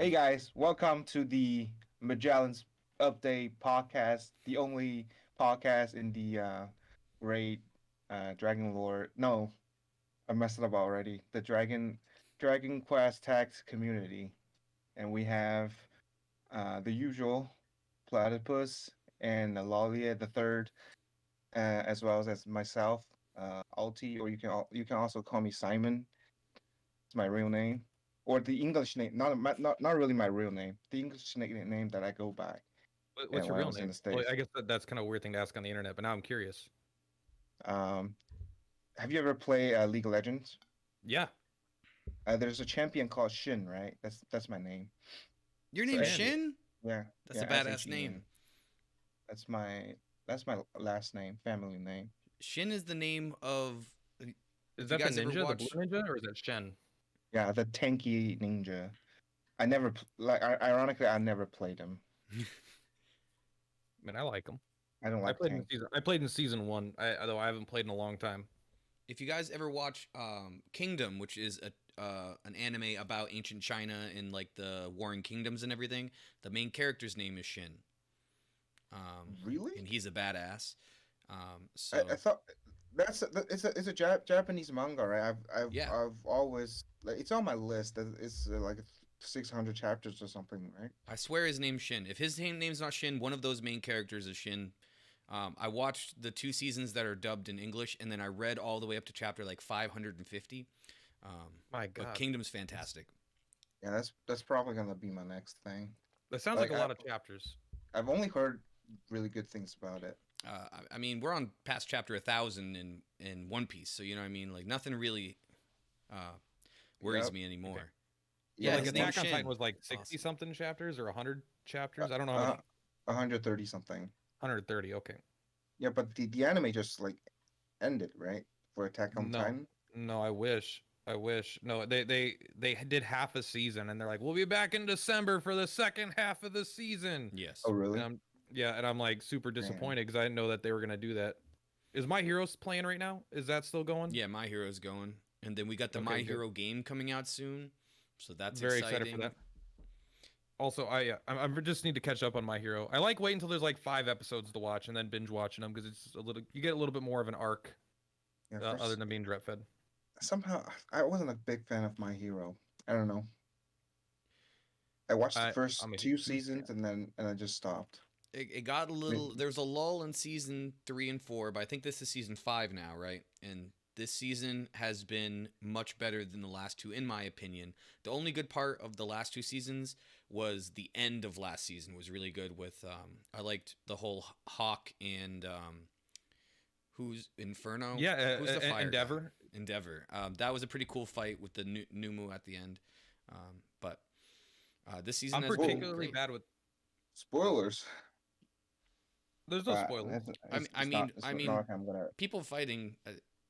Hey guys, welcome to the Magellan's Update podcast, the only podcast in the great Dragon Lore. No, I messed it up already. The Dragon Quest Tact community, and we have the usual Platypus and Lolia the third, as well as myself, Alti, or you can also call me Simon. It's my real name, or the English name. Not really my real name. The English nickname that I go by. What's your When I real was in name? the Well, States. I guess that's kind of a weird thing to ask on the internet, but now I'm curious. Um, have you ever played League of Legends? Yeah, There's a champion called Shin, right? That's my name. Your So name's Shin. Shin? yeah, That's yeah, a badass SHEN. name. That's my that's my last name, family name. Shin is the name of. Is If you that the guys ever ninja, the blue watch, ninja, or is that Shen? Yeah, the tanky ninja. I never ironically I never played him. I mean, I like him. I don't I like played in tank. season. I played in season one. Although I haven't played in a long time. if you guys ever watch Kingdom, which is an anime about ancient China and like the Warring Kingdoms and everything, the main character's name is Shin, Really? and he's a badass. I So thought it's a Japanese manga, right? yeah, I've always like it's on my list. It's like 600 chapters or something, right? I swear his name's Shin. If his name's not Shin, one of those main characters is Shin. I watched the 2 seasons that are dubbed in English, and then I read all the way up to chapter like 550. My But God, Kingdom's fantastic. Yeah, that's probably gonna be my next thing. that sounds like Like a lot of chapters. I've only heard really good things about it. I mean, we're on past chapter 1,000 in One Piece, so you know what I mean. Like nothing really uh, worries Yep. me anymore. So Yeah, Yeah, like his name's Attack on Titan Shin. was like It's 60 awesome. something chapters or 100 uh, chapters. I don't know how uh, many. 130 something. 130. Okay. Yeah, but the anime just like ended, right? For Attack on No, Titan. no. I wish. I wish. No, they did half a season, and they're like, we'll be back in December for the second half of the season. Oh, Yes. And really? I'm like super Man. disappointed because I didn't know that they were gonna do that. Is My Heroes playing right now? Is that still going? Yeah, My Hero's going, and then we got the Okay, My good. Hero game coming out soon, so that's Very excited for exciting. that. Also, I just need to catch up on My Hero. I like waiting until there's like 5 episodes to watch and then binge watching them because it's you get a little bit more of an arc Yeah, other than being drip fed. somehow I wasn't a big fan of My Hero. I don't know. I watched the first I'm a two huge seasons fan. and I just stopped. It got a little. There's a lull in season 3 and 4, but I think this is season 5 now, right? And this season has been much better than the last two, in my opinion. The only good part of the last 2 seasons was the end of last season was really good. With I liked the whole Hawk and who's Inferno. Yeah, Who's the fire Endeavor. guy? Endeavor. That was a pretty cool fight with the Numu at the end. But this season I'm has been particularly great. bad with. Spoilers. There's no spoilers. I Not mean, like I'm gonna. people fighting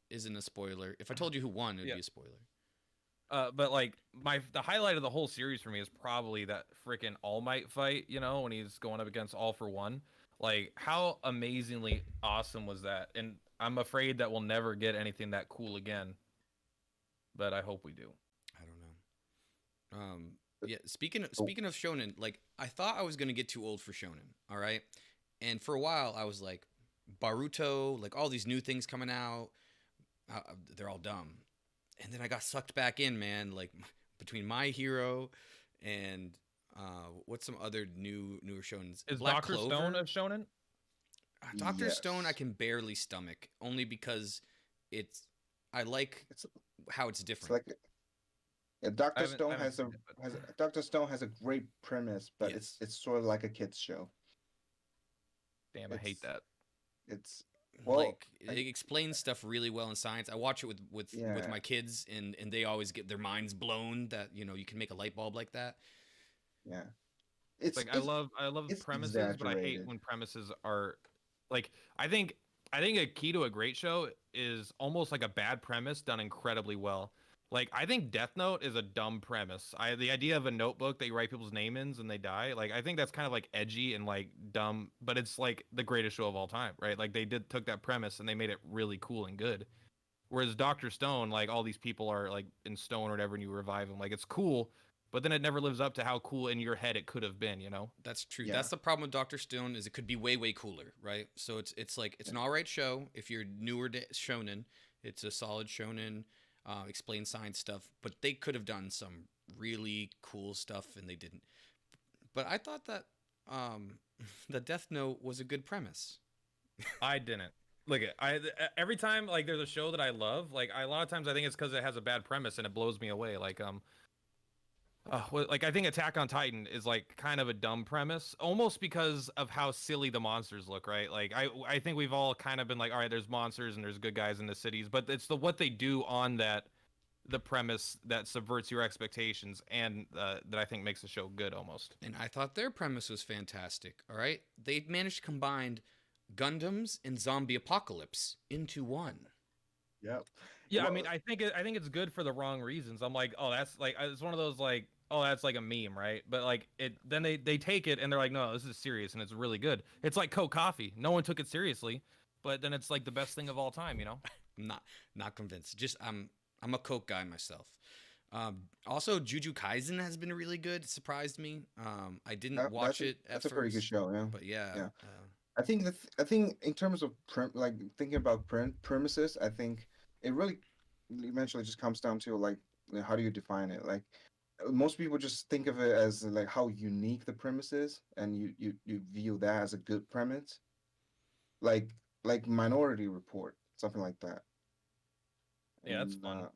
isn't a spoiler. If I told you who won, it would Yeah. be a spoiler. But like the highlight of the whole series for me is probably that freaking All Might fight. You know, when he's going up against All for One. Like, how amazingly awesome was that? And I'm afraid that we'll never get anything that cool again. But I hope we do. I don't know. Yeah. Speaking Oh, speaking of shonen, like I thought I was gonna get too old for shonen. All right, and for a while I was like, Baruto, like all these new things coming out, they're all dumb. And then I got sucked back in, man. Like between My Hero and what's some other newer shonens? Is Black Doctor Stone Clover. a shonen? Doctor Stone I yes. can barely stomach only because it's I like It's how it's it's different. like yeah, I haven't seen it, but Doctor Stone has a great premise, but Yes. it's sort of like a kids show. damn, I hate It's that. it's well, Like it explains stuff really well in science. I watch it with yeah, my kids, and they always get their minds blown that you can make a light bulb like that. yeah. Like It's I love it's premises, but I hate exaggerated. when premises are like I think a key to a great show is almost like a bad premise done incredibly well. Like I think Death Note is a dumb premise. The idea of a notebook that you write people's names in and they die, like I think that's kind of like edgy and like dumb, but it's like the greatest show of all time, right? Like they took that premise and they made it really cool and good. Whereas Doctor Stone, like all these people are like in stone or whatever, and you revive them, like it's cool, but then it never lives up to how cool in your head it could have been, you know? That's true. Yeah. That's the problem with Doctor Stone is it could be way cooler, right? So it's like it's an all right show if you're newer to shonen. It's a solid shonen, explain science stuff, but they could have done some really cool stuff and they didn't. But I thought that the Death Note was a good premise. I didn't. Look at every time like there's a show that I love, like a lot of times I think it's because it has a bad premise and it blows me away. Like I think Attack on Titan is like kind of a dumb premise, almost because of how silly the monsters look, right? Like I think we've all kind of been like, all right, there's monsters and there's good guys in the cities, but it's the what they do on the premise that subverts your expectations and that I think makes the show good almost. And I thought their premise was fantastic. All right, they managed to combine Gundams and zombie apocalypse into one. Yep. Yeah, Well, I mean, I think it's good for the wrong reasons. I'm like, oh, that's like it's one of those like, oh, that's like a meme, right? But like it, then they take it and they're like, no, this is serious and it's really good. It's like Coke coffee. No one took it seriously, but then it's like the best thing of all time, you know? I'm not convinced. Just I'm a Coke guy myself. Also, Juju Kaisen has been really good. It surprised me. I didn't watch it at That's first. a pretty good show, yeah. But yeah, Yeah. I think in terms of like thinking about premises, I think it really eventually just comes down to like how do you define it? Like most people just think of it as like how unique the premise is, and you view that as a good premise, like Minority Report, something like that. Yeah, that's And fun.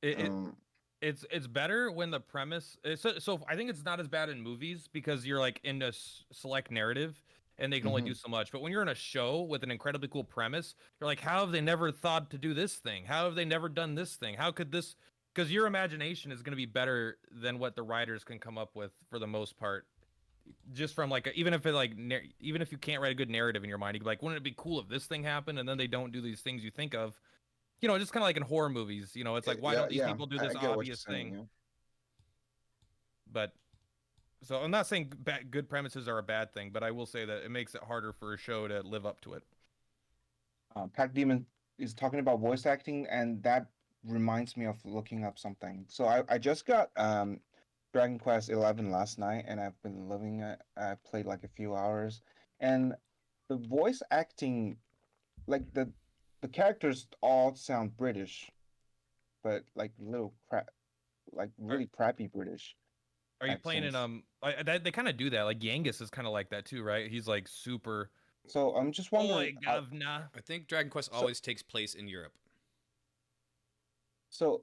It um, it's better when the premise so I think it's not as bad in movies because you're like in a select narrative and they can only mhm. do so much, but when you're in a show with an incredibly cool premise, you're like, how have they never thought to do this thing? How have they never done this thing? How could this, because your imagination is going to be better than what the writers can come up with for the most part, just from like even if it like even if you can't write a good narrative in your mind, you can be like, wouldn't it be cool if this thing happened? And then they don't do these things you think of, you know, just kind of like in horror movies, you know, it's like, why Yeah, don't these yeah, people do this I get what you're obvious saying. thing? Yeah. But so I'm not saying good premises are a bad thing, but I will say that it makes it harder for a show to live up to it. Pac Demon is talking about voice acting, and that reminds me of looking up something. So I just got Dragon Quest 11 last night, and I've been loving it. I played like a few hours, and the voice acting, like the characters all sound British, but like little crap, like Are really crappy British are you playing in accents. they kind of do that. Like Yangus is kind of like that too, right? He's like super, So I'm just wondering, oi governor. I think Dragon Quest so always takes place in Europe. So,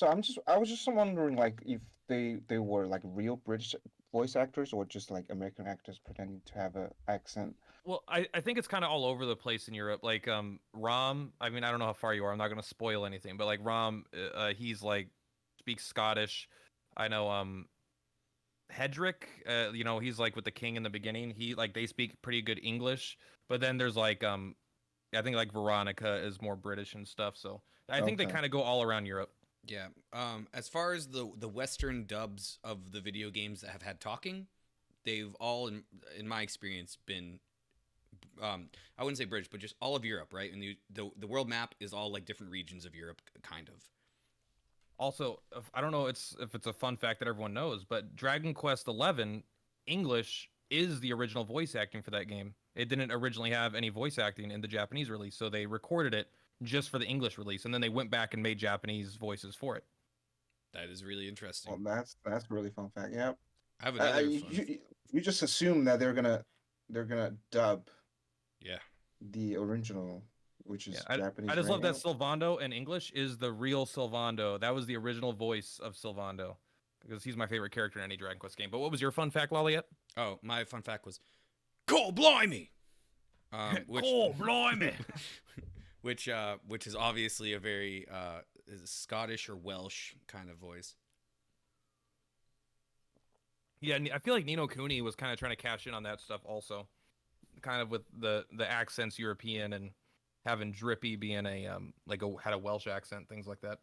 I was just wondering like if they were like real British voice actors or just like American actors pretending to have a accent. Well, I think it's kind of all over the place in Europe. Like Rom, I mean, I don't know how far you are. I'm not gonna spoil anything, but like Rom, he's like speaks Scottish. I know Hedrick, you know, he's like with the king in the beginning. He like they speak pretty good English, but then there's like I think like Veronica is more British and stuff. So I think they Okay. kind of go all around Europe. Yeah. As far as the Western dubs of the video games that have had talking, they've all, in my experience, been I wouldn't say British, but just all of Europe, right? And the world map is all like different regions of Europe, kind of. Also, I don't know if it's a fun fact that everyone knows, but Dragon Quest 11 English is the original voice acting for that game. It didn't originally have any voice acting in the Japanese release, so they recorded it just for the English release, and then they went back and made Japanese voices for it. That is really interesting. Well, that's a really fun fact. Yeah. I have another fun. You just assume that they're gonna dub Yeah. the original, which Yeah, is I Japanese, just right? love that Sylvando in English is the real Sylvando. That was the original voice of Sylvando because he's my favorite character in any Dragon Quest game. But what was your fun fact, Lolliet? Oh, my fun fact was, "Coal blimey," which Oh, blimey! which is obviously a very is a Scottish or Welsh kind of voice. Yeah, I feel like Nino Cooney was kind of trying to cash in on that stuff also, kind of with the accents European and having Drippy being a like had a Welsh accent, things like that.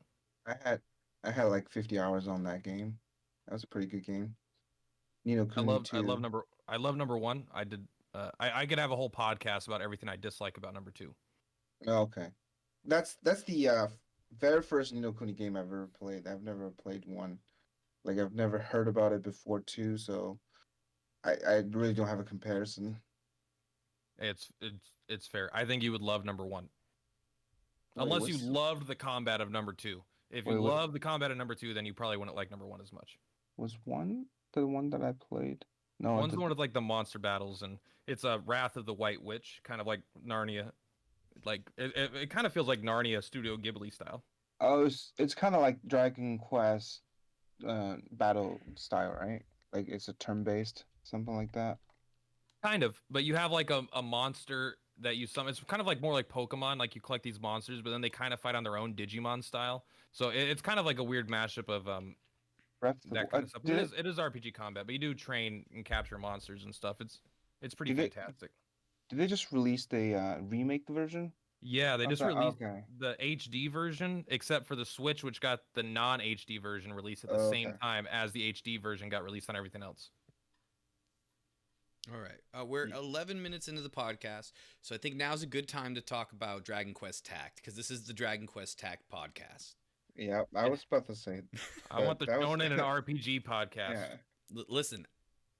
I had I had like 50 hours on that game. That was a pretty good game. Nino Kuni too. I love number one. I did I could have a whole podcast about everything I dislike about number two. Oh, okay. That's the very first Nino Kuni game I've ever played. I've never played one Like I've never heard about it before too, so I really don't have a comparison. It's fair. I think you would love number one, Wait, unless you what's loved the combat of number two. If you wait what love the combat of number two, then you probably wouldn't like number one as much. was one the one that I played? No, One's the one with like the monster battles, and it's a Wrath of the White Witch, kind of like Narnia. Like it kind of feels like Narnia Studio Ghibli style. oh, it's kind of like Dragon Quest battle style, right? Like it's a turn-based, something like that. Kind of, but you have like a monster that you summon. It's kind of like more like Pokemon, like you collect these monsters, but then they kind of fight on their own Digimon style. So it's kind of like a weird mashup of Breath of that kind of stuff. But did it is RPG combat, but you do train and capture monsters and stuff. It's pretty did they fantastic. did they just release the remake version Yeah, they of just that? released Okay. the HD version, except for the Switch, which got the non-HD version released at the Oh, same okay. time as the HD version got released on everything else. All right. We're Ye- 11 minutes into the podcast, so I think now's a good time to talk about Dragon Quest Tact, because this is the Dragon Quest Tact podcast. Yeah, I was about to say, I but want the that was Shonen and RPG podcast. yeah, Listen,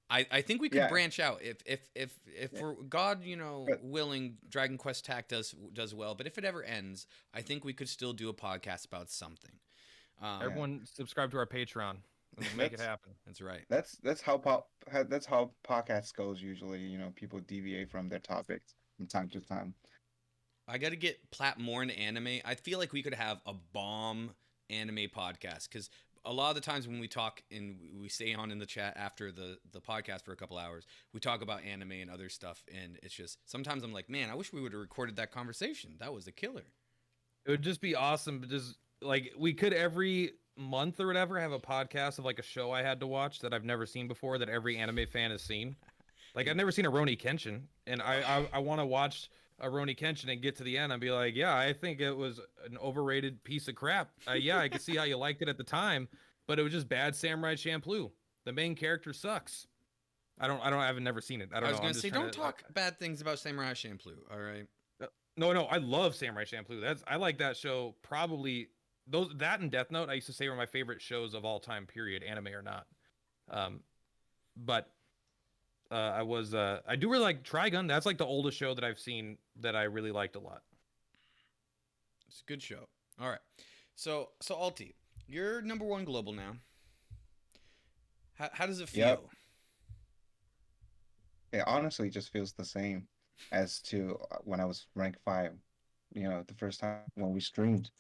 I think we could yeah, branch out if yeah. for God, But willing, Dragon Quest Tact does well. But if it ever ends, I think we could still do a podcast about something. yeah, Everyone subscribe to our Patreon. We'll make it that's happen. That's right. that's how podcasts goes usually. You know, people deviate from their topics from time to time. I got to get Platt more into anime. I feel like we could have a bomb anime podcast, because a lot of the times when we talk and we stay on in the chat after the podcast for a couple hours, we talk about anime and other stuff, and it's just sometimes I'm like, man, I wish we would have recorded that conversation. That was a killer. It would just be awesome. But just like we could every month or whatever have a podcast of like a show I had to watch that I've never seen before that every anime fan has seen. Like I've never seen a Rurouni Kenshin, and I want to watch a Rurouni Kenshin and get to the end and be like, yeah, I think it was an overrated piece of crap. Yeah, I could see how you liked it at the time, but it was just bad Samurai Champloo. The main character sucks. I haven't never seen it. I don't I was know. gonna I'm just say, trying don't to, talk bad things about Samurai Champloo. All right. no, I love Samurai Champloo. I like that show. Probably that and Death Note I used to say were my favorite shows of all time. Period, anime or not. But I do really like Trigun. That's like the oldest show that I've seen that I really liked a lot. It's a good show. All right. So Alti, you're number one global now. How does it feel? Yep. It honestly just feels the same as to when I was rank 5. You know, the first time when we streamed.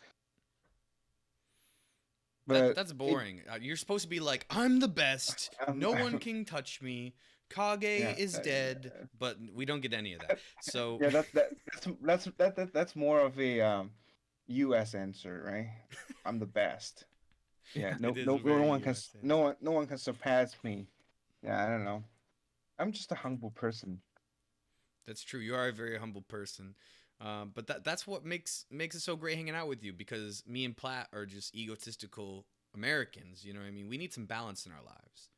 But That's boring. You're supposed to be like, I'm the best. I'm, No one can touch me. Kage yeah, is dead, but we don't get any of that. So yeah, that's more of a U.S. answer, right? I'm the best. Yeah, it is a very no one can US answer. no one can surpass me. Yeah, I don't know. I'm just a humble person. That's true. You are a very humble person. But that's what makes it so great hanging out with you, because me and Platt are just egotistical Americans. You know what I mean? We need some balance in our lives.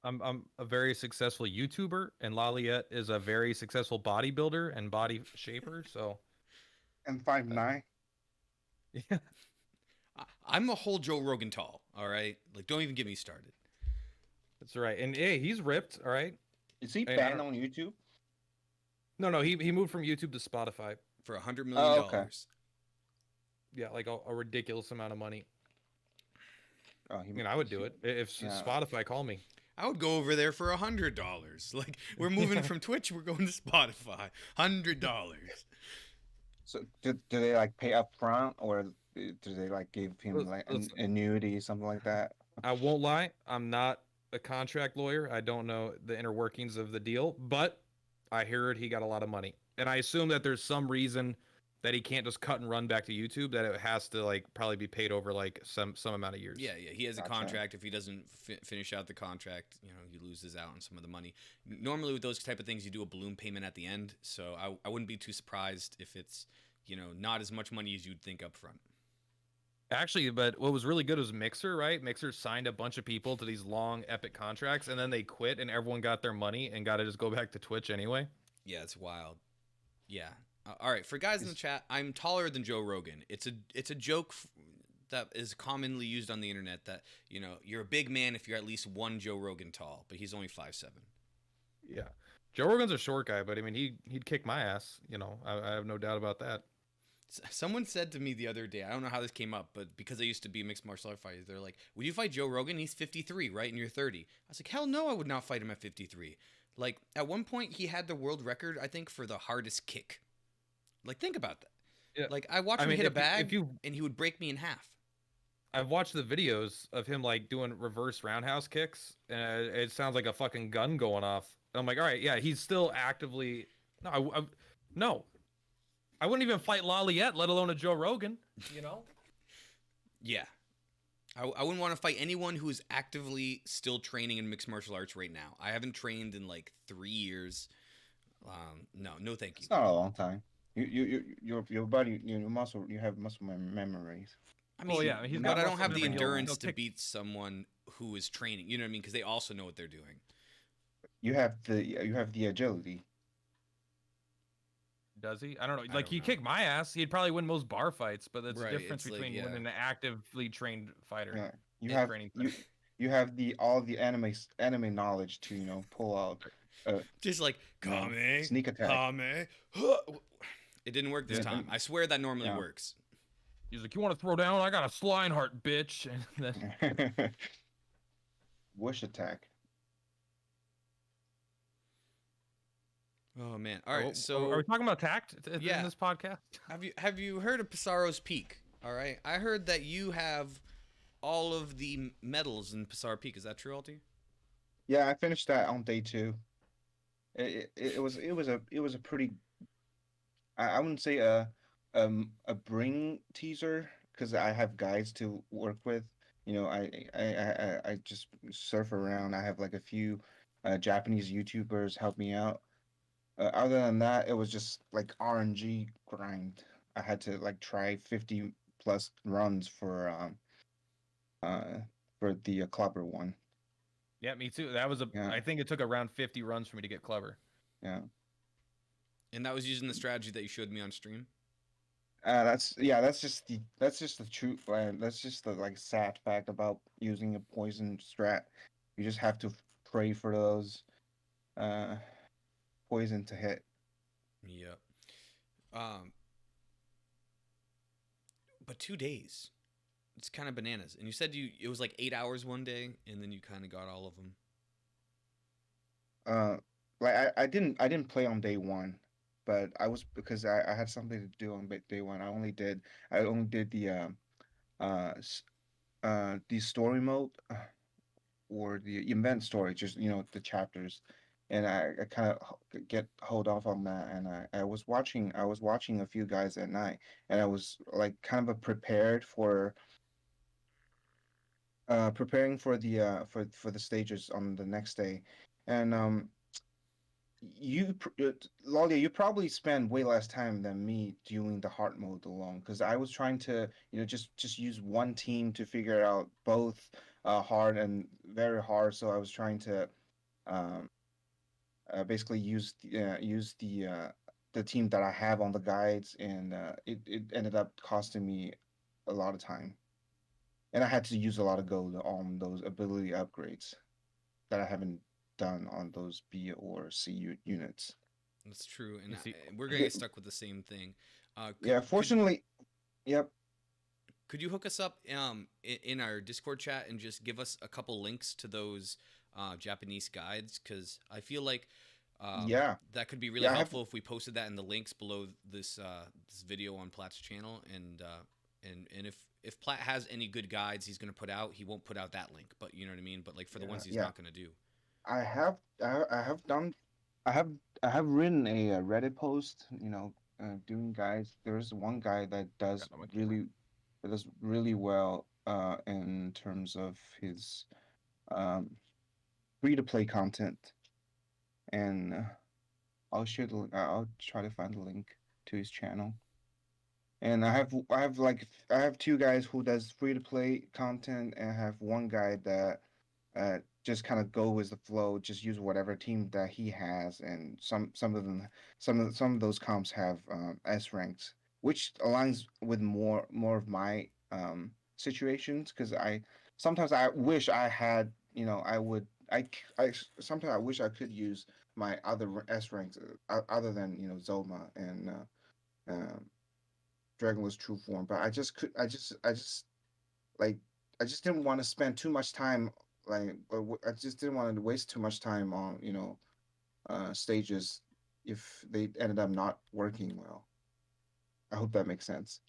I'm a very successful YouTuber, and Laliette is a very successful bodybuilder and body shaper. So And 5'9". yeah, I'm a whole Joe Rogan tall. All right, like don't even get me started. that's right. And hey, he's ripped. All right. Is he And I banned don't, on YouTube? no, he moved from YouTube to Spotify. For $100 Oh, million. okay. Yeah, like a ridiculous amount of money. Oh, I mean, I would do it if Yeah. Spotify called me. I would go over there for $100. Like we're moving from Twitch, we're going to Spotify. $100. So do they like pay up front, or do they like give him like an Listen, annuity, something like that? I won't lie. I'm not a contract lawyer. I don't know the inner workings of the deal, but I heard he got a lot of money. And I assume that there's some reason that he can't just cut and run back to YouTube, that it has to like probably be paid over like some amount of years. Yeah, he has a Gotcha. contract. If he doesn't finish out the contract, he loses out on some of the money. Normally with those type of things, you do a balloon payment at the end. So I wouldn't be too surprised if it's, not as much money as you'd think up front. Actually, but what was really good was Mixer, right? Mixer signed a bunch of people to these long epic contracts, and then they quit and everyone got their money and got to just go back to Twitch anyway. Yeah, it's wild. Yeah. All right, for guys in the chat, I'm taller than Joe Rogan. It's a joke that is commonly used on the internet that you're a big man if you're at least one Joe Rogan tall, but he's only 5'7". Yeah, Joe Rogan's a short guy, but I mean he'd kick my ass. I have no doubt about that. Someone said to me the other day, I don't know how this came up, but because I used to be a mixed martial art fighter, they're like, "Would you fight Joe Rogan? He's 53, right? And you're 30." I was like, "Hell no, I would not fight him at 53." Like at one point, he had the world record, I think, for the hardest kick. Like think about that. Yeah, Like I watched I him mean hit a if bag, you and he would break me in half. I've watched the videos of him like doing reverse roundhouse kicks, and it sounds like a fucking gun going off. And I'm like, all right, yeah, he's still actively. No, I wouldn't even fight Laliette, let alone a Joe Rogan. Yeah. I wouldn't want to fight anyone who is actively still training in mixed martial arts right now. I haven't trained in like 3 years. No, thank you. It's not a long time. Your body, your muscle, you have muscle memories. I mean, yeah, he's but got I don't muscle have the memory. endurance to beat someone who is training. You know what I mean? Because they also know what they're doing. You have the agility. Does he? I don't know. I Like don't he know. kicked my ass. He'd probably win most bar fights, but that's Right, the difference it's like, between yeah. winning an actively trained fighter. Yeah. You And have training you have all the anime knowledge to pull out Just like Kame, sneak attack. Kame. It didn't work this Yeah, time. and- I swear that normally yeah. works. He's like, "You want to throw down? I got a slime heart, bitch." And then Whoosh attack. Oh man! All right, are so we talking about tact in Yeah. this podcast? have you heard of Pissarro's Peak? All right, I heard that you have all of the medals in Pissarro Peak. Is that true, Alti? Yeah, I finished that on day 2. It was a pretty, I wouldn't say a bring teaser because I have guides to work with. I just surf around. I have like a few Japanese YouTubers help me out. Other than that, it was just like RNG grind. I had to like try 50 plus runs uh for the clubber one. Yeah, me too. That was Yeah, I think it took around 50 runs for me to get clever. yeah. And that was using the strategy that you showed me on stream. That's just the truth. That's just the like sad fact about using a poison strat. You just have to pray for those uh poison to hit. Yep. Um, but 2 days. It's kind of bananas. And you said it was like 8 hours one day, and then you kind of got all of them. Like I didn't play on day 1, but I was because I had something to do on day 1. I only did uh s- the story mode or the event story, just the chapters, and I kind of get hold off on that, and I was watching a few guys at night, and I was like kind of prepared for preparing for the stages on the next day, and Lolia, you probably spend way less time than me doing the hard mode alone because I was trying to just use one team to figure out both hard and very hard. So I was trying to um, basically use the team that I have on the guides, and it ended up costing me a lot of time, and I had to use a lot of gold on those ability upgrades that I haven't done on those B or units. That's true. And You see, we're going to get stuck with the same thing. Yeah, fortunately, yep. Could you hook us up in our Discord chat and just give us a couple links to those Japanese guides? Because I feel like Yeah, that could be really yeah. helpful if we posted that in the links below this video on Platt's channel. And if Platt has any good guides he's going to put out, he won't put out that link. But you know what I mean. But like for the ones he's Yeah. not going to do. I have done. I have written a Reddit post. Doing guides. There's one guy that does got on my camera. really well. In terms of his um free to play content, and I'll try to find the link to his channel. And I have two guys who does free to play content, and I have one guy that just kind of go with the flow, just use whatever team that he has, and some of those comps have S ranks, which aligns with more of my situations because I sometimes I wish I had, I would I sometimes I wish I could use my other S ranks other than Zoma and Dragonless True Form, but I just like I just didn't want to spend too much time I just didn't want to waste too much time on stages if they ended up not working well. I hope that makes sense.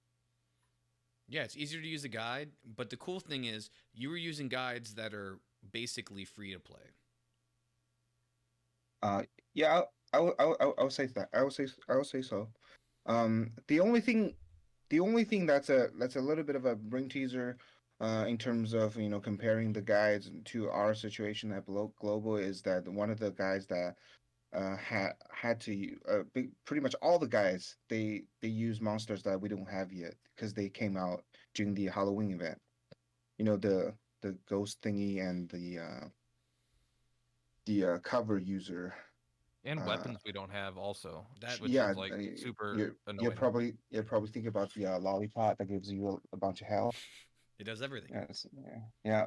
Yeah, it's easier to use a guide, but the cool thing is you were using guides that are basically free to play. Uh, yeah, I would say that. I would say so. The only thing that's a little bit of a brain teaser, in terms of comparing the guides to our situation at Global is that one of the guys that had to pretty much all the guys they use monsters that we don't have yet because they came out during the Halloween event. The ghost thingy and the cover user. And Uh, weapons we don't have also, That which yeah, is like super you're annoying. probably thinking about the lollipop that gives you a bunch of health. it does everything. Yes, yeah, yeah.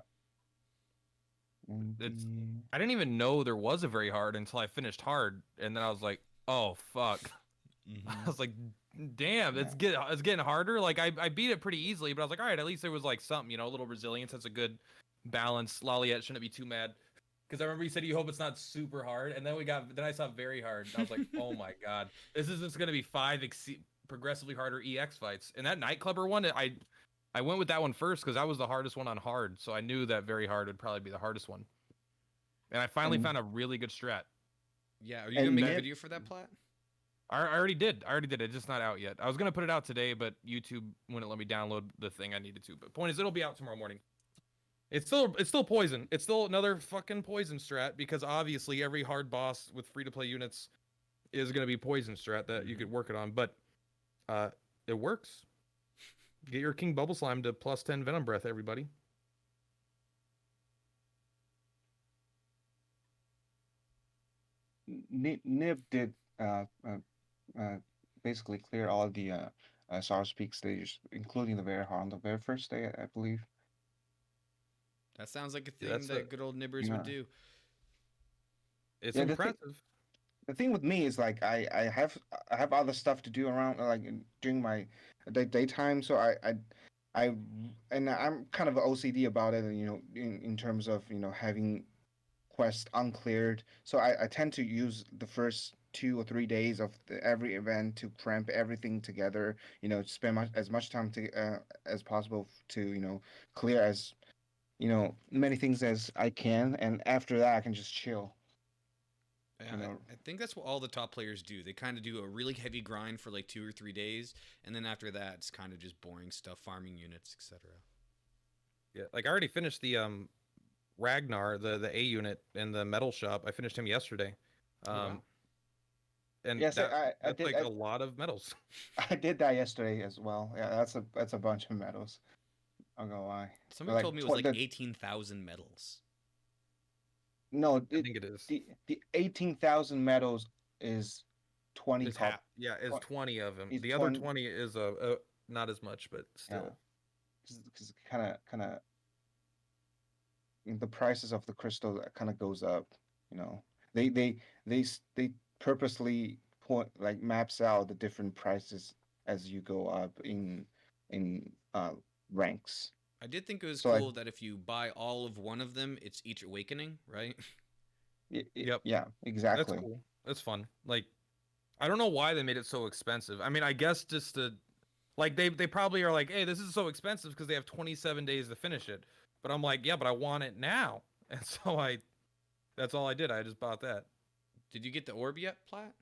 And It's the I didn't even know there was a very hard until I finished hard, and then I was like, oh fuck. I Mm-hmm. was like, damn, yeah. it's getting harder. Like I beat it pretty easily, but I was like, all right, at least there was like something, a little resilience. That's a good balance. Laliette shouldn't be too mad. Because I remember you said you hope it's not super hard, and then I saw very hard, and I was like, oh my god, this is just gonna be progressively harder EX fights. And that nightclubber one, I went with that one first because that was the hardest one on hard, so I knew that very hard would probably be the hardest one. And I finally and found a really good strat. Yeah, are you gonna and make a Nip, video for that plat? I already did. It's just not out yet. I was gonna put it out today, but YouTube wouldn't let me download the thing I needed to. But point is, it'll be out tomorrow morning. It's still poison. It's still another fucking poison strat because obviously every hard boss with free to play units is gonna be poison strat that you could work it on. But it works. Get your King Bubble Slime to +10 Venom Breath, everybody. Nib did uh, basically clear all the Source Peak stages, including the very hard on the very first day, I believe. That sounds like a Yeah, thing that good old nibbers would Yeah, do. it's yeah. impressive. The thing with me is like I have other stuff to do around during my daytime, so I and I'm kind of OCD about it, in terms of having quest uncleared. So I tend to use the first 2 or 3 days of every event to cramp everything together. Spend as much time as possible to clear as many things as I can, and after that I can just chill. Yeah, You know, I think that's what all the top players do. They kind of do a really heavy grind for like 2 or 3 days, and then after that, it's kind of just boring stuff, farming units, etc. Yeah, like I already finished the Ragnar, the A unit in the metal shop. I finished him yesterday. Oh wow! Um, and yes, I that's did. like a lot of medals. I did that yesterday as well. Yeah, that's a bunch of medals. I'm gonna lie. Somebody Like told me it was tw like the 18,000 medals. no, I think it is. the 18,000 medals is 20 Is half. cop. Yeah, is 20 of them. Is The other 20. 20 is not as much, but Yeah, still. because kind of the prices of the crystal kind of goes up. You know, they purposely point like maps out the different prices as you go up in ranks. I did think it was So like, cool that if you buy all of one of them, it's each awakening, right? Yep, yeah, that's exactly. cool. That's fun. Like I don't know why they made it so expensive. I mean, I guess just to like they probably are like, "Hey, this is so expensive because they have 27 days to finish it." But I'm like, "Yeah, but I want it now." And so that's all I did. I just bought that. Did you get the orb yet, Plat?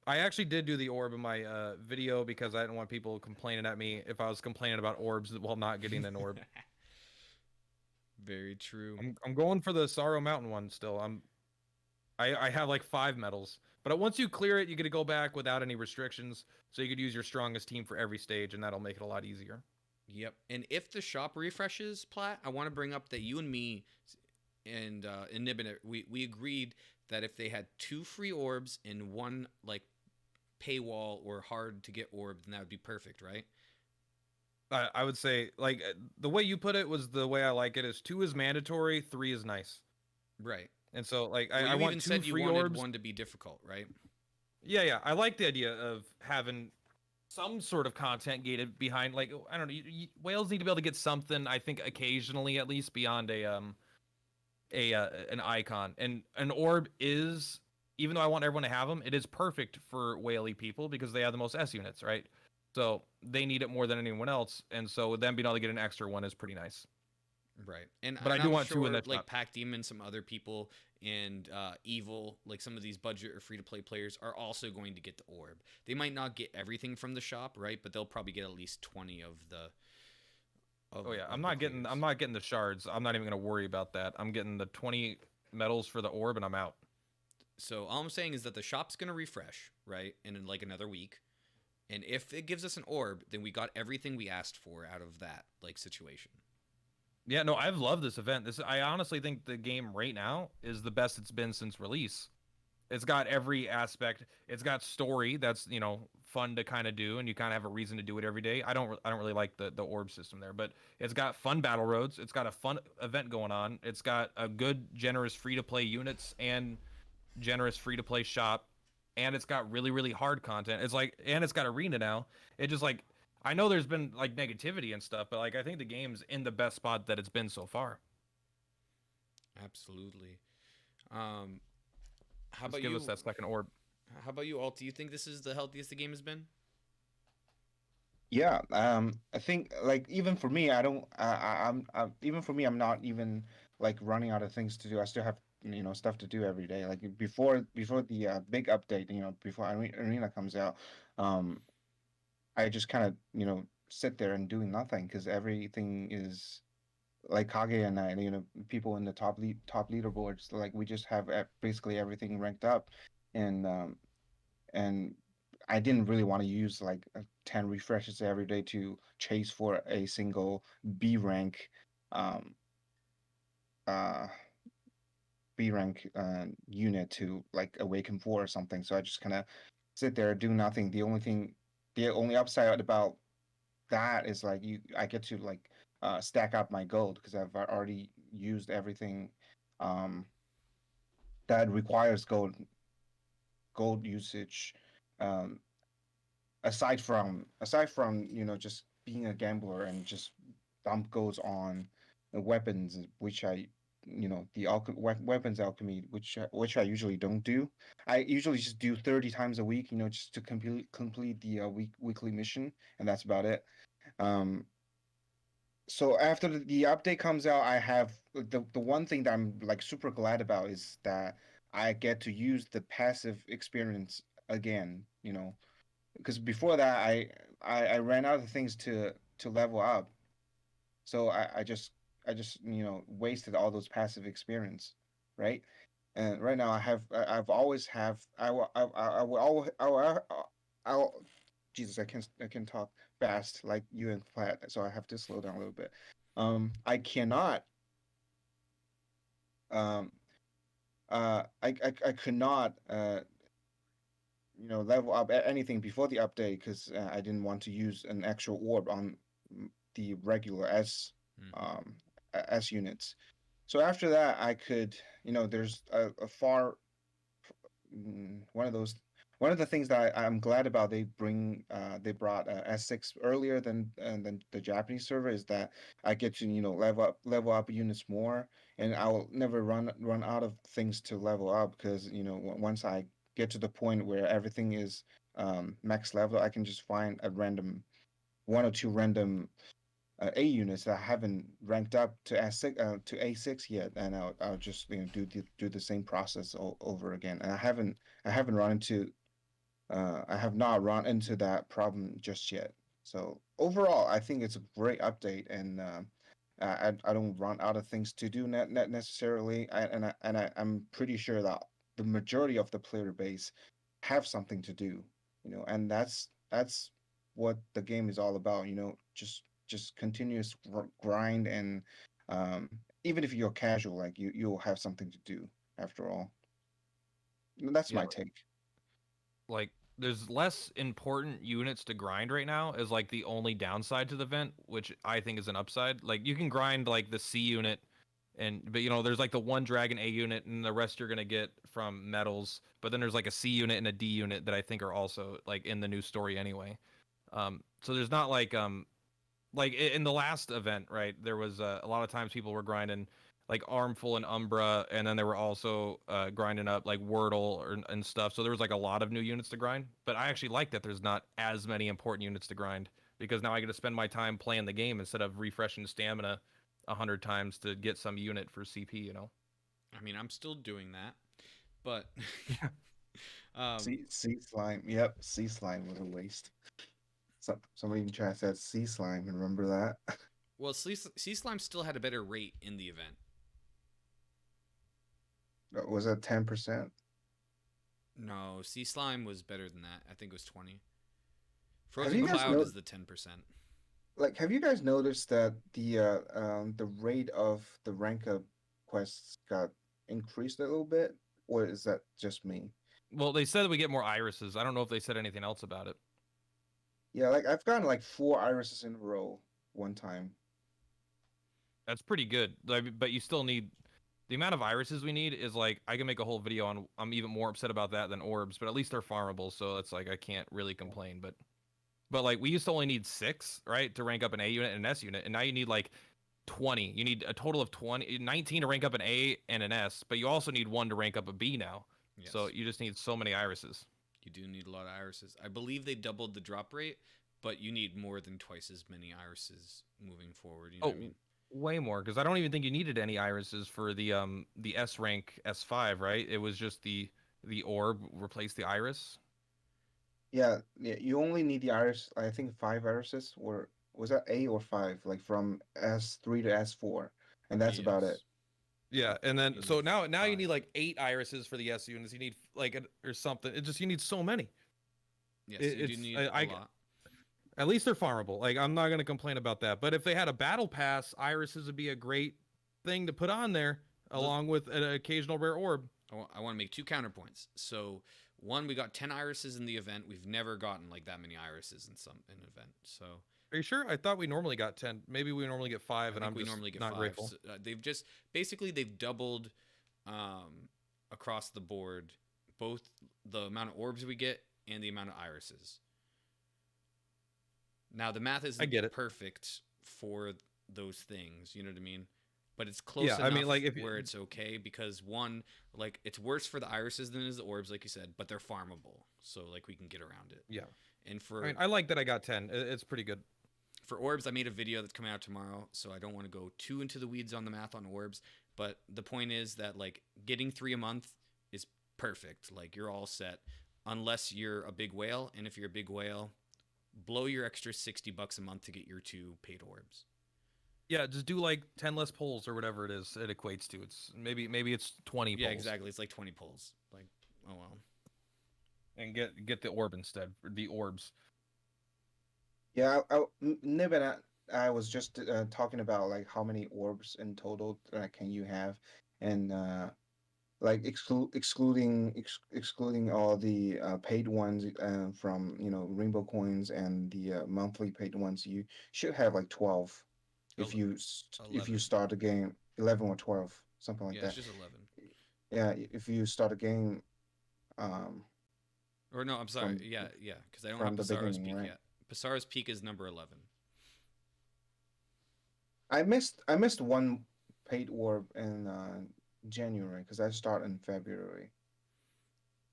I actually did do the orb in my video because I didn't want people complaining at me if I was complaining about orbs while not getting an orb. Very true. I'm going for the Sorrow Mountain one still. I have like 5 medals, but once you clear it, you get to go back without any restrictions, so you could use your strongest team for every stage, and that'll make it a lot easier. Yep. And if the shop refreshes, Plat, I want to bring up that you and me and Nibbin, we agreed that if they had 2 free orbs and 1 like paywall or hard to get orb, then that would be perfect, right? I would say like the way you put it was the way I like it is 2 is mandatory, 3 is nice. Right. And so like Well, I you want even 2 said you free wanted orbs. one to be difficult, right? Yeah, I like the idea of having some sort of content gated behind like I don't know, whales need to be able to get something I think occasionally at least beyond a an icon. And an orb is, even though I want everyone to have them, it is perfect for whaley people because they have the most S units, right? So they need it more than anyone else, and so them being able to get an extra one is pretty nice. Right. And But I and do I'm want 2 in sure that like shot. Pac Demon, some other people, and Evil, like some of these budget or free to play players are also going to get the orb. They might not get everything from the shop, right? But they'll probably get at least 20 of the Oh yeah, of the I'm clears. not getting the shards. I'm not even gonna worry about that. I'm getting the 20 medals for the orb, and I'm out. So all I'm saying is that the shop's gonna refresh, right? And in like another week. And if it gives us an orb, then we got everything we asked for out of that like situation. Yeah, no, I've loved this event. This I honestly think the game right now is the best it's been since release. It's got every aspect. It's got story that's fun to kind of do, and you kind of have a reason to do it every day. I don't really like the orb system there, but it's got fun battle roads. It's got a fun event going on. It's got a good, generous free to play units and generous free to play shop, and it's got really hard content. It's like, and it's got arena now. It just like I know there's been like negativity and stuff, but like I think the game's in the best spot that it's been so far. Absolutely. Um, how Just about give us you? that second orb. How about you, Alt? Do you think this is the healthiest the game has been? Yeah, I think like even for me, I don't. I'm even for me, I'm not even like running out of things to do. I still have stuff to do every day. Like before the big update, before Arena comes out, um, I just kind of sit there and doing nothing because everything is like Kage and I, people in the top leaderboards. Like we just have basically everything ranked up, and and I didn't really want to use like 10 refreshes every day to chase for a single B rank um uh B rank unit to like awaken 4 or something. So I just kind of sit there, do nothing. The only upside about that is like I get to like stack up my gold because I've already used everything um that requires gold usage. Um, aside from just being a gambler and just dump goes on the weapons, which I the weapons alchemy, which I usually don't do. I usually just do 30 times a week, just to complete the weekly mission, and that's about it. um so after the update comes out, I have the one thing that I'm like super glad about is that I get to use the passive experience again, because before that I ran out of things to level up, so I just wasted all those passive experience, right? And right now I've always have I will always I'll Jesus, I can talk fast like you and Platt, so I have to slow down a little bit. I cannot um I could not level up anything before the update because I didn't want to use an actual orb on the regular Hmm. um S units. So after that, I could, there's a far one of those one of the things that I'm glad about they brought S6 earlier than the Japanese server is that I get to level up units more, and I'll never run out of things to level up because once I get to the point where everything is max level, I can just find a random one or two random A units that haven't ranked up to A6 yet, and I'll just do the same process over again. And I haven't run into I have not run into that problem just yet. So overall, I think it's a great update, and I don't run out of things to do net necessarily. I'm pretty sure that the majority of the player base have something to do, and that's what the game is all about. Just continuous grind, and um, even if you're casual, like you'll have something to do after all. That's Yeah, my take. like there's less important units to grind right now is like the only downside to the event, which I think is an upside. Like you can grind like the C unit, but there's like the one dragon A unit and the rest you're gonna get from medals. But then there's like a C unit and a D unit that I think are also like in the new story anyway. So there's not like in the last event, right? There was a lot of times people were grinding like Armful and Umbra, and then they were also grinding up like Wordle and stuff. So there was like a lot of new units to grind. But I actually like that there's not as many important units to grind because now I get to spend my time playing the game instead of refreshing stamina 100 times to get some unit for CP. I mean, I'm still doing that, but Sea slime. Yep, sea slime was a waste. Somebody in chat said sea slime. Remember that? well, sea slime still had a better rate in the event. Was that 10%? No, sea slime was better than that. I think it was 20. Have Frozen you guys cloud is the 10%. Like, have you guys noticed that the rate of the rank up quests got increased a little bit, or is that just me? Well, they said that we get more irises. I don't know if they said anything else about it. Yeah, like I've gotten like 4 irises in a row one time. That's pretty good. But you still need the amount of irises we need is like I can make a whole video on. I'm even more upset about that than orbs, but at least they're farmable, so it's like I can't really complain. But like we used to only need 6, right, to rank up an A unit and an S unit, and now you need like 20. You need a total of 19 to rank up an A and an S, but you also need 1 to rank up a B now. Yes. So you just need so many irises. You do need a lot of irises. I believe they doubled the drop rate, but you need more than twice as many irises moving forward. You know what I mean? Way more, because I don't even think you needed any irises for the S rank S5, right? It was just the orb replaced the iris. Yeah, you only need the iris. I think 5 irises, or was that 8 or 5? Like from S3 to S4, and that's about it. Yeah, and then You so need now you 5. need like 8 irises for the S units. You need like or something. You need so many. Yes, you do need a lot. At least they're farmable. Like I'm not gonna complain about that. But if they had a battle pass, irises would be a great thing to put on there, along with an occasional rare orb. I want to make 2 counterpoints. So one, we got 10 irises in the event. We've never gotten like that many irises in an event. So are you sure? I thought we normally got 10. Maybe we normally get 5, and I'm just normally get not 5. grateful. So, they've doubled across the board both the amount of orbs we get and the amount of irises. Now the math isn't perfect for those things, you know what I mean? But it's close enough. I mean, like where it's okay because one, like it's worse for the irises than it is the orbs, like you said, but they're farmable, so like we can get around it. Yeah. And I like that I got 10. It's pretty good. For orbs, I made a video that's coming out tomorrow, so I don't want to go too into the weeds on the math on orbs. But the point is that like getting 3 a month is perfect. Like you're all set, unless you're a big whale, and if you're a big whale, blow your extra $60 a month to get your 2 paid orbs. Yeah, just do like 10 less pulls or whatever it is it equates to. It's maybe it's 20 Yeah, pulls. exactly. It's like 20 pulls. Like, oh well. And get the orb instead, the orbs. Yeah, Nib and I was just talking about like how many orbs in total can you have, and like excluding all the paid ones from rainbow coins and the monthly paid ones, you should have like 12 if you start the game. 11 or 12, something like that. It's just 11. Yeah, if you start a game. Or no, I'm sorry. Because I don't have Pissarro's peak yet. Pissarro's peak is number 11. I missed 1 paid orb in January because I start in February.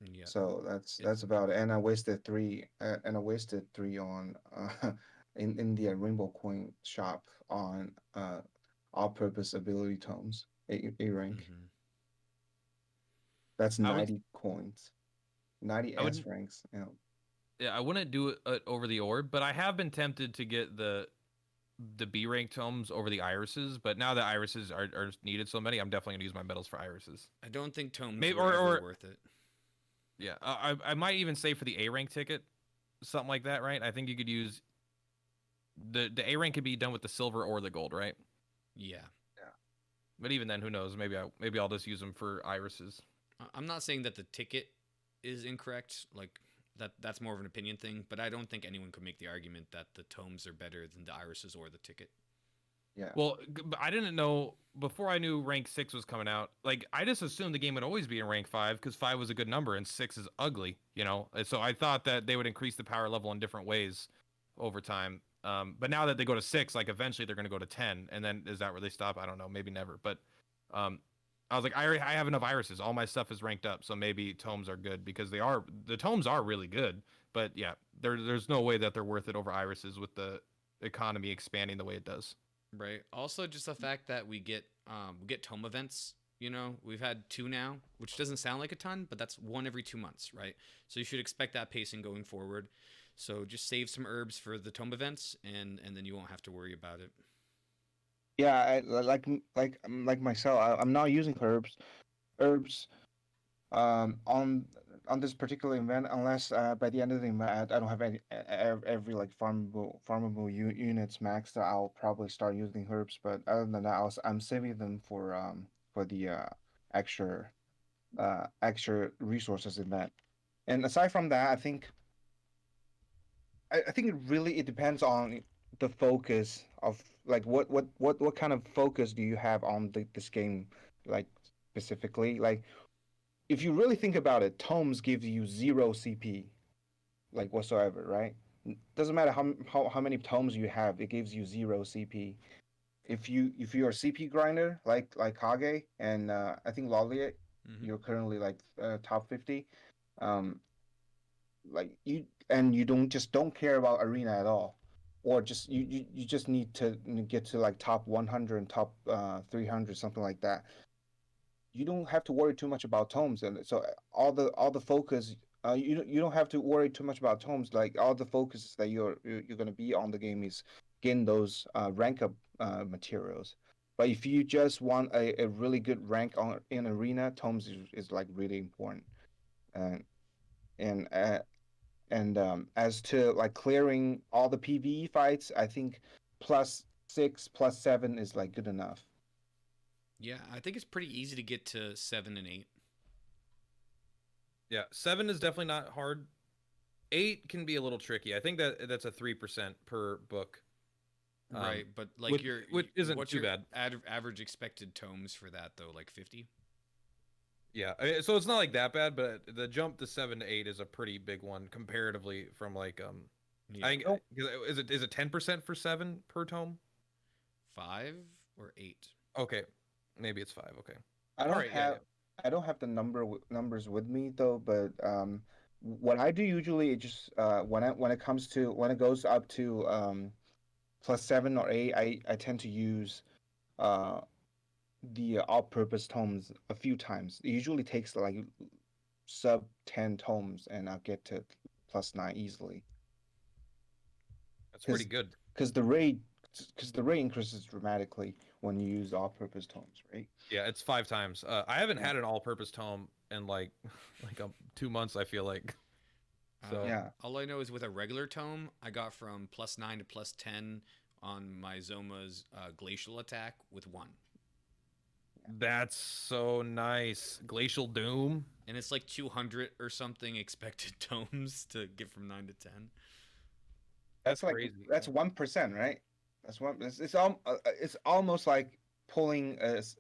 Yeah. So that's about it. And I wasted 3. And I wasted 3 on in the Rainbow Coin shop on all-purpose ability tomes, A rank. Mm-hmm. That's 90 coins. 90 S ranks. Yeah, I wouldn't do it over the orb, but I have been tempted to get the B rank tomes over the irises. But now that irises are needed so many, I'm definitely gonna use my medals for irises. I don't think tomes are worth it. Yeah, I might even say for the A rank ticket, something like that, right? I think you could use the A rank could be done with the silver or the gold, right? Yeah. But even then, who knows? Maybe I'll just use them for irises. I'm not saying that the ticket is incorrect. Like that's more of an opinion thing, but I don't think anyone could make the argument that the tomes are better than the irises or the ticket. Yeah. Well, but I didn't know before I knew rank 6 was coming out. Like I just assumed the game would always be in rank 5 because 5 was a good number and 6 is ugly, you know. And so I thought that they would increase the power level in different ways over time. But now that they go to 6, like eventually they're going to go to 10, and then is that where they stop? I don't know, maybe never. But um, I was like, I have enough irises. All my stuff is ranked up, so maybe tomes are good because the tomes are really good. But yeah, there's no way that they're worth it over irises with the economy expanding the way it does. Right. Also, just the fact that we get tome events. You know, we've had 2 now, which doesn't sound like a ton, but that's 1 every 2 months, right? So you should expect that pacing going forward. So just save some herbs for the tome events, and then you won't have to worry about it. Yeah, like myself, I'm not using herbs on this particular event unless by the end of the event I don't have every like farmable units maxed. I'll probably start using herbs, but other than that, I'm saving them for the extra extra resources event. And aside from that, I think it depends on the focus of like what kind of focus do you have on this game, like specifically. Like if you really think about it, tomes gives you zero CP, like whatsoever, right? Doesn't matter how many tomes you have, it gives you zero CP. If you're a CP grinder like Kage and I think Lolliet, Mm-hmm. you're currently like top 50. Um, like you don't care about arena at all, or just you just need to get to like top 100 and top 300, something like that. You don't have to worry too much about tomes, and so all the focus, you don't have to worry too much about tomes. Like all the focus that you're going to be on the game is getting those rank up materials. But if you just want a really good rank on in arena, tomes is like really important. And and as to like clearing all the PvE fights, I think +6, +7 is like good enough. Yeah, I think it's pretty easy to get to 7 and 8. Yeah, 7 is definitely not hard. 8 can be a little tricky. I think that's a 3% per book. Right, but like which isn't what's too your bad. average expected tomes for that though? Like 50? Yeah, so it's not like that bad, but the jump to 7 to 8 is a pretty big one comparatively from like Yeah. I think Nope. is it 10% for 7 per tome? 5 or 8? Okay, maybe it's 5. Okay, I all don't right, yeah, yeah. have I don't have the numbers with me though, but what I do usually is just when it comes to when it goes up to +7 or 8, I tend to use uh the all-purpose tomes a few times. It usually takes like sub 10 tomes, and I'll get to +9 easily. That's pretty Because good. because the rate because the rate increases dramatically when you use all-purpose tomes, right? Yeah, it's 5 times. I haven't Yeah. had an all-purpose tome in like like 2 months. I feel like so. Yeah. All I know is with a regular tome, I got from +9 to +10 on my Zoma's glacial attack with 1. That's so nice. Glacial Doom. And it's like 200 or something expected tomes to get from 9 to 10. That's crazy. That's 1%, right? That's one. It's almost like pulling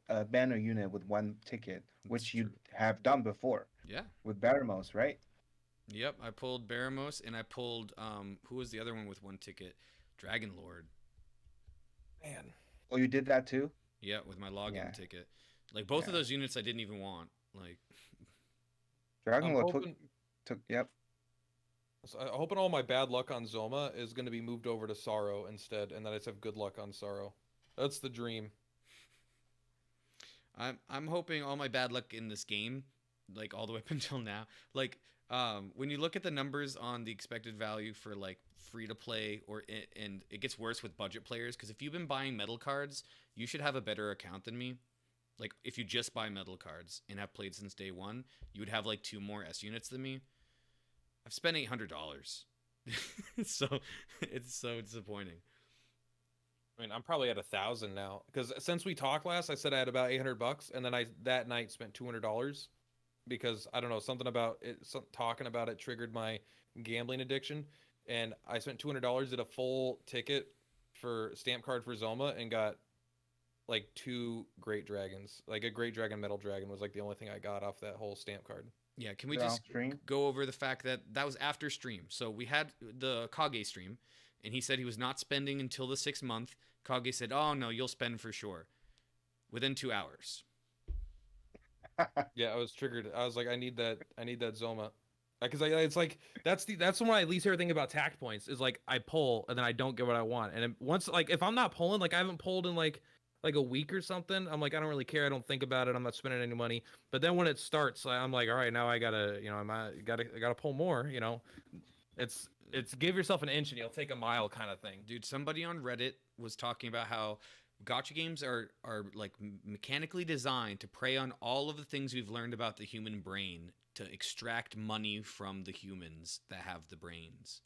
a banner unit with one ticket, It's which you true. have done before Yeah. with Baramos, right? Yep, I pulled Baramos and I pulled who was the other one with 1 ticket? Dragon Lord. Man. Oh, you did that too? Yeah, with my login Yeah. ticket. Like both of Yeah. those units I didn't even want. Like Dragon I'm Lord hoping took yep. I'm hoping all my bad luck on Zoma is going to be moved over to Sorrow instead, and that I just have good luck on Sorrow. That's the dream. I'm hoping all my bad luck in this game, like all the way up until now, like when you look at the numbers on the expected value for like free to play and it gets worse with budget players because if you've been buying metal cards, you should have a better account than me. Like if you just buy metal cards and have played since day 1, you would have like 2 more S units than me. I've spent $800. So it's so disappointing. I mean, I'm probably at 1,000 now because since we talked last, I said I had about $800, and then I that night spent $200 because I don't know, something about it, talking about it triggered my gambling addiction, and I spent $200 at a full ticket for stamp card for Zoma and got like 2 great dragons. Like a great dragon, metal dragon was like the only thing I got off that whole stamp card. Yeah, can we Yeah, just stream. go over the fact that that was after stream? So we had the Kage stream, and he said he was not spending until the 6th month. Kage said, "Oh no, you'll spend for sure," within 2 hours. Yeah, I was triggered. I was like, I need that Zoma. Because it's like that's when I least hear thing about tact points is like I pull and then I don't get what I want. And once like if I'm not pulling, like I haven't pulled in like a week or something, I'm like I don't really care. I don't think about it. I'm not spending any money. But then when it starts, I'm like, all right, now I gotta I gotta pull more. It's give yourself an inch and you'll take a mile kind of thing. Dude, somebody on Reddit was talking about how gotcha games are like mechanically designed to prey on all of the things we've learned about the human brain to extract money from the humans that have the brains.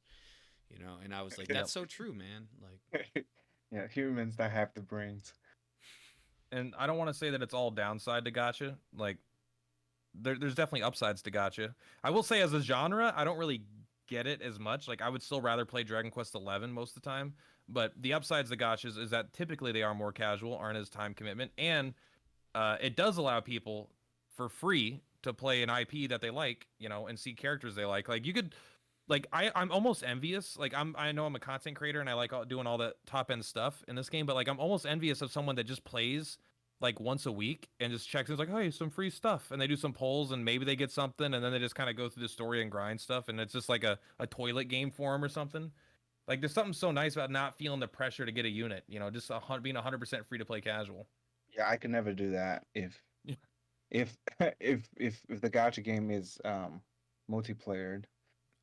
And I was like, that's so true, man. Like, Yeah, humans that have the brains. And I don't want to say that it's all downside to gotcha. Like there's definitely upsides to gotcha. I will say as a genre, I don't really get it as much. Like I would still rather play Dragon Quest 11 most of the time. But the upsides to gotchas is that typically they are more casual, aren't as time commitment, and it does allow people for free to play an IP that they like, and see characters they like. Like you could, like I'm almost envious. Like I know I'm a content creator and I like doing all the top end stuff in this game, but like I'm almost envious of someone that just plays like once a week and just checks in, like, hey, some free stuff, and they do some polls and maybe they get something, and then they just kind of go through the story and grind stuff, and it's just like a toilet game for them or something. Like there's something so nice about not feeling the pressure to get a unit, just being 100% free to play casual. Yeah, I could never do that if Yeah. if if the gotcha game is multiplayered.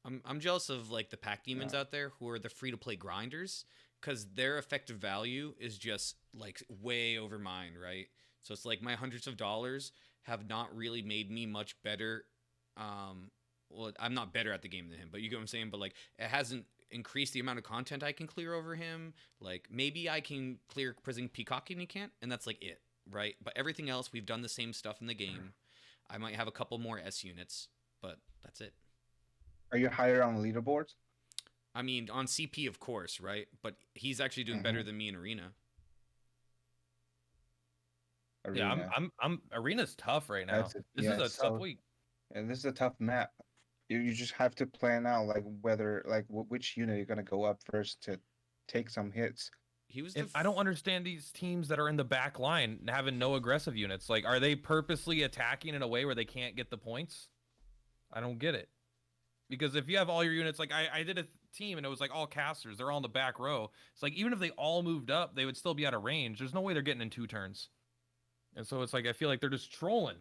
I'm jealous of like the pack demons out there who are the free to play grinders, because their effective value is just like way over mine, right? So it's like my hundreds of dollars have not really made me much better. Well, I'm not better at the game than him, but you get what I'm saying. But like, it hasn't increased the amount of content I can clear over him. Like maybe I can clear prison peacock and he can't, and that's like it, right? But everything else, we've done the same stuff in the game. I might have a couple more S units, but that's it. Are you higher on leaderboards? I mean, on CP, of course, right? But he's actually doing better than me in Arena. Yeah, I'm Arena's tough right now. This is a tough week. And this is a tough map. You just have to plan out like whether like which unit you're gonna go up first to take some hits. He was. I don't understand these teams that are in the back line having no aggressive units. Like, are they purposely attacking in a way where they can't get the points? I don't get it. Because if you have all your units, like I did a team and it was like all casters, they're all in the back row. It's like even if they all moved up, they would still be out of range. There's no way they're getting in 2 turns. And so it's like I feel like they're just trolling.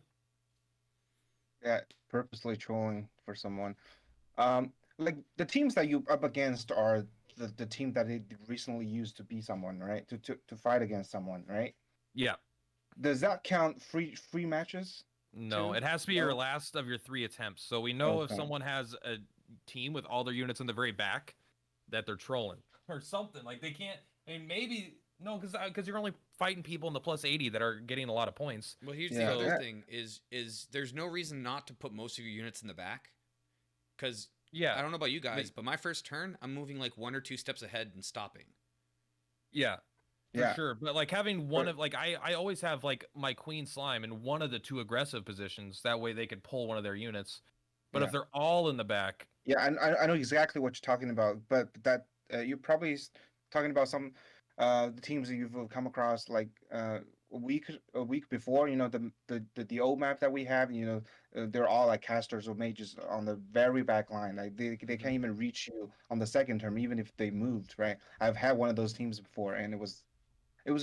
Yeah, purposely trolling for someone. Like the teams that you up against are the team that they recently used to be someone, right? To fight against someone, right? Yeah. Does that count free matches? No, it has to be your last of your 3 attempts. So we know if someone has a team with all their units in the very back, that they're trolling or something. Like they can't. I mean, maybe no, because you're only fighting people in the plus 80 that are getting a lot of points. Well, here's the other thing: is there's no reason not to put most of your units in the back, because I don't know about you guys, but my first turn, I'm moving like 1 or 2 steps ahead and stopping. Yeah. For sure, but like having one of like I always have like my queen slime in one of the 2 aggressive positions. That way they could pull one of their units. But if they're all in the back, I know exactly what you're talking about. But that you're probably talking about some the teams that you've come across like a week before. The old map that we have. They're all like casters or mages on the very back line. Like they can't even reach you on the second term, even if they moved. Right? I've had one of those teams before, and it was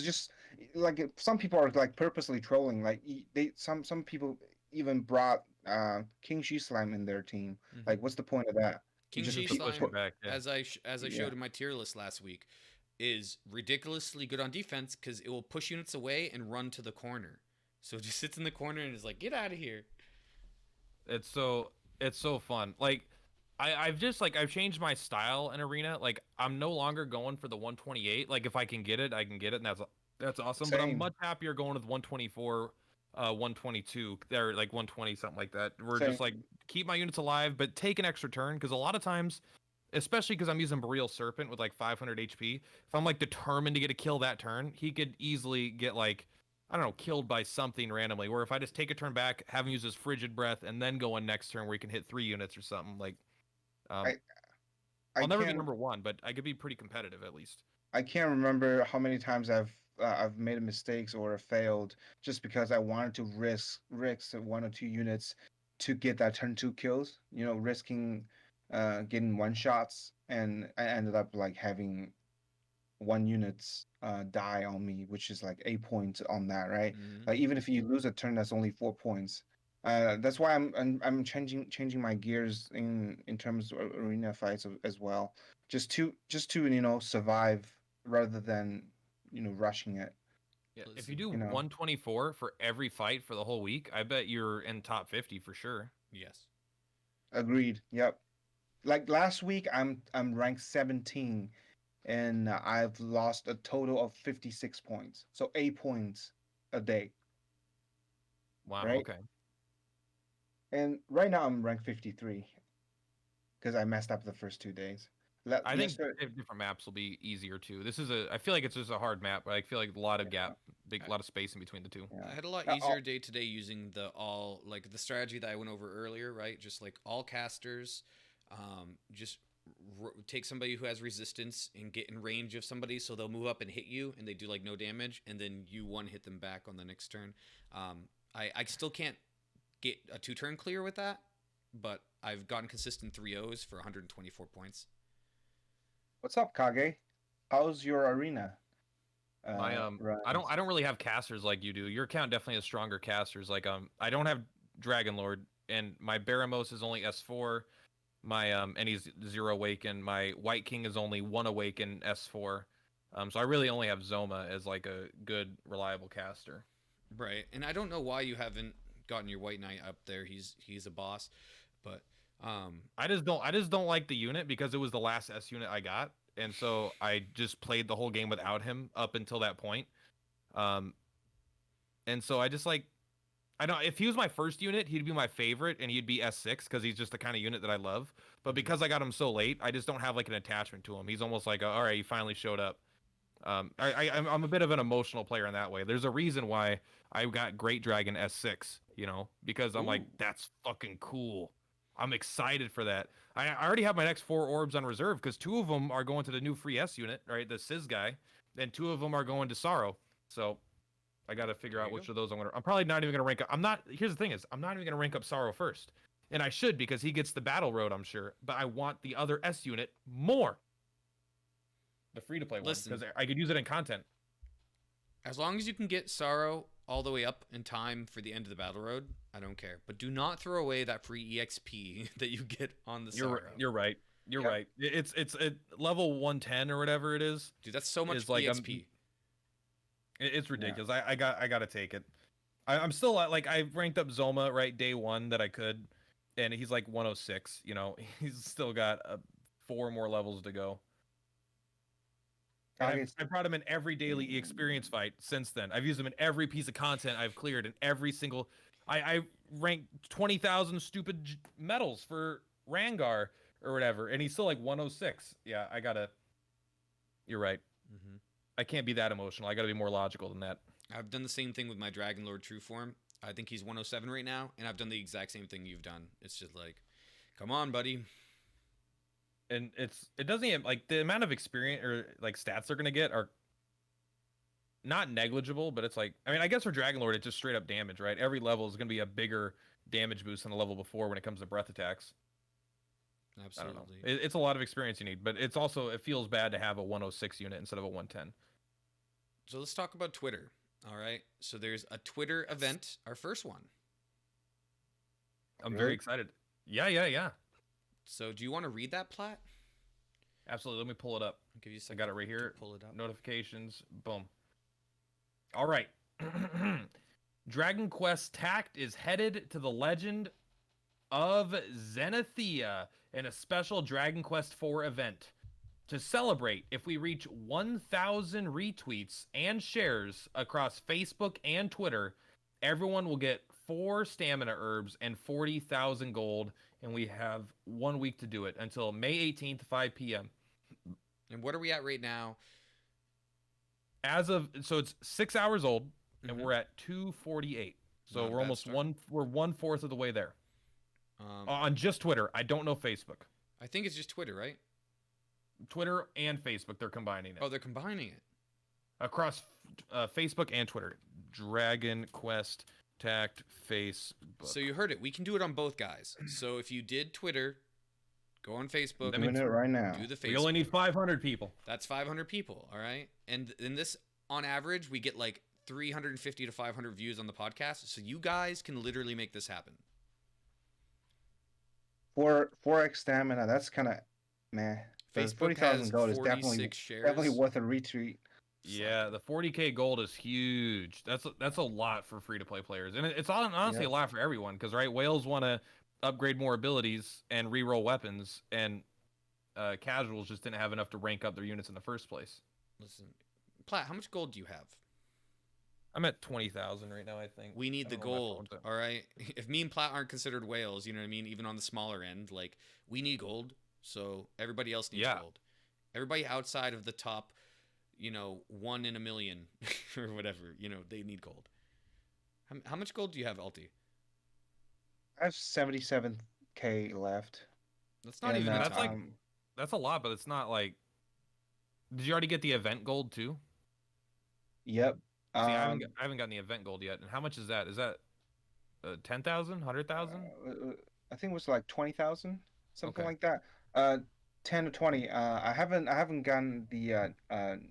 just like some people are like purposely trolling. Like some people even brought King Shi Slime in their team. Like, what's the point of that? King Shi Slime, as I showed in my tier list last week, is ridiculously good on defense because it will push units away and run to the corner. So it just sits in the corner and is like, get out of here. It's so fun. Like I've changed my style in Arena. Like I'm no longer going for the 128. Like if I can get it, I can get it, and that's awesome. Same. But I'm much happier going with 124 122. They're like 120, something like that. We're Same. just like keep my units alive, but take an extra turn because a lot of times, especially because I'm using Boreal Serpent with like 500 HP, if I'm like determined to get a kill that turn, he could easily get like, I don't know, killed by something randomly. Where if I just take a turn back, have him use his Frigid Breath, and then go on next turn where he can hit 3 units or something, like, um, I I I'll never be can't number one, but I could be pretty competitive at least. I can't remember how many times I've made mistakes or failed just because I wanted to risk 1 or 2 units to get that turn 2 kills. Risking getting one shots, and I ended up like having 1 units die on me, which is like 8 points on that, right? Hmm. Like even if you lose a turn, that's only 4 points. That's why I'm changing my gears in terms of arena fights as well, just to survive rather than rushing it. Yeah, if you Listen, do You know, 124 for every fight for the whole week, I bet you're in top 50 for sure. yes. agreed. Yep. Like last week, I'm ranked 17, and I've lost a total of 56 points. So 8 points a day, Wow. right? Okay. And right now I'm ranked 53 because I messed up the first 2 days. I think Yesterday, different maps will be easier too. This is a. I feel like it's just a hard map, but I feel like a lot of gap, I, lot of space in between the two. yeah. I had a lot Uh, easier oh, day to day using the strategy that I went over earlier, right? Just like all casters, just take somebody who has resistance and get in range of somebody, so they'll move up and hit you, and they do like no damage, and then you one hit them back on the next turn. I still can't get a 2 turn clear with that, but I've gotten consistent 3-0s for 124 points. what's up, Kage? How's your arena My runs? I don't really have casters like you do. Your account definitely has stronger casters. Like I don't have Dragon Lord, and my Baramos is only S4. My and he's 0 awaken. My White King is only 1 awaken S4. So I really only have Zoma as like a good reliable caster. Right, and I don't know why you haven't gotten your White Knight up there. He's a boss, but um, I just don't like the unit because it was the last S unit I got, and so I just played the whole game without him up until that point. Um, and so I just like I don't. If he was my first unit, he'd be my favorite, and he'd be S6 because he's just the kind of unit that I love. But mhm. because I got him so late, I just don't have like an attachment to him. He's almost like, all right, you finally showed up. I'm a bit of an emotional player in that way. There's a reason why I got Great Dragon S6, because I'm like, Ooh, that's fucking cool. I'm excited for that. I already have my next 4 orbs on reserve because 2 of them are going to the new free S unit, right? The Sizz guy, and 2 of them are going to Sorrow. So I got to figure There out you go. which of those I'm gonna. I'm probably not even gonna rank up. I'm not. Here's the thing: is I'm not even gonna rank up Sorrow first, and I should because he gets the battle road, I'm sure. But I want the other S unit more, the free to play one, Listen, because I could use it in content. as long as you can get Sorrow all the way up in time for the end of the battle road, I don't care. But do not throw away that free EXP that you get on the Sorrow. You're right. You're yep. right. It's level 110 or whatever it is. Dude, that's so much Is like EXP. it's Yeah. ridiculous. I gotta take it. I'm still like I ranked up Zoma right day one that I could, and he's like 106. He's still got 4 more levels to go. And Kage's I brought him in every daily experience fight since then. I've used him in every piece of content I've cleared, in every single. I ranked 20,000 stupid medals for Rangar or whatever, and he's still like 106. Yeah, I gotta. You're right. Hmm. I can't be that emotional. I gotta be more logical than that. I've done the same thing with my Dragon Lord True Form. I think he's 107 right now, and I've done the exact same thing you've done. It's just like, come on, buddy. And it doesn't even like the amount of experience or like stats they're gonna get are not negligible, but it's like I mean I guess for Dragon Lord it's just straight up damage, right? Every level is gonna be a bigger damage boost than the level before when it comes to breath attacks. I don't know. Absolutely. It's a lot of experience you need, but it's also it feels bad to have a 106 unit instead of a 110. So let's talk about Twitter. All right. So there's a Twitter event, our first one. I'm Really? very excited. Yeah. So do you want to read that plat? Absolutely. Let me pull it up. I'll give you a I second got it right to here. pull it up. Notifications. Boom. All right. Dragon Quest Tact is headed to the Legend of Zenithia in a special Dragon Quest IV event. To celebrate, if we reach 1,000 retweets and shares across Facebook and Twitter, everyone will get 4 stamina herbs and 40,000 gold, and we have 1 week to do it until May 18th, 5 p.m. And what are we at right now? So it's 6 hours old, and Mhm. we're at 248. So Not a we're bad almost start. we're 1/4 of the way there. Um, On just Twitter. I don't know Facebook. I think it's just Twitter, right? Twitter and Facebook, they're combining it. Oh, they're combining it. Across Facebook and Twitter. Dragon Quest Tact Facebook. So you heard it. We can do it on both, guys. So if you did Twitter, go on Facebook. That Doing means it right now. Do the Facebook. we only need 500 people. That's 500 people, all right? And in this, on average, we get like 350 to 500 views on the podcast. So you guys can literally make this happen. 4x stamina. That's kind of meh. Facebook 40,000 has gold is 46 shares. definitely worth a retweet. Yeah, the 40k gold is huge. That's a lot for free to play players, and it's honestly Yep. a lot for everyone because right, whales want to upgrade more abilities and reroll weapons, and casuals just didn't have enough to rank up their units in the first place. Listen, Platt, how much gold do you have? I'm at 20,000 right now. I think We need I the don't know my gold, phone's at. all right? If me and Platt aren't considered whales, you know what I mean? Even on the smaller end, like, we need gold, so everybody else needs Yeah. gold. Everybody outside of the top, 1 in a million or whatever, they need gold. How much gold do you have, Ulti? I have 77k left. That's not And, even a that's like- ton. That's a lot, but it's not like. Did you already get the event gold too? Yep. See, I haven't gotten the event gold yet. And how much is that? Is that 10,000, 100,000? I think it was like 20,000, something Okay. like that. 10 to 20. I haven't gotten the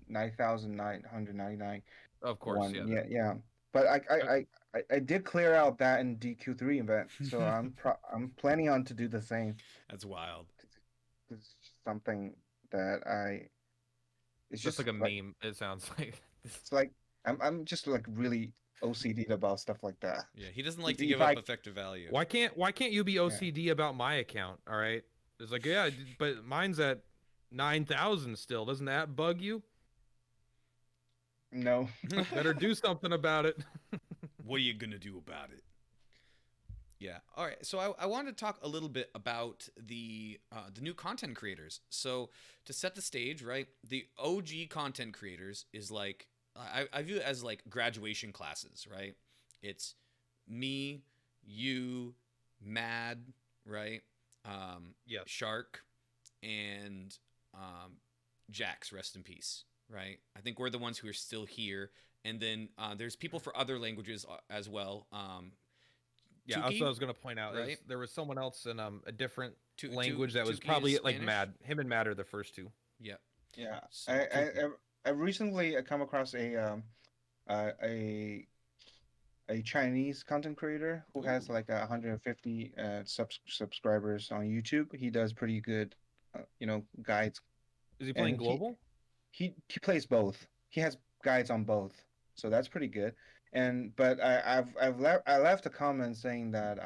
9,999 Of course, one yeah. yet. Yeah, but I did clear out that in DQ3 event, so I'm planning on to do the same. That's wild. It's something that it's Just just like a meme. It sounds like. it's like I'm just like really OCD about stuff like that. Yeah, he doesn't like to If give I- up effective value. Why can't you be OCD about my account? All right, it's like yeah, but mine's at 9,000 still. Doesn't that bug you? No. Better do something about it. What are you gonna do about it? Yeah. All right. So I wanted to talk a little bit about the new content creators. So to set the stage, right? The OG content creators is like I view it as like graduation classes, right? It's me, you, Mad, right? Yes. Shark, and Jax, rest in peace, right? I think we're the ones who are still here. And then there's people for other languages as well. Yeah, that's Tuki, what I was gonna point out. right? There was someone else in a different Tu- language Tu- that was Tuki is probably like Spanish? Mad. Him and Mad are the first two. Yeah. Yeah. So, I recently come across a Chinese content creator who has Ooh. like 150 subscribers on YouTube. He does pretty good, guides. Is he playing And global? He plays both. He has guides on both, so that's pretty good. But I left a comment saying that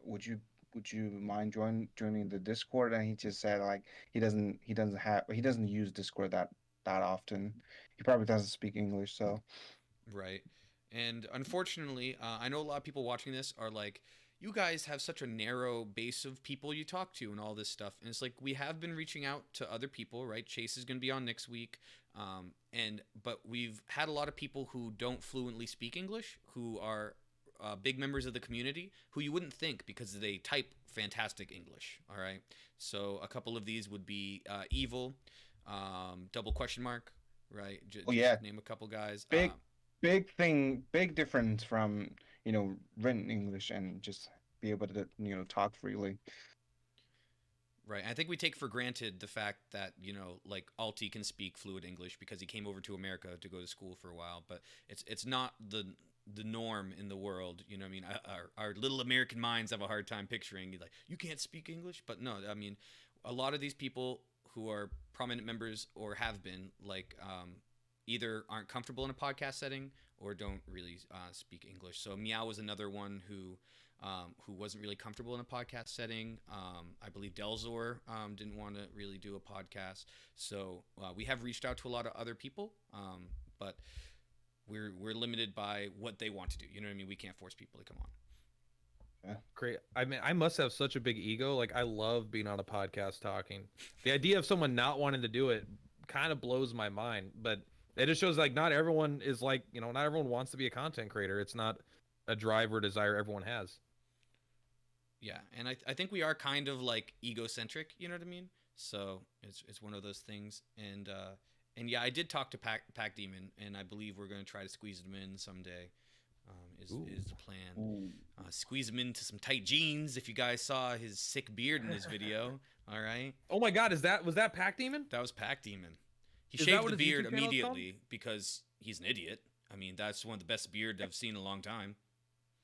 would you mind joining the Discord? And he just said like he doesn't use Discord that often. He probably doesn't speak English, so. Right. And unfortunately, I know a lot of people watching this are like, you guys have such a narrow base of people you talk to and all this stuff. And it's like, we have been reaching out to other people, right? Chase is going to be on next week. But we've had a lot of people who don't fluently speak English, who are big members of the community, who you wouldn't think because they type fantastic English. All right. So a couple of these would be Evil, double question mark, right? Oh, yeah. Just name a couple guys. Big difference from written English and just be able to talk freely. Right. I think we take for granted the fact that, like Alti can speak fluid English because he came over to America to go to school for a while, but it's not the norm in the world. You know what I mean? Our little American minds have a hard time picturing like, you can't speak English, but no, I mean, a lot of these people who are prominent members or have been like either aren't comfortable in a podcast setting or don't really speak English. So Meow was another one who wasn't really comfortable in a podcast setting. I believe Delzor didn't want to really do a podcast. So we have reached out to a lot of other people, but we're limited by what they want to do. You know what I mean? We can't force people to come on. Yeah. Great. I mean, I must have such a big ego. Like, I love being on a podcast talking. The idea of someone not wanting to do it kind of blows my mind. But it just shows like not everyone is like, not everyone wants to be a content creator. It's not a drive or desire everyone has. Yeah, and I think we are kind of like egocentric. You know what I mean? So it's one of those things. And yeah, I did talk to Pac Demon, and I believe we're going to try to squeeze him in someday. Is the plan. Squeeze him into some tight jeans. If you guys saw his sick beard in his video, all right. Oh my God, was that Pac Demon? That was Pac Demon. He Is that shaved what the his beard YouTube channel is called? immediately because he's an idiot. I mean, that's one of the best beard I've seen in a long time.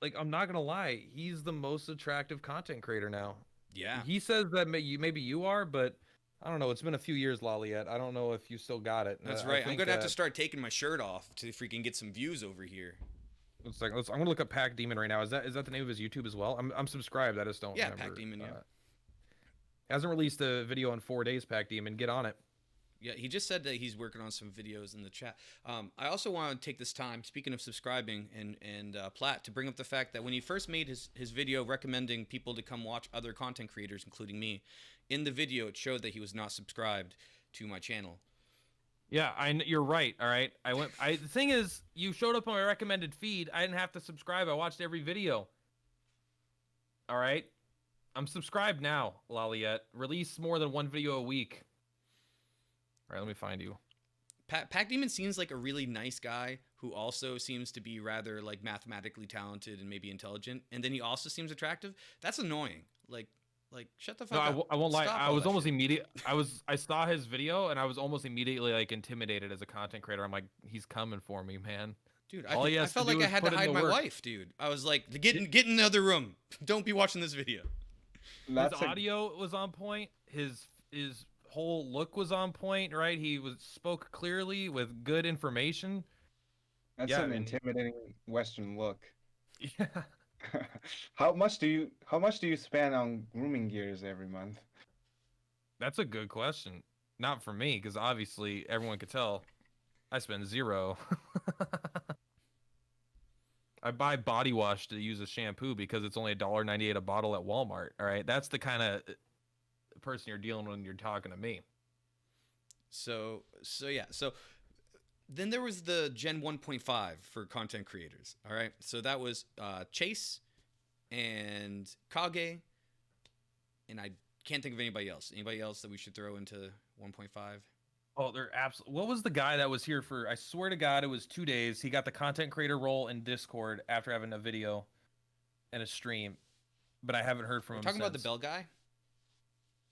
Like, I'm not gonna lie, he's the most attractive content creator now. Yeah. He says that maybe you are, but I don't know. It's been a few years, Laliette. I don't know if you still got it. That's I right. I'm think gonna have to start taking my shirt off to freaking get some views over here. It's like I'm gonna look up Pac Demon right now. Is that the name of his YouTube as well? I'm subscribed. I just don't Yeah, remember. Pac Demon. Yeah. Hasn't released a video in 4 days. Pac Demon, get on it. Yeah, he just said that he's working on some videos in the chat. I also want to take this time, speaking of subscribing, and Platt, to bring up the fact that when he first made his video recommending people to come watch other content creators, including me, in the video it showed that he was not subscribed to my channel. Yeah, you're right. All right, the thing is, you showed up on my recommended feed. I didn't have to subscribe. I watched every video. All right, I'm subscribed now, Laliette. Release more than one video a week. All right, let me find you. Pac Demon seems like a really nice guy who also seems to be rather like mathematically talented and maybe intelligent, and then he also seems attractive. That's annoying. Like shut the fuck up. I won't lie. Stop I all was that almost shit. immediate. I saw his video and I was almost immediately like intimidated as a content creator. I'm like, he's coming for me, man. Dude, All he I has to felt do like I is had put to in hide the my work. wife, dude. I was like, get in the other room. Don't be watching this video. His audio was on point. His whole look was on point, right? He spoke clearly with good information. That's Yeah, an I mean- intimidating Western look. Yeah. How much do you spend on grooming gears every month? That's a good question. Not for me, because obviously everyone could tell I spend zero. I buy body wash to use as shampoo because it's only $1.98 a bottle at Walmart. All right, that's the kind of person you're dealing with when you're talking to me. So yeah. So then there was the Gen 1.5 for content creators. All right. So that was Chase and Kage, and I can't think of anybody else. Anybody else that we should throw into 1.5? Oh, they're absolutely. What was the guy that was here for? I swear to God, it was 2 days. He got the content creator role in Discord after having a video and a stream, but I haven't heard from him. Talking about the since. Bell guy.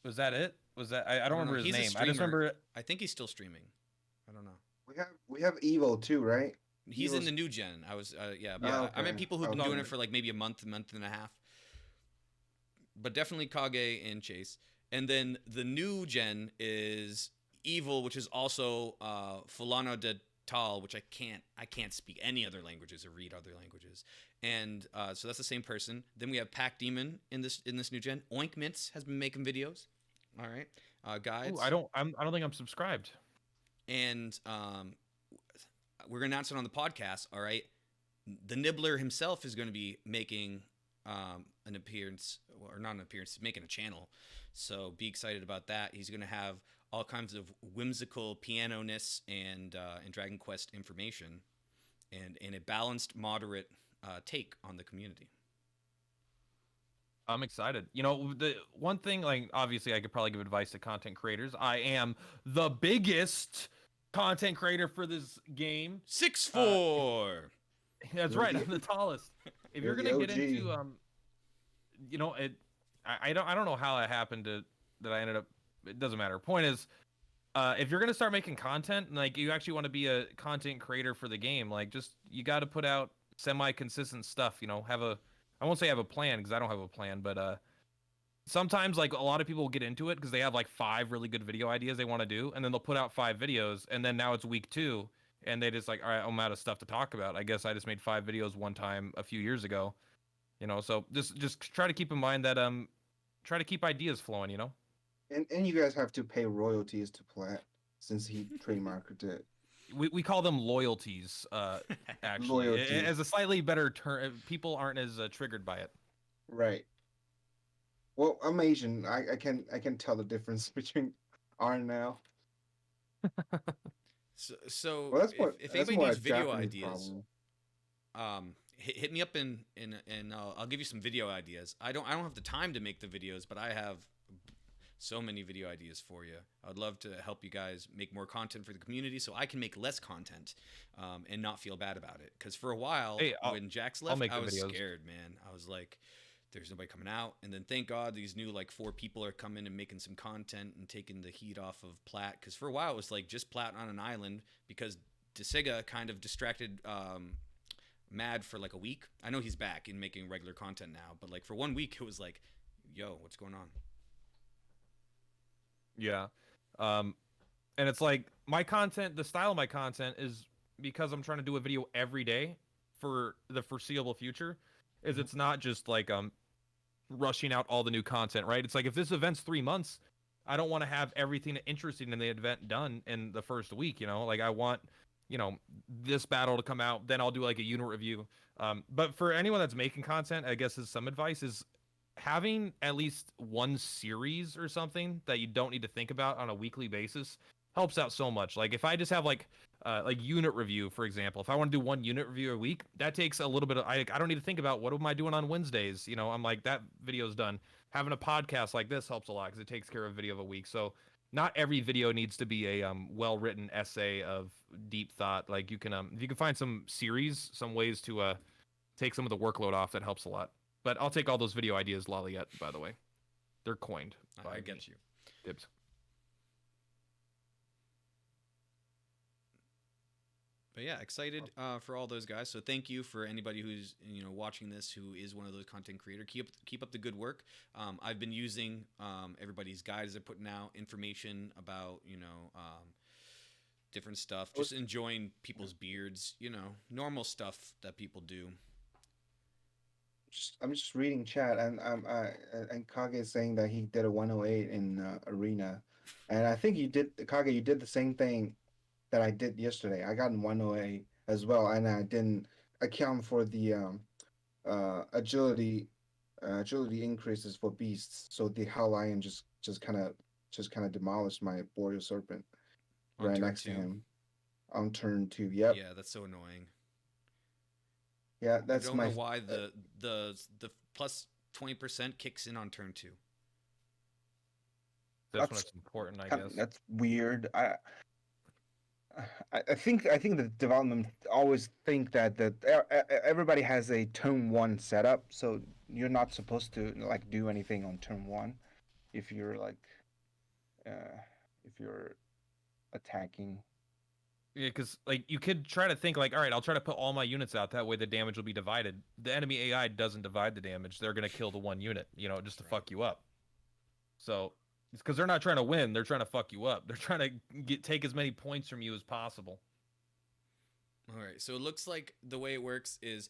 Was that it? Was that? I don't remember his He's a name. I just streamer. remember. I think he's still streaming. I don't know. We have Evo too, right? He's in Evil's- the new gen. I was yeah. Oh, I met okay. people who've been Okay. doing it for like maybe a month and a half. But definitely Kage and Chase. And then the new gen is Evil, which is also Fulano de Tal, which I can't speak any other languages or read other languages. And so that's the same person. Then we have Pac Demon in this new gen. Oink Mints has been making videos. All right, guides. Ooh, I don't think I'm subscribed. And we're gonna announce it on the podcast. All right, the Nibbler himself is going to be making an appearance, or not an appearance, making a channel. So be excited about that. He's going to have all kinds of whimsical piano-ness and Dragon Quest information, and a balanced, moderate take on the community. I'm excited. You know, the one thing, like, obviously I could probably give advice to content creators. I am the biggest content creator for this game. 6'4". That's right. I'm the tallest. If you're You're gonna the get OG. into you know, I don't know how it happened that I ended up. It doesn't matter. Point is, if you're gonna start making content, like, you actually want to be a content creator for the game, like, just, you got to put out semi-consistent stuff. You know, I won't say have a plan, because I don't have a plan, but sometimes, like, a lot of people will get into it because they have like 5 really good video ideas they want to do, and then they'll put out 5 videos, and then now it's week 2, and they just like, all right, I'm out of stuff to talk about. I guess I just made 5 videos one time a few years ago, you know. So just try to keep in mind that try to keep ideas flowing, you know. And you guys have to pay royalties to Platt since he trademarked it. we call them loyalties. Actually, Loyalty. as a slightly better term, people aren't as triggered by it. Right. Well, I'm Asian. I can tell the difference between R and L. So Well, that's more if that's anybody more a needs video Japanese ideas, problem. hit me up and I'll give you some video ideas. I don't have the time to make the videos, but I have so many video ideas for you. I'd love to help you guys make more content for the community so I can make less content and not feel bad about it. Because for a while, Hey, when Jax I'll left, make I the was videos. scared, man. I was like, there's nobody coming out. And then thank God these new like 4 people are coming and making some content and taking the heat off of Platt. Because for a while, it was like just Platt on an island because DeSiga kind of distracted Mad for like a week. I know he's back and making regular content now, but like for 1 week, it was like, yo, what's going on? Yeah. Um, and it's like my content, the style of my content is because I'm trying to do a video every day for the foreseeable future. Is Mhm. it's not just like rushing out all the new content, right? It's like if this event's 3 months, I don't want to have everything interesting in the event done in the first week. Like I want, this battle to come out, then I'll do like a unit review. But for anyone that's making content, I guess is some advice is having at least one series or something that you don't need to think about on a weekly basis helps out so much. Like if I just have like unit review, for example, if I want to do one unit review a week, that takes a little bit of I don't need to think about what am I doing on Wednesdays. I'm like that video's done. Having a podcast like this helps a lot because it takes care of a video of a week. So not every video needs to be a well-written essay of deep thought. Like you can if you can find some series, some ways to take some of the workload off, that helps a lot. But I'll take all those video ideas, Lollyet, by the way. They're coined by I get me. you. Dibs. But yeah, excited for all those guys. So thank you for anybody who's watching this who is one of those content creator. Keep up the good work. I've been using everybody's guides they're putting out, information about different stuff. Just enjoying people's beards, normal stuff that people do. I'm just reading chat, and and Kage is saying that he did a 108 in arena, and I think Kage. You did the same thing that I did yesterday. I got in 108 as well, and I didn't account for the agility increases for beasts. So the Hell Lion just kind of demolished my Boreal Serpent On right turn next to 2. him on turn 2. Yep. Yeah, that's so annoying. Yeah, I that's don't know my why the plus 20% kicks in on turn 2. That's when that's it's important, I guess. that's weird. I think the development always think that everybody has a turn 1 setup, so you're not supposed to like do anything on turn 1 if you're like if you're attacking. Yeah, because like you could try to think like, all right, I'll try to put all my units out. That way the damage will be divided. The enemy AI doesn't divide the damage. They're gonna kill the one unit, just to fuck you up. So it's because they're not trying to win. They're trying to fuck you up. They're trying to take as many points from you as possible. All right, so it looks like the way it works is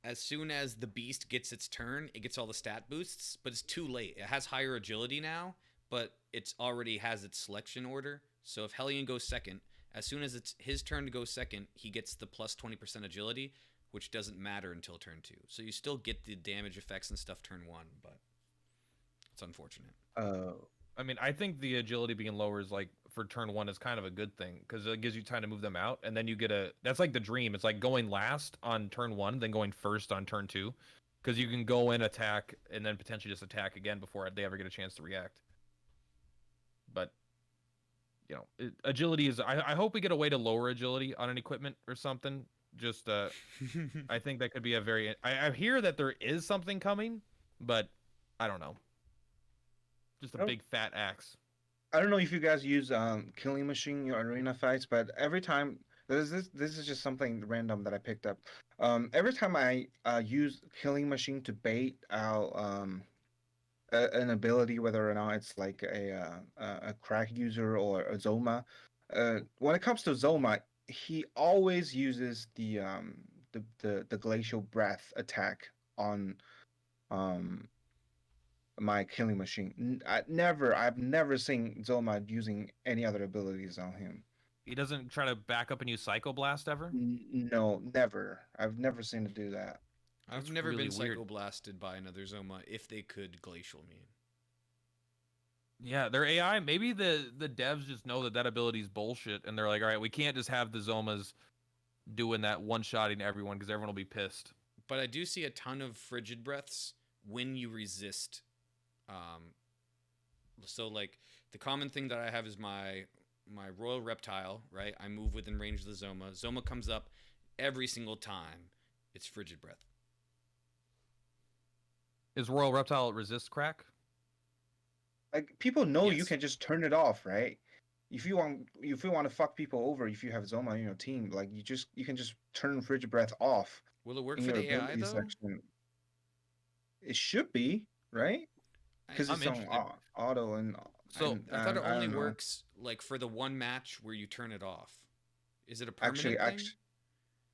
as soon as the beast gets its turn, it gets all the stat boosts, but it's too late. It has higher agility now, but it's already has its selection order. So if Hellion goes second, as soon as it's his turn to go second, he gets the plus 20% agility, which doesn't matter until turn 2. So you still get the damage effects and stuff turn 1, but it's unfortunate. I mean, I think the agility being lower is like for turn 1 is kind of a good thing because it gives you time to move them out, and then you get that's like the dream. It's like going last on turn 1, then going first on turn 2, because you can go in, attack, and then potentially just attack again before they ever get a chance to react. But agility is. I hope we get a way to lower agility on an equipment or something. Just I think that could be a very. I hear that there is something coming, but I don't know. Just a I don't, big fat axe. I don't know if you guys use Killing Machine in your arena fights, but every time this is just something random that I picked up. Every time I use Killing Machine to bait out an ability, whether or not it's like a crack user or a Zoma. When it comes to Zoma, he always uses the glacial breath attack on um my killing machine. I've never seen Zoma using any other abilities on him. He doesn't try to back up and use Psycho Blast ever? No, never. I've never seen it do that. I've That's never really been weird. psychoblasted by another Zoma if they could glacial me. Yeah, their AI, maybe the devs just know that ability is bullshit, and they're like, all right, we can't just have the Zomas doing that one-shotting everyone because everyone will be pissed. But I do see a ton of frigid breaths when you resist. So like the common thing that I have is my royal reptile, right? I move within range of the Zoma. Zoma comes up every single time. It's frigid breath. Is Royal Reptile resist crack? Like people know you Yes. can just turn it off, right? If you want to fuck people over, if you have Zoma on your team, like you can just turn Frigid Breath off Will it work in for your the AI ability though? section. It should be, right? Because I'm it's on interested. auto So I thought it I only don't know. works like for the one match where you turn it off. Is it a Actually, permanent thing?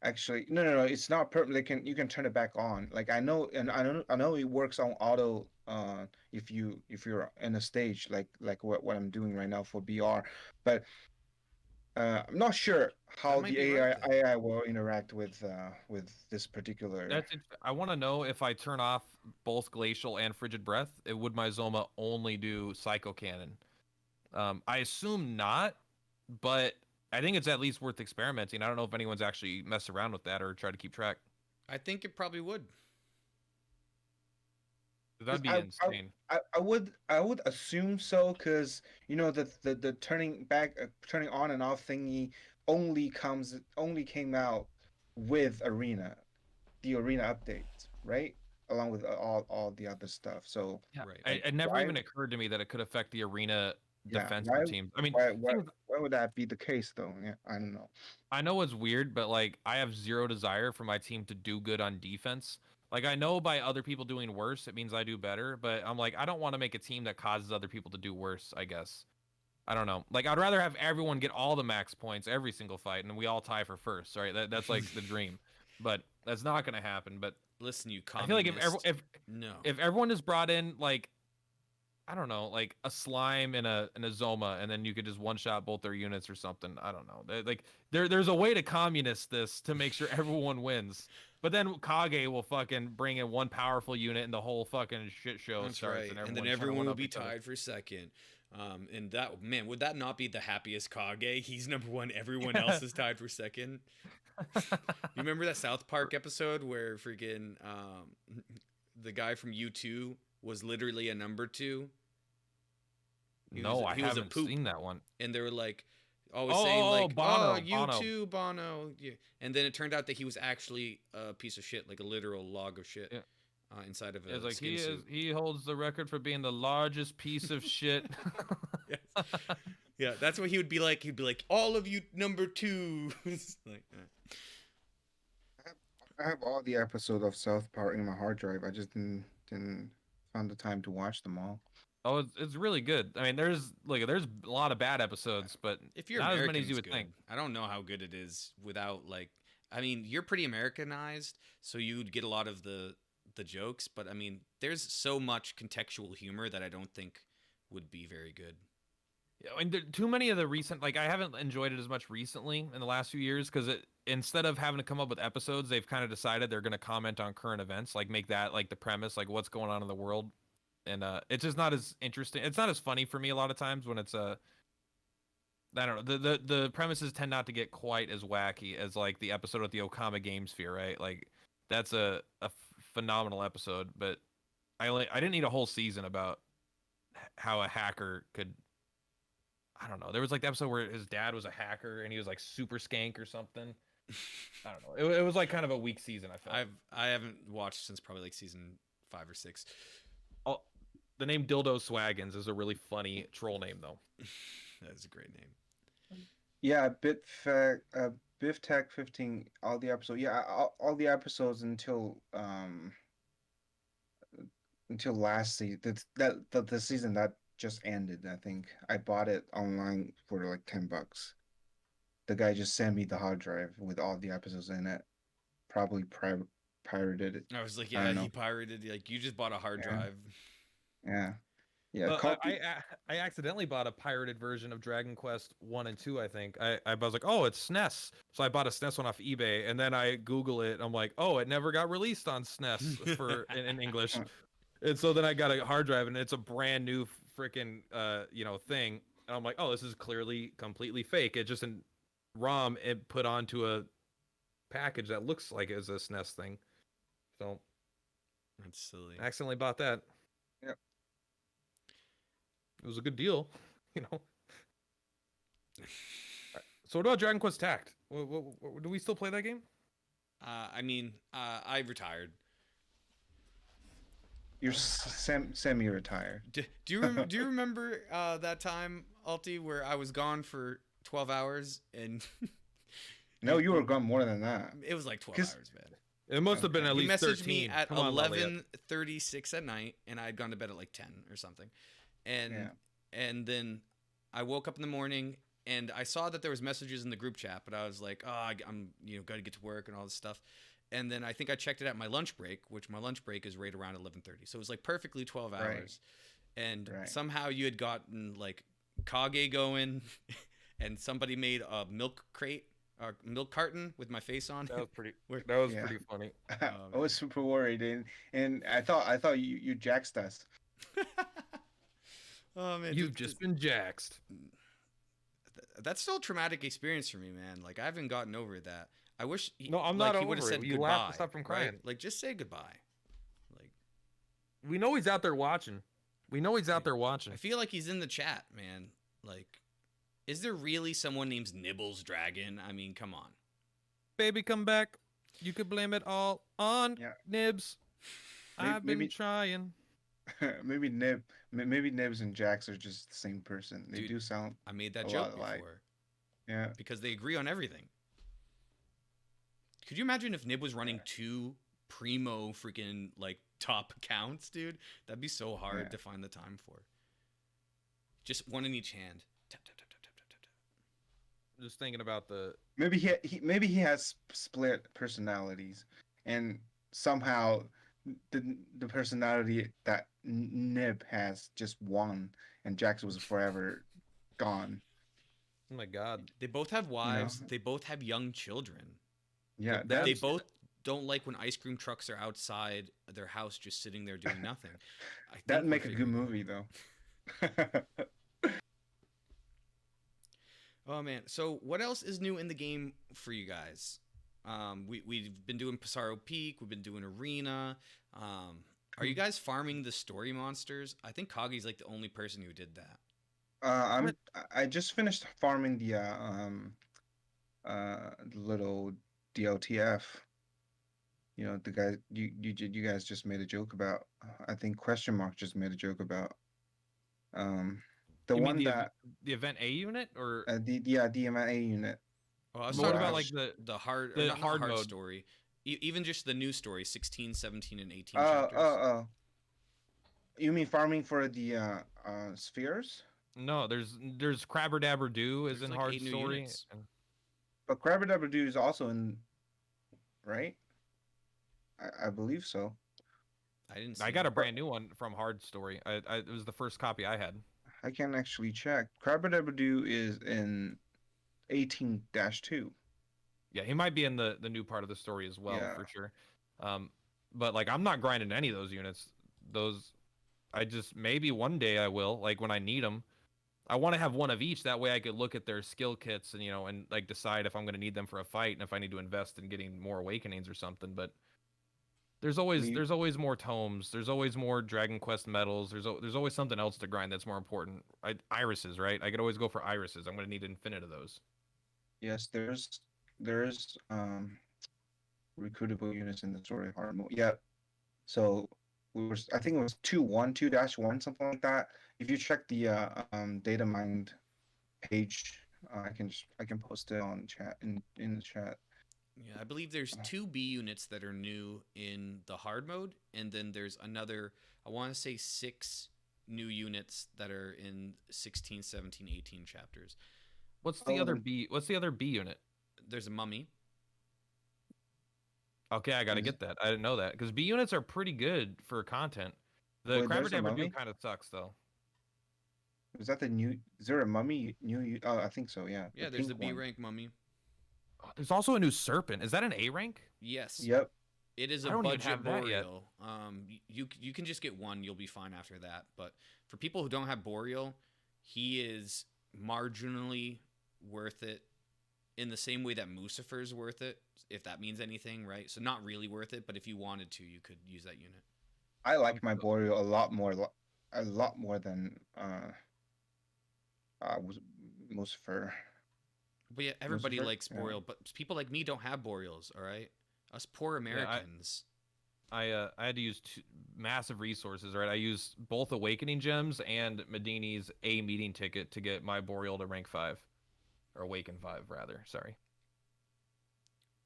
actually, no. It's not permanent. You can turn it back on. Like I know, and I know it works on auto. If you're in a stage like what I'm doing right now for BR, but I'm not sure That how might the be right then. AI will interact with this particular. I want to know if I turn off both Glacial and Frigid Breath, would my Zoma only do Psycho Cannon? I assume not, but I think it's at least worth experimenting. I don't know if anyone's actually messed around with that or tried to keep track. I think it probably would. That'd Because be insane. I would assume so because you know the turning back turning on and off thingy only came out with the arena update, right? Along with all the other stuff. So Yeah, Right. like it never why even occurred to me that it could affect the arena yeah defensive teams. I mean, why things why would that be the case though? Yeah, I don't know. I know it's weird, but like I have zero desire for my team to do good on defense. Like I know by other people doing worse, it means I do better, but I'm like I don't want to make a team that causes other people to do worse, I guess. I don't know. Like I'd rather have everyone get all the max points every single fight and we all tie for first, right? That's like the dream. But that's not going to happen, but Listen, you I feel like communist. No. if everyone is brought in like I don't know, like a slime and a Zoma, and then you could just one shot both their units or something. I don't know. Like there's a way to communist this to make sure everyone wins. But then Kage will fucking bring in one powerful unit and the whole fucking shit show That's starts, right. and And then everyone's trying to everyone one will up be each other. tied for second. And that man, would that not be the happiest Kage? He's number one. Everyone else is tied for second. You remember that South Park episode where freaking the guy from U2 was literally a number two? No, I He was a haven't poop, seen that one. and they were like always Oh, saying like, "Oh, Bono, you Bono. too, Bono." Yeah. And then it turned out that he was actually a piece of shit, like a literal log of shit Yeah. inside of It's a like skin suit. he holds the record for being the largest piece of shit. Yes. Yeah, that's what he would be like. He'd be like, "All of you number twos." Like that. I have all the episodes of South Park in my hard drive. I just didn't find the time to watch them all. Oh, it's really good. I mean, there's a lot of bad episodes, but If you're not as many American, as you it's would think. good. I don't know how good it is without like. I mean, you're pretty Americanized, so you'd get a lot of the jokes. But I mean, there's so much contextual humor that I don't think would be very good. Yeah, and too many of the recent like I haven't enjoyed it as much recently in the last few years because it instead of having to come up with episodes, they've kind of decided they're going to comment on current events, like make that like the premise, like what's going on in the world, and it's just not as interesting. It's not as funny for me a lot of times when it's I don't know. The premises tend not to get quite as wacky as like the episode with the Okama Game Sphere, right? Like that's a phenomenal episode, but I didn't need a whole season about how a hacker could I don't know. There was like the episode where his dad was a hacker and he was like super skank or something. I don't know. It was like kind of a weak season. I felt. I haven't watched since probably like season 5 or 6. Oh, the name Dildo Swaggins is a really funny troll name though. That is a great name. Yeah, Biff Tech 15, all the episodes. Yeah, all the episodes until last season. The season that just ended. I think I bought it online for like $10. The guy just sent me the hard drive with all the episodes in it. Probably pirated it. I was like, I yeah, don't he know. pirated. Like, you just bought a hard Yeah, drive. yeah. Yeah, copy. I accidentally bought a pirated version of Dragon Quest 1 and 2, I think. I was like, oh, it's SNES. So I bought a SNES one off eBay, and then I Google it, and I'm like, oh, it never got released on SNES in English. And so then I got a hard drive, and it's a brand new freaking thing. And I'm like, oh, this is clearly completely fake. It just in ROM it put onto a package that looks like it's a SNES thing. So That's silly. I accidentally bought that. Yep. It was a good deal, you know. So what about Dragon Quest Tact? Do we still play that game? I retired. You're semi-retired. Do you remember that time, Ulti, where I was gone for 12 hours and No, you were gone more than that. it was like 12 hours, man. It must have been at You least messaged 13. me at Come on, Elliot. 11:36 at night, and I had gone to bed at like 10 or something, and then I woke up in the morning and I saw that there was messages in the group chat, but I was like, oh, I'm got to get to work and all this stuff, and then I think I checked it at my lunch break, which my lunch break is right around 11:30, so it was like perfectly 12 hours, and somehow you had gotten like Kage going, and somebody made a milk crate. Milk carton with my face on. That was pretty. That was pretty funny. I was super worried, and I thought you jaxed us. Oh man, you've just been jaxed. That's still a traumatic experience for me, man. Like I haven't gotten over that. I wish. I'm not he over would have it. said You goodbye. laugh to stop from crying. Right? Like just say goodbye. Like we know he's out there watching. We know he's out there watching. I feel like he's in the chat, man. Like. Is there really someone named Nibbles Dragon? I mean, come on. Baby, come back. You could blame it all on Nibs. I've been trying. maybe Nibs and Jax are just the same person. They do sound. I made that joke before. Yeah. Because they agree on everything. Could you imagine if Nib was running 2 primo freaking like top accounts, dude? That'd be so hard to find the time for. Just one in each hand. Tap, tap, tap. Just thinking about maybe he has split personalities, and somehow the personality that Nib has just won, and Jax was forever gone. Oh my God! They both have wives. They both have young children. Yeah, they both don't like when ice cream trucks are outside their house just sitting there doing nothing. That'd make a good movie though. Oh man! So what else is new in the game for you guys? We've been doing Pissarro Peak. We've been doing Arena. Are you guys farming the story monsters? I think Kagi's like the only person who did that. I just finished farming the little DLTF. You know, the guy you guys just made a joke about. I think question mark just made a joke about. The one that the event A unit or the event A unit. Oh, I was what talking about like the hard mode story, even just the new story, 16, 17, and 18 chapters. chapters. You mean farming for the spheres? No, there's Crabber Dabber Doo is in like hard story, but Crabber Dabber Doo is also in, right? I believe so. I didn't. I got a brand new one from hard story. It was the first copy I had. I can actually check. Crabber Dabber Doo is in 18-2. Yeah, he might be in the new part of the story as well, for sure. But like I'm not grinding any of those units. I just maybe one day I will, like when I need them. I want to have one of each. That way I could look at their skill kits and and like decide if I'm going to need them for a fight and if I need to invest in getting more awakenings or something. But there's always more tomes. There's always more Dragon Quest medals. There's always something else to grind that's more important. Irises, right? I could always go for irises. I'm going to need infinite of those. Yes, there's recruitable units in the story hard mode. Yeah. So I think it was 2.1, something like that. If you check the data mined page, I can post it on chat in the chat. Yeah, I believe there's 2 B units that are new in the hard mode, and then there's another, I want to say 6 new units that are in 16, 17, 18 chapters. What's the other B unit? There's a mummy. Okay, I got to get that. I didn't know that because B units are pretty good for content. The Crabber Dabber Doo kind of sucks though. is that the new? Is there a mummy new? Oh, I think so. Yeah, the Yeah, there's the pink B one. rank mummy. There's also a new serpent. Is that an A rank? Yes, Yep. it is I a don't even budget have that yet. Boreal. You can just get one. You'll be fine after that. But for people who don't have Boreal, he is marginally worth it in the same way that Mucifer is worth it, if that means anything, right? So not really worth it, but if you wanted to, you could use that unit. I I'm like my Boreal a lot more than was Lucifer. But yeah, everybody Lucifer. likes Yeah. Boreal, but people like me don't have Boreals, all right? Us poor Yeah, Americans. I had to use massive resources, right? I used both Awakening Gems and Medini's A meeting ticket to get my Boreal to rank 5. Or Awaken 5, rather. Sorry.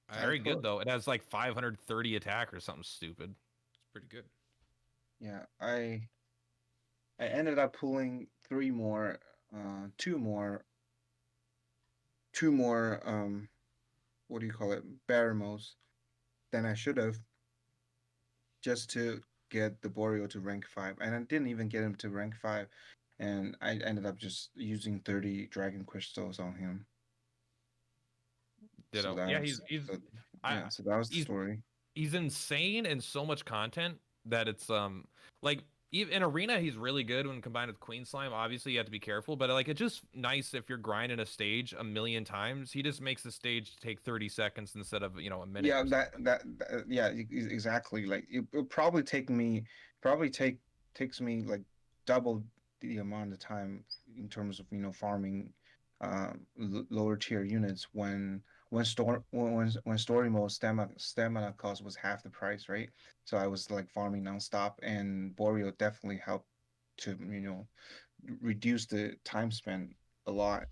It's I, very it's good, though. It has like 530 attack or something stupid. pretty good. Yeah. I ended up pulling three more, two more, what do you call it, Baramos than I should have, just to get the Boreal to rank 5, and I didn't even get him to rank 5, and I ended up just using 30 Dragon Crystals on him. So Ditto. that Yeah, was the, I yeah. So that was the he's story. he's insane and so much content that it's like in arena he's really good when combined with Queen Slime. Obviously you have to be careful, but like it's just nice if you're grinding a stage a million times. He just makes the stage take 30 seconds instead of a minute. Yeah, yeah, exactly. Like it'll probably takes me like double the amount of time in terms of farming lower tier units when story mode stamina cost was half the price, right? So I was like farming nonstop, and Boreal definitely helped to reduce the time spent a lot.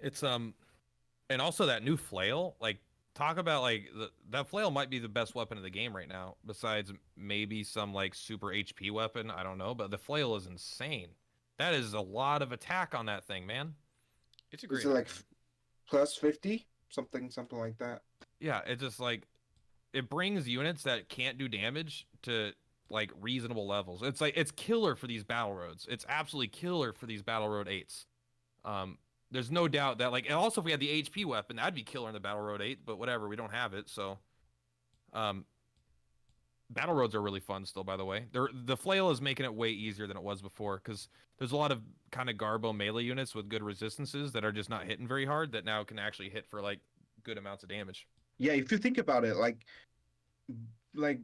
It's and also that new flail, like talk about like that flail might be the best weapon in the game right now, besides maybe some like super HP weapon. I don't know, but the flail is insane. That is a lot of attack on that thing, man. It's a Is great it like weapon. plus 50 something like that? Yeah, it just like it brings units that can't do damage to like reasonable levels. It's like it's killer for these battle roads. It's absolutely killer for these battle road 8s. Um, there's no doubt that like, and also if we had the HP weapon, that'd be killer in the battle road 8. But whatever, we don't have it, so um, battle roads are really fun still. By the way, the flail is making it way easier than it was before because there's a lot of kind of garbo melee units with good resistances that are just not hitting very hard that now can actually hit for like good amounts of damage. Yeah, if you think about it, like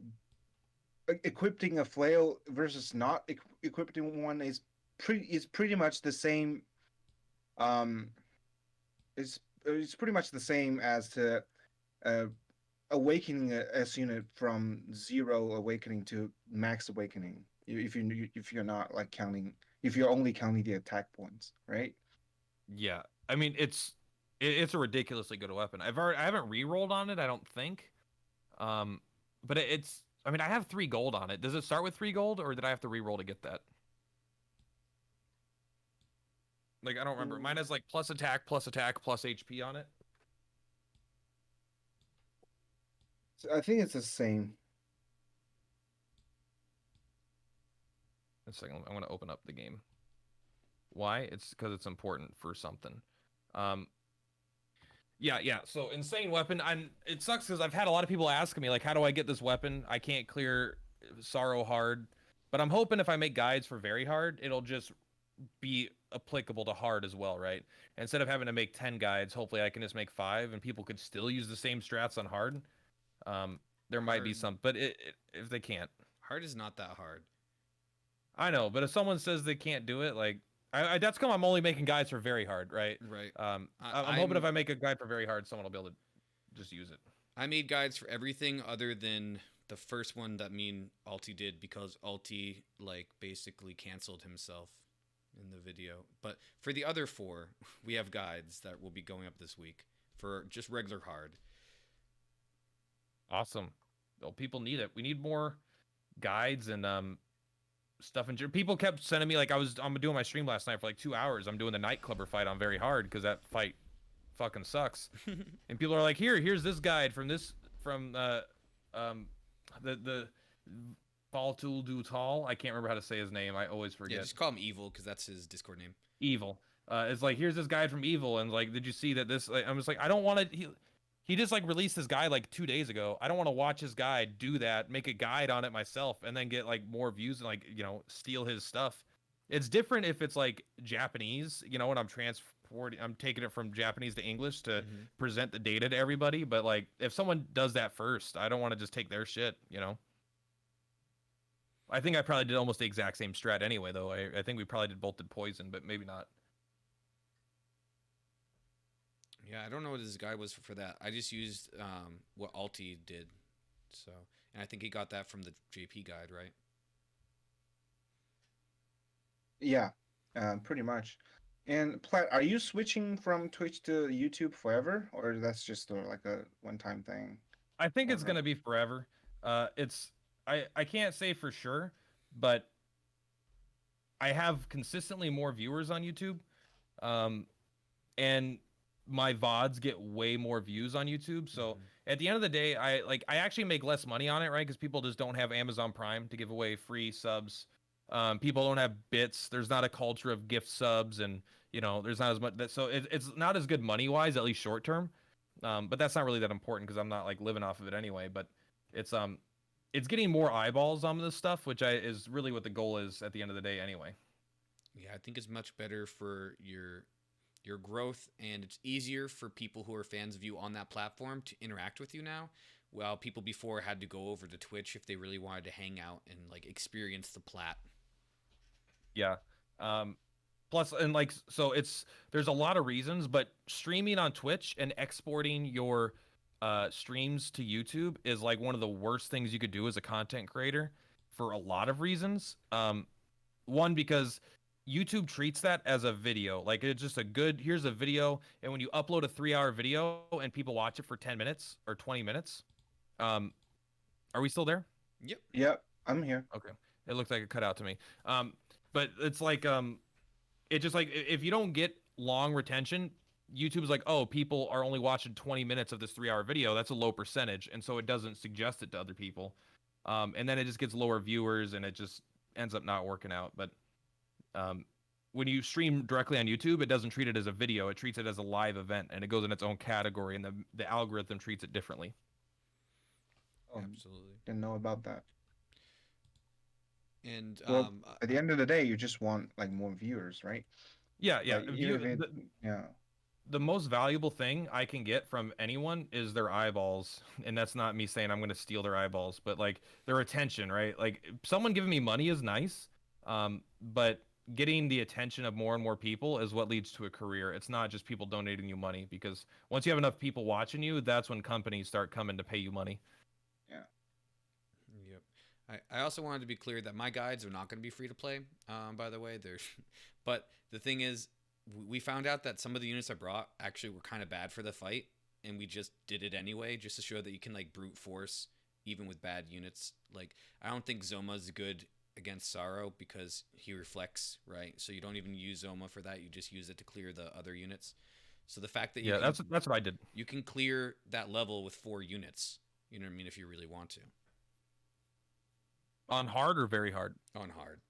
equipping a flail versus not equipping one is pretty much the same. Um, it's pretty much the same as to uh, awakening a S unit from 0 awakening to max awakening. If you're not like counting, if you're only counting the attack points, right? Yeah, I mean it's a ridiculously good weapon. I haven't re-rolled on it, I don't think. Um, but it's I mean I have 3 gold on it. Does it start with 3 gold or did I have to re-roll to get that? Like I don't remember. Mine has like plus attack, plus HP on it. I think it's the same. A second, I'm gonna open up the game. Why? It's because it's important for something. Um, yeah. So insane weapon. It sucks because I've had a lot of people asking me like, how do I get this weapon? I can't clear Sorrow hard, but I'm hoping if I make guides for very hard, it'll just be applicable to hard as well, right? Instead of having to make 10 guides, hopefully I can just make 5, and people could still use the same strats on hard. There might be Hard, some, but if they can't, hard is not that hard. I know. But if someone says they can't do it, like I that's come. I'm only making guides for very hard, right? Right. I'm hoping if I make a guide for very hard, someone will be able to just use it. I made guides for everything other than the first one that me and Alti did because Alti like basically canceled himself in the video. But for the other 4, we have guides that will be going up this week for just regular hard. Awesome. Well, people need it. We need more guides and stuff. And people kept sending me like I'm doing my stream last night for like 2 hours. I'm doing the Nightclubber fight on very hard because that fight fucking sucks. And people are like, here's this guide from the Faltul Dutal. I can't remember how to say his name. I always forget. Yeah, just call him Evil because that's his Discord name. Evil. It's like, here's this guy from Evil, and like, did you see that this? Like, I'm just like, I don't want to. He just like released his guide like 2 days ago. I don't want to watch his guide do that, make a guide on it myself, and then get like more views and like steal his stuff. It's different if it's like Japanese, when I'm taking it from Japanese to English to present the data to everybody. But like, if someone does that first, I don't want to just take their shit. I think I probably did almost the exact same strat anyway, though. I think we probably did poison, but maybe not. Yeah, I don't know what his guide was for that. I just used what Alti did. So, and I think he got that from the JP guide, right? Yeah, pretty much. And Platt, are you switching from Twitch to YouTube forever, or that's just like a one-time thing? I think it's gonna be forever. I can't say for sure, but I have consistently more viewers on YouTube, and my VODs get way more views on YouTube. So at the end of the day, I actually make less money on it, right? Because people just don't have Amazon Prime to give away free subs. People don't have bits. There's not a culture of gift subs, and there's not as much. So it's not as good money wise, at least short term. But that's not really that important because I'm not like living off of it anyway. But it's getting more eyeballs on this stuff, which is really what the goal is at the end of the day anyway. Yeah, I think it's much better for your growth, and it's easier for people who are fans of you on that platform to interact with you now. Well, people before had to go over to Twitch if they really wanted to hang out and like experience the plat. Yeah. Plus, and like, so there's a lot of reasons, but streaming on Twitch and exporting your streams to YouTube is like one of the worst things you could do as a content creator for a lot of reasons. One, because YouTube treats that as a video. Like, it's just here's a video, and when you upload a 3-hour video and people watch it for 10 minutes or 20 minutes, are we still there? Yep, I'm here. Okay. It looks like it cut out to me. But it's like, it just like, if you don't get long retention, YouTube's like, oh, people are only watching 20 minutes of this 3-hour video. That's a low percentage. And so it doesn't suggest it to other people. And then it just gets lower viewers, and it just ends up not working out. But when you stream directly on YouTube, it doesn't treat it as a video. It treats it as a live event, and it goes in its own category, and the algorithm treats it differently. Oh, Absolutely. Didn't know about that. And well, at the end of the day, you just want like more viewers, right? Yeah. Yeah. The most valuable thing I can get from anyone is their eyeballs. And that's not me saying I'm going to steal their eyeballs, but like their attention, right? Like, someone giving me money is nice. But getting the attention of more and more people is what leads to a career. It's not just people donating you money, because once you have enough people watching you, that's when companies start coming to pay you money. Yeah. Yep. I also wanted to be clear that my guides are not going to be free to play. By the way, but the thing is, we found out that some of the units I brought actually were kind of bad for the fight, and we just did it anyway, just to show that you can like brute force even with bad units. Like, I don't think Zoma's good against Sorrow because he reflects, right? So you don't even use Zoma for that. You just use it to clear the other units. So the fact that that's what I did. You can clear that level with 4 units. You know what I mean? If you really want to. On hard or very hard? On hard.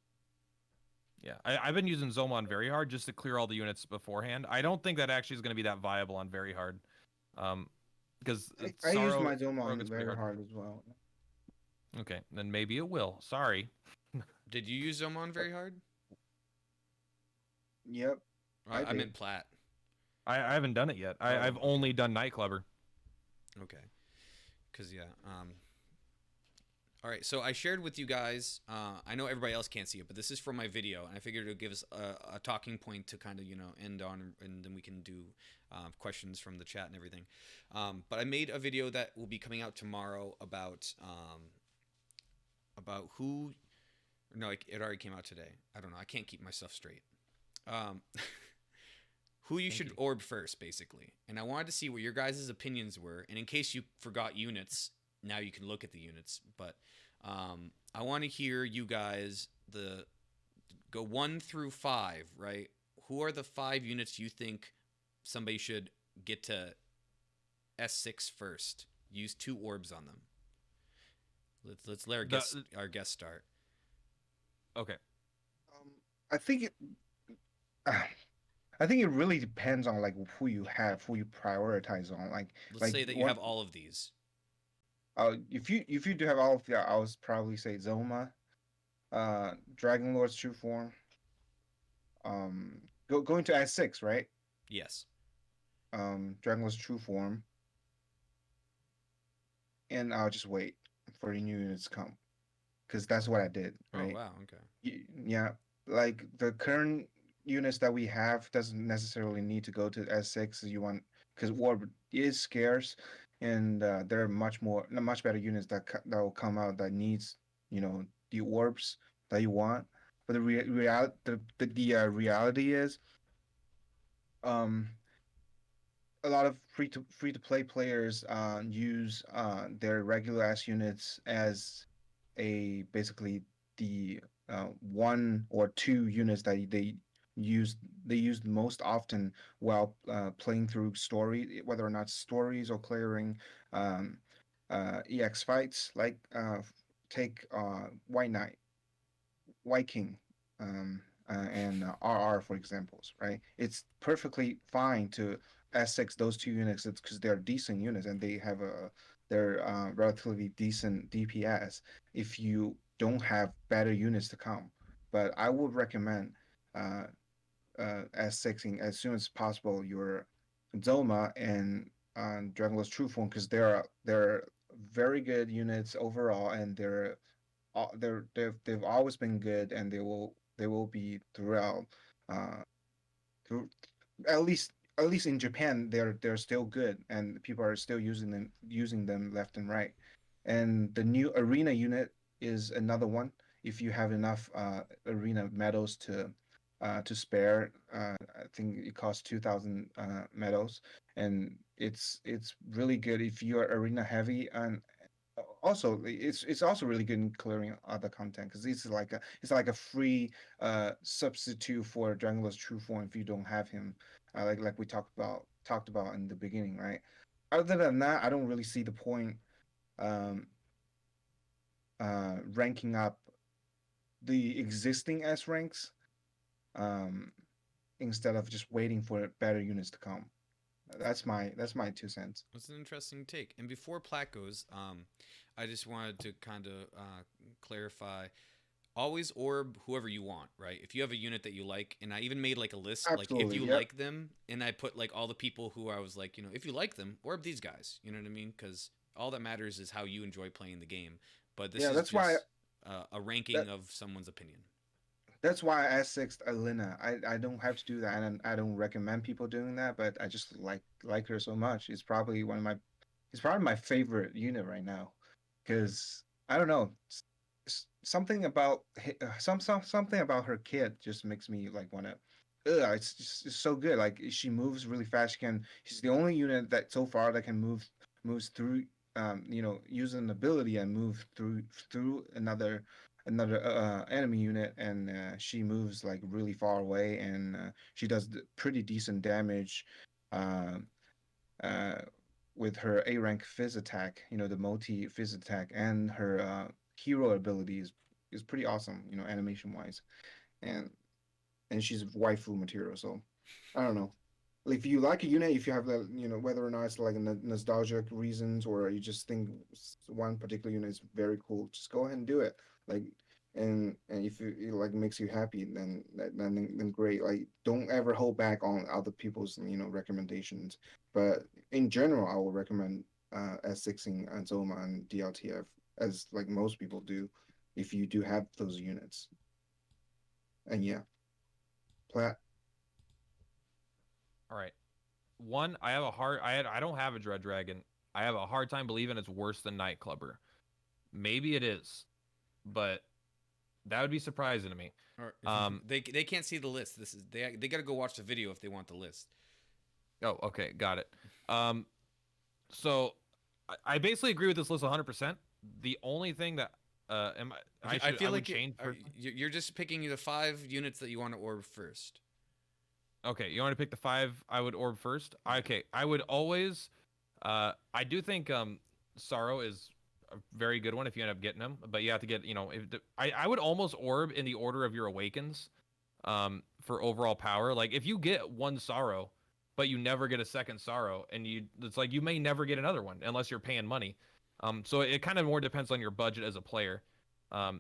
Yeah, I've been using Zoma on very hard just to clear all the units beforehand. I don't think that actually is going to be that viable on very hard. Because I use my Zoma on very hard as well. Okay, then maybe it will. Sorry. Did you use Zoma on very hard? Yep. I meant plat. I haven't done it yet. I've only done Nightclubber. Okay. Because, yeah. All right, so I shared with you guys, I know everybody else can't see it, but this is from my video, and I figured it would give us a talking point to kind of, end on, and then we can do questions from the chat and everything. But I made a video that will be coming out tomorrow about who... No, it already came out today. I don't know. I can't keep myself straight. Who you should orb first, basically. And I wanted to see what your guys' opinions were, and in case you forgot units, now you can look at the units, but I want to hear you guys go 1 through 5, right? Who are the 5 units you think somebody should get to S6 first? Use 2 orbs on them. Let's let our guest start. Okay. I think it. I think it really depends on like who you have, who you prioritize on. Let's Like say that you one. have all of these. If you do have all of that, I would probably say Zoma, Dragon Lord's true form. Going to S6, right? Yes. Dragon Lord's true form, and I'll just wait for the new units to come, because that's what I did, Oh right? wow. Okay. Yeah, like the current units that we have doesn't necessarily need to go to S6. You want, because Orb is scarce, and there are much better units that will come out that needs, the orbs that you want. But the reality is, um, a lot of free to play players use their regular ass units as a basically the one or two units that use they use most often while playing through story, whether or not stories or clearing um, EX fights. Like take White Knight, White King, and RR for examples, right? It's perfectly fine to S6 those two units because they're decent units and they're relatively decent DPS if you don't have better units to come. But I would recommend uh, S6ing as soon as possible your Zoma and Dragonless True Form, because they're very good units overall, and they've always been good, and they will be throughout. Uh, through, at least in Japan, they're still good, and people are still using them left and right. And the new arena unit is another one. If you have enough arena medals to spare, I think it costs 2,000 medals, and it's really good if you're arena heavy. And also it's also really good in clearing other content, because it's like a free substitute for Drangler's true form if you don't have him, like we talked about in the beginning, right? Other than that, I don't really see the point um ranking up the existing S ranks, um instead of just waiting for better units to come. That's my 2 cents. That's an interesting take. And before Plat goes, I just wanted to kind of clarify. Always orb whoever you want, right? If you have a unit that you like, and I even made like a list, like if Absolutely, you yep. like them, and I put like all the people who I was like, if you like them, orb these guys. You know what I mean? Because all that matters is how you enjoy playing the game. But this Yeah, is that's why just a ranking that of someone's opinion. That's why I sixed Alina. I don't have to do that, and I don't recommend people doing that. But I just like her so much. It's probably my favorite unit right now, because I don't know, something about something about her kid just makes me like wanna. Ugh, it's so good. Like she moves really fast. She's the only unit that so far that can moves through. Use an ability and move through another enemy unit, and she moves like really far away, and she does pretty decent damage um, uh, with her A rank Fizz attack, the multi Fizz attack, and her hero ability is pretty awesome, animation wise, and she's waifu material. So I don't know. Like, if you like a unit, if you have that, whether or not it's like nostalgic reasons, or you just think one particular unit is very cool, just go ahead and do it. Like, and if it like makes you happy, then great. Like, don't ever hold back on other people's recommendations. But in general, I will recommend S6ing and Zoma and DLTF, as like most people do, if you do have those units. And yeah, Plat. All right. One, I don't have a Dread Dragon. I have a hard time believing it's worse than Nightclubber. Maybe it is, but that would be surprising to me. Or Um, they can't see the list. This is they got to go watch the video if they want the list. oh, okay, got it. Um, so I basically agree with this list 100%. The only thing that I feel would like change. you're just picking the 5 units that you want to orb first. Okay, you want to pick the 5 I would orb first? Okay, I would always I do think Sorrow is a very good one if you end up getting him. But you have to get, I would almost orb in the order of your awakens, for overall power. Like if you get one sorrow, but you never get a second sorrow, and it's like you may never get another one unless you're paying money. So it kind of more depends on your budget as a player,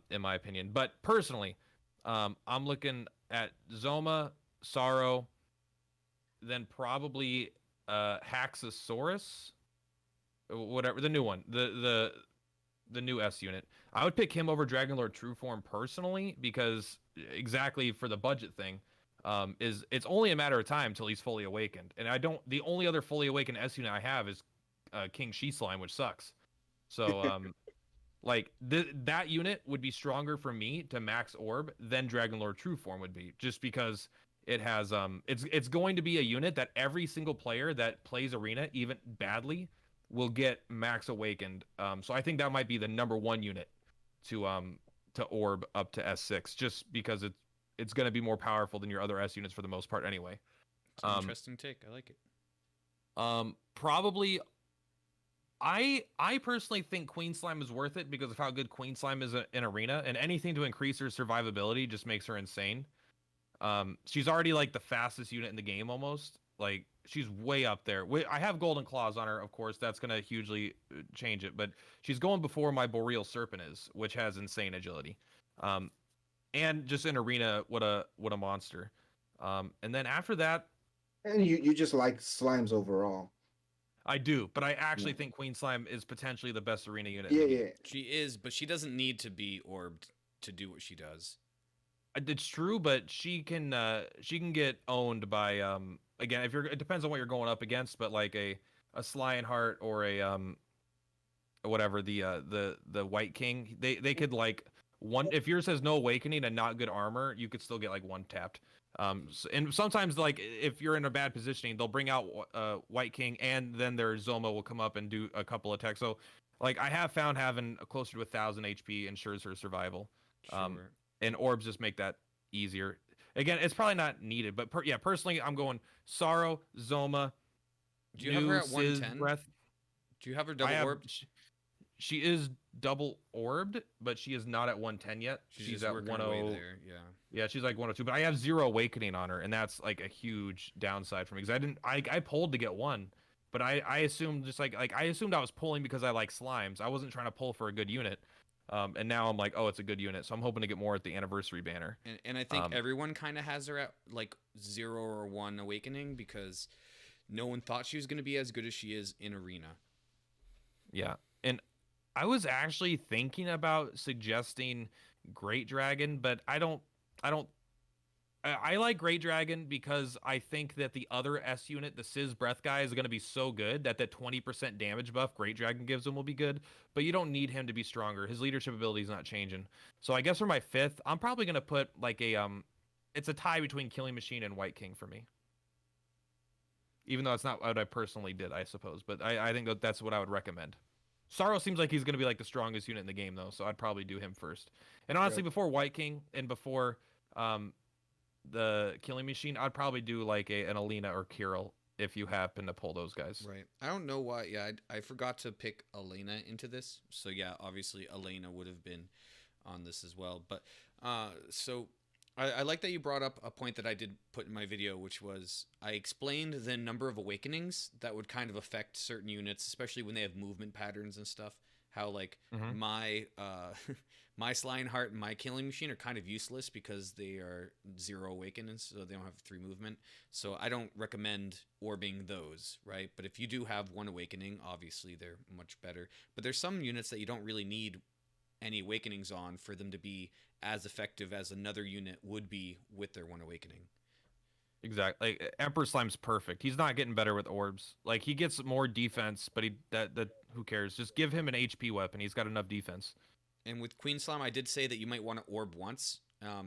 in my opinion. But personally, I'm looking at Zoma, Sorrow, then probably Haxosaurus, whatever the new one, the new S unit. I would pick him over Dragonlord True Form personally because exactly for the budget thing, is it's only a matter of time till he's fully awakened, and the only other fully awakened S unit I have is King She Slime, which sucks. So like that unit would be stronger for me to max orb than Dragonlord True Form would be, just because it has it's going to be a unit that every single player that plays Arena, even badly, will get max awakened. So I think that might be the number one unit to orb up to S6, just because it's going to be more powerful than your other S units for the most part anyway. It's an interesting take. I like it. Probably I personally think Queen Slime is worth it because of how good Queen Slime is in Arena, and anything to increase her survivability just makes her insane. She's already like the fastest unit in the game almost. Like she's way up there. I have Golden Claws on her, of course. That's gonna hugely change it, but she's going before my Boreal Serpent is, which has insane agility. And just in Arena, what a monster. And then after that, And you just like slimes overall. I do, but I actually Yeah. think Queen Slime is potentially the best Arena unit. Yeah, in the game. yeah. She is, but she doesn't need to be orbed to do what she does. It's true, but she can get owned by again, it depends on what you're going up against, but like a Lionheart or a whatever, the White King, they could like one, if yours has no awakening and not good armor, you could still get like one tapped. And sometimes like if you're in a bad positioning, they'll bring out White King, and then their Zoma will come up and do a couple attacks. So like I have found having closer to 1,000 HP ensures her survival. Sure. And orbs just make that easier. Again, it's probably not needed, but personally, I'm going Sorrow, Zoma. Do you have her at Sizz 110? Breath. Do you have her double orbed? She is double orbed, but she is not at 110 yet. She's She's just at working her way 10. there. Yeah. Yeah, she's like 102, but I have 0 awakening on her, and that's like a huge downside for me because I pulled to get 1, but I assumed just like I assumed I was pulling because I like slimes. I wasn't trying to pull for a good unit. And now I'm like, oh, it's a good unit, so I'm hoping to get more at the anniversary banner. And I think everyone kind of has her at like 0 or 1 awakening because no one thought she was going to be as good as she is in Arena. Yeah, and I was actually thinking about suggesting Great Dragon, but I like Great Dragon because I think that the other S unit, the Sizz Breath guy, is going to be so good that 20% damage buff Great Dragon gives him will be good, but you don't need him to be stronger. His leadership ability is not changing. So I guess for my 5th, I'm probably going to put like it's a tie between Killing Machine and White King for me. Even though it's not what I personally did, I suppose, but I think that's what I would recommend. Sorrow seems like he's going to be like the strongest unit in the game, though, so I'd probably do him first. And honestly, before White King and before the Killing Machine, I'd probably do like an Alina or Kirill if you happen to pull those guys. Right. I don't know why. Yeah, I forgot to pick Elena into this. So yeah, obviously Elena would have been on this as well. But so I like that you brought up a point that I did put in my video, which was I explained the number of awakenings that would kind of affect certain units, especially when they have movement patterns and stuff. How like my my Lionheart and my Killing Machine are kind of useless because they are 0 awakenings, so they don't have 3 movement. So I don't recommend orbing those, right? But if you do have 1 awakening, obviously they're much better. But there's some units that you don't really need any awakenings on for them to be as effective as another unit would be with their 1 awakening. Exactly. Like, Emperor Slime's perfect. He's not getting better with orbs. Like he gets more defense, but that who cares? Just give him an HP weapon. He's got enough defense. And with Queen Slime, I did say that you might want to orb once,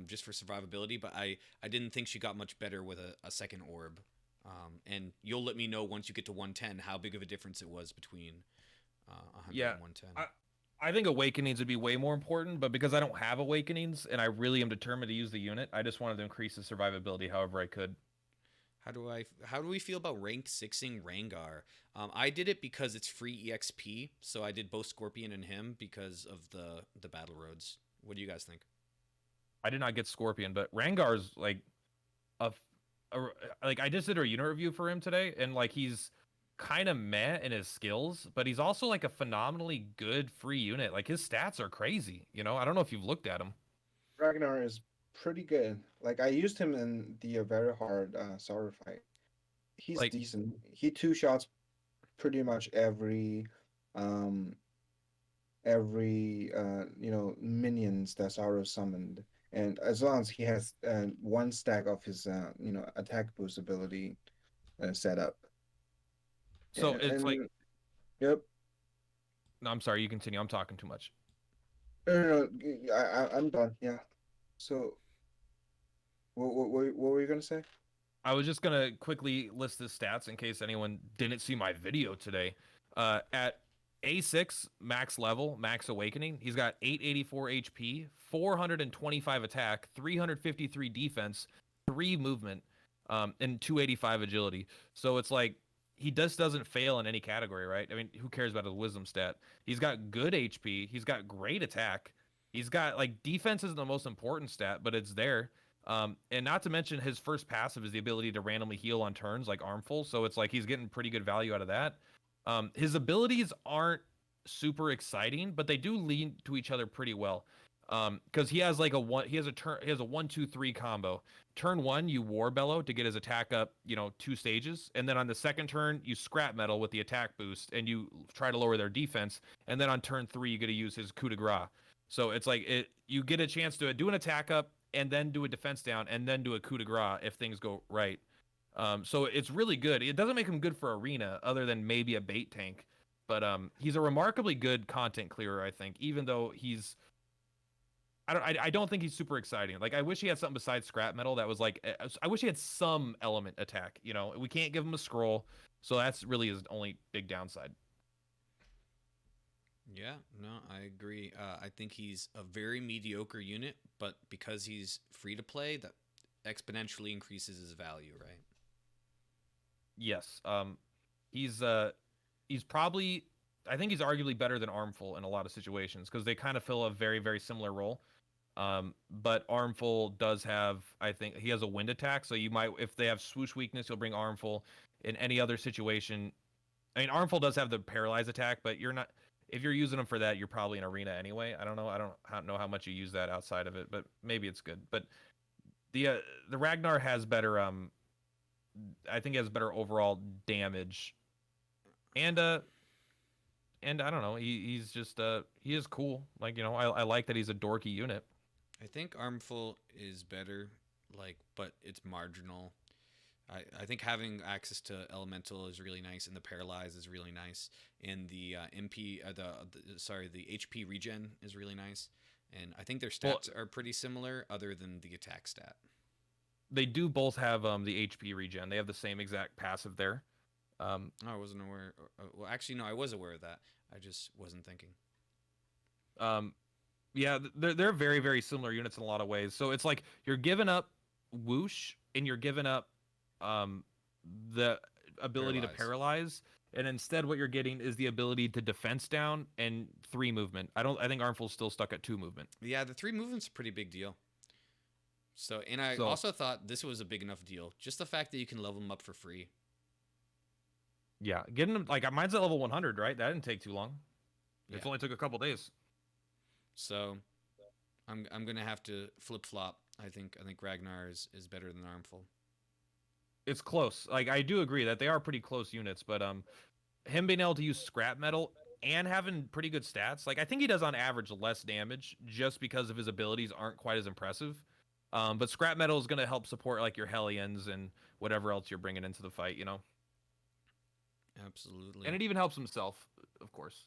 just for survivability, but I didn't think she got much better with a second orb. And you'll let me know once you get to 110 how big of a difference it was between 100 and 110. I think awakenings would be way more important, but because I don't have awakenings and I really am determined to use the unit, I just wanted to increase the survivability however I could. how do we feel about rank 6ing Rangar? I did it because it's free EXP, so I did both Scorpion and him because of the battle roads. What do you guys think? I did not get Scorpion, but Rangar's like a, a like I just did a unit review for him today, and like he's kind of meh in his skills, but he's also like a phenomenally good free unit. Like his stats are crazy. I don't know if you've looked at him. Ragnar is pretty good. Like I used him in the very hard Sauron fight. He's Like decent. He two shots pretty much um minions that Sauron summoned. And as long as he has one stack of his attack boost ability set up. so it's like And yep. no, I'm sorry, you continue. I'm talking too much. No, I'm done. Yeah. So what were you gonna say? I was just gonna quickly list his stats in case anyone didn't see my video today. At A6 max level, max awakening, he's got 884 HP, 425 attack, 353 defense, 3 movement, and 285 agility. So it's like he just doesn't fail in any category, right? I mean, who cares about his wisdom stat? He's got good HP, he's got great attack, he's got like defense isn't the most important stat, but it's there. And not to mention his first passive is the ability to randomly heal on turns like Armful. So it's like he's getting pretty good value out of that. His abilities aren't super exciting, but they do lean to each other pretty well. Because he has like he has a 1-2-3 combo. Turn 1, you War Bellow to get his attack up, 2 stages, and then on the second turn you Scrap Metal with the attack boost, and you try to lower their defense. And then on turn 3, you get to use his Coup de Grace. So it's like you get a chance to do an attack up, and then do a defense down, and then do a coup de grace if things go right. So it's really good. It doesn't make him good for arena, other than maybe a bait tank. But he's a remarkably good content clearer, I think. Even though I don't think he's super exciting. Like I wish he had something besides scrap metal that was like. I wish he had some element attack. We can't give him a scroll, so that's really his only big downside. Yeah, no, I agree. I think he's a very mediocre unit, but because he's free to play, that exponentially increases his value, right? Yes. He's probably. I think he's arguably better than Armful in a lot of situations because they kind of fill a very, very similar role. But Armful does have, I think, he has a wind attack, so you might, if they have swoosh weakness, you'll bring Armful. In any other situation, I mean, Armful does have the paralyze attack, but you're not. If you're using them for that, you're probably in arena anyway. I don't know. I don't know how much you use that outside of it, but maybe it's good. But the Ragnar has better. I think he has better overall damage, and I don't know. He's just he is cool. Like I like that he's a dorky unit. I think Armful is better, but it's marginal. I think having access to Elemental is really nice, and the Paralyze is really nice, and the the HP regen is really nice, and I think their stats are pretty similar, other than the attack stat. They do both have the HP regen. They have the same exact passive there. I wasn't aware. Well, actually, no, I was aware of that. I just wasn't thinking. Yeah, they're very, very similar units in a lot of ways. So it's like you're giving up whoosh, and you're giving up the ability to paralyze, and instead what you're getting is the ability to defense down and 3 movement. I think Armful's still stuck at 2 movement. Yeah, the 3 movement's a pretty big deal. So I also thought this was a big enough deal. Just the fact that you can level them up for free. Yeah, getting them, like mine's at level 100, right? That didn't take too long. It only took a couple days. So I'm gonna have to flip flop. I think Ragnar is better than Armful. It's close. Like I do agree that they are pretty close units, but him being able to use scrap metal and having pretty good stats, like I think he does on average less damage just because of his abilities aren't quite as impressive. But scrap metal is going to help support like your Hellions and whatever else you're bringing into the fight, Absolutely. And it even helps himself, of course.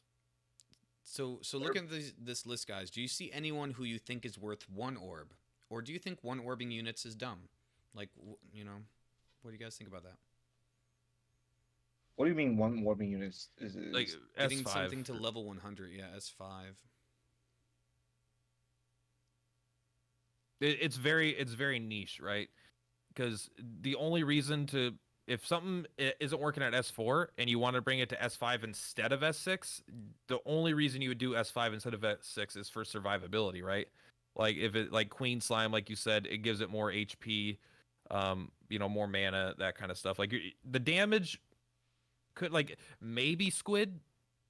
So look at this list, guys. Do you see anyone who you think is worth 1 orb, or do you think 1 orbing units is dumb? Like what do you guys think about that? What do you mean 1 orbing unit is Like getting S5. something to level 100? Yeah, S5. It's very niche, right? because the only reason to if something isn't working at S4 and you want to bring it to S5 instead of S6, the only reason you would do S5 instead of S6 is for survivability, right? Like if it like Queen Slime, like you said, it gives it more HP, more mana, that kind of stuff. Like the damage could like maybe Squid,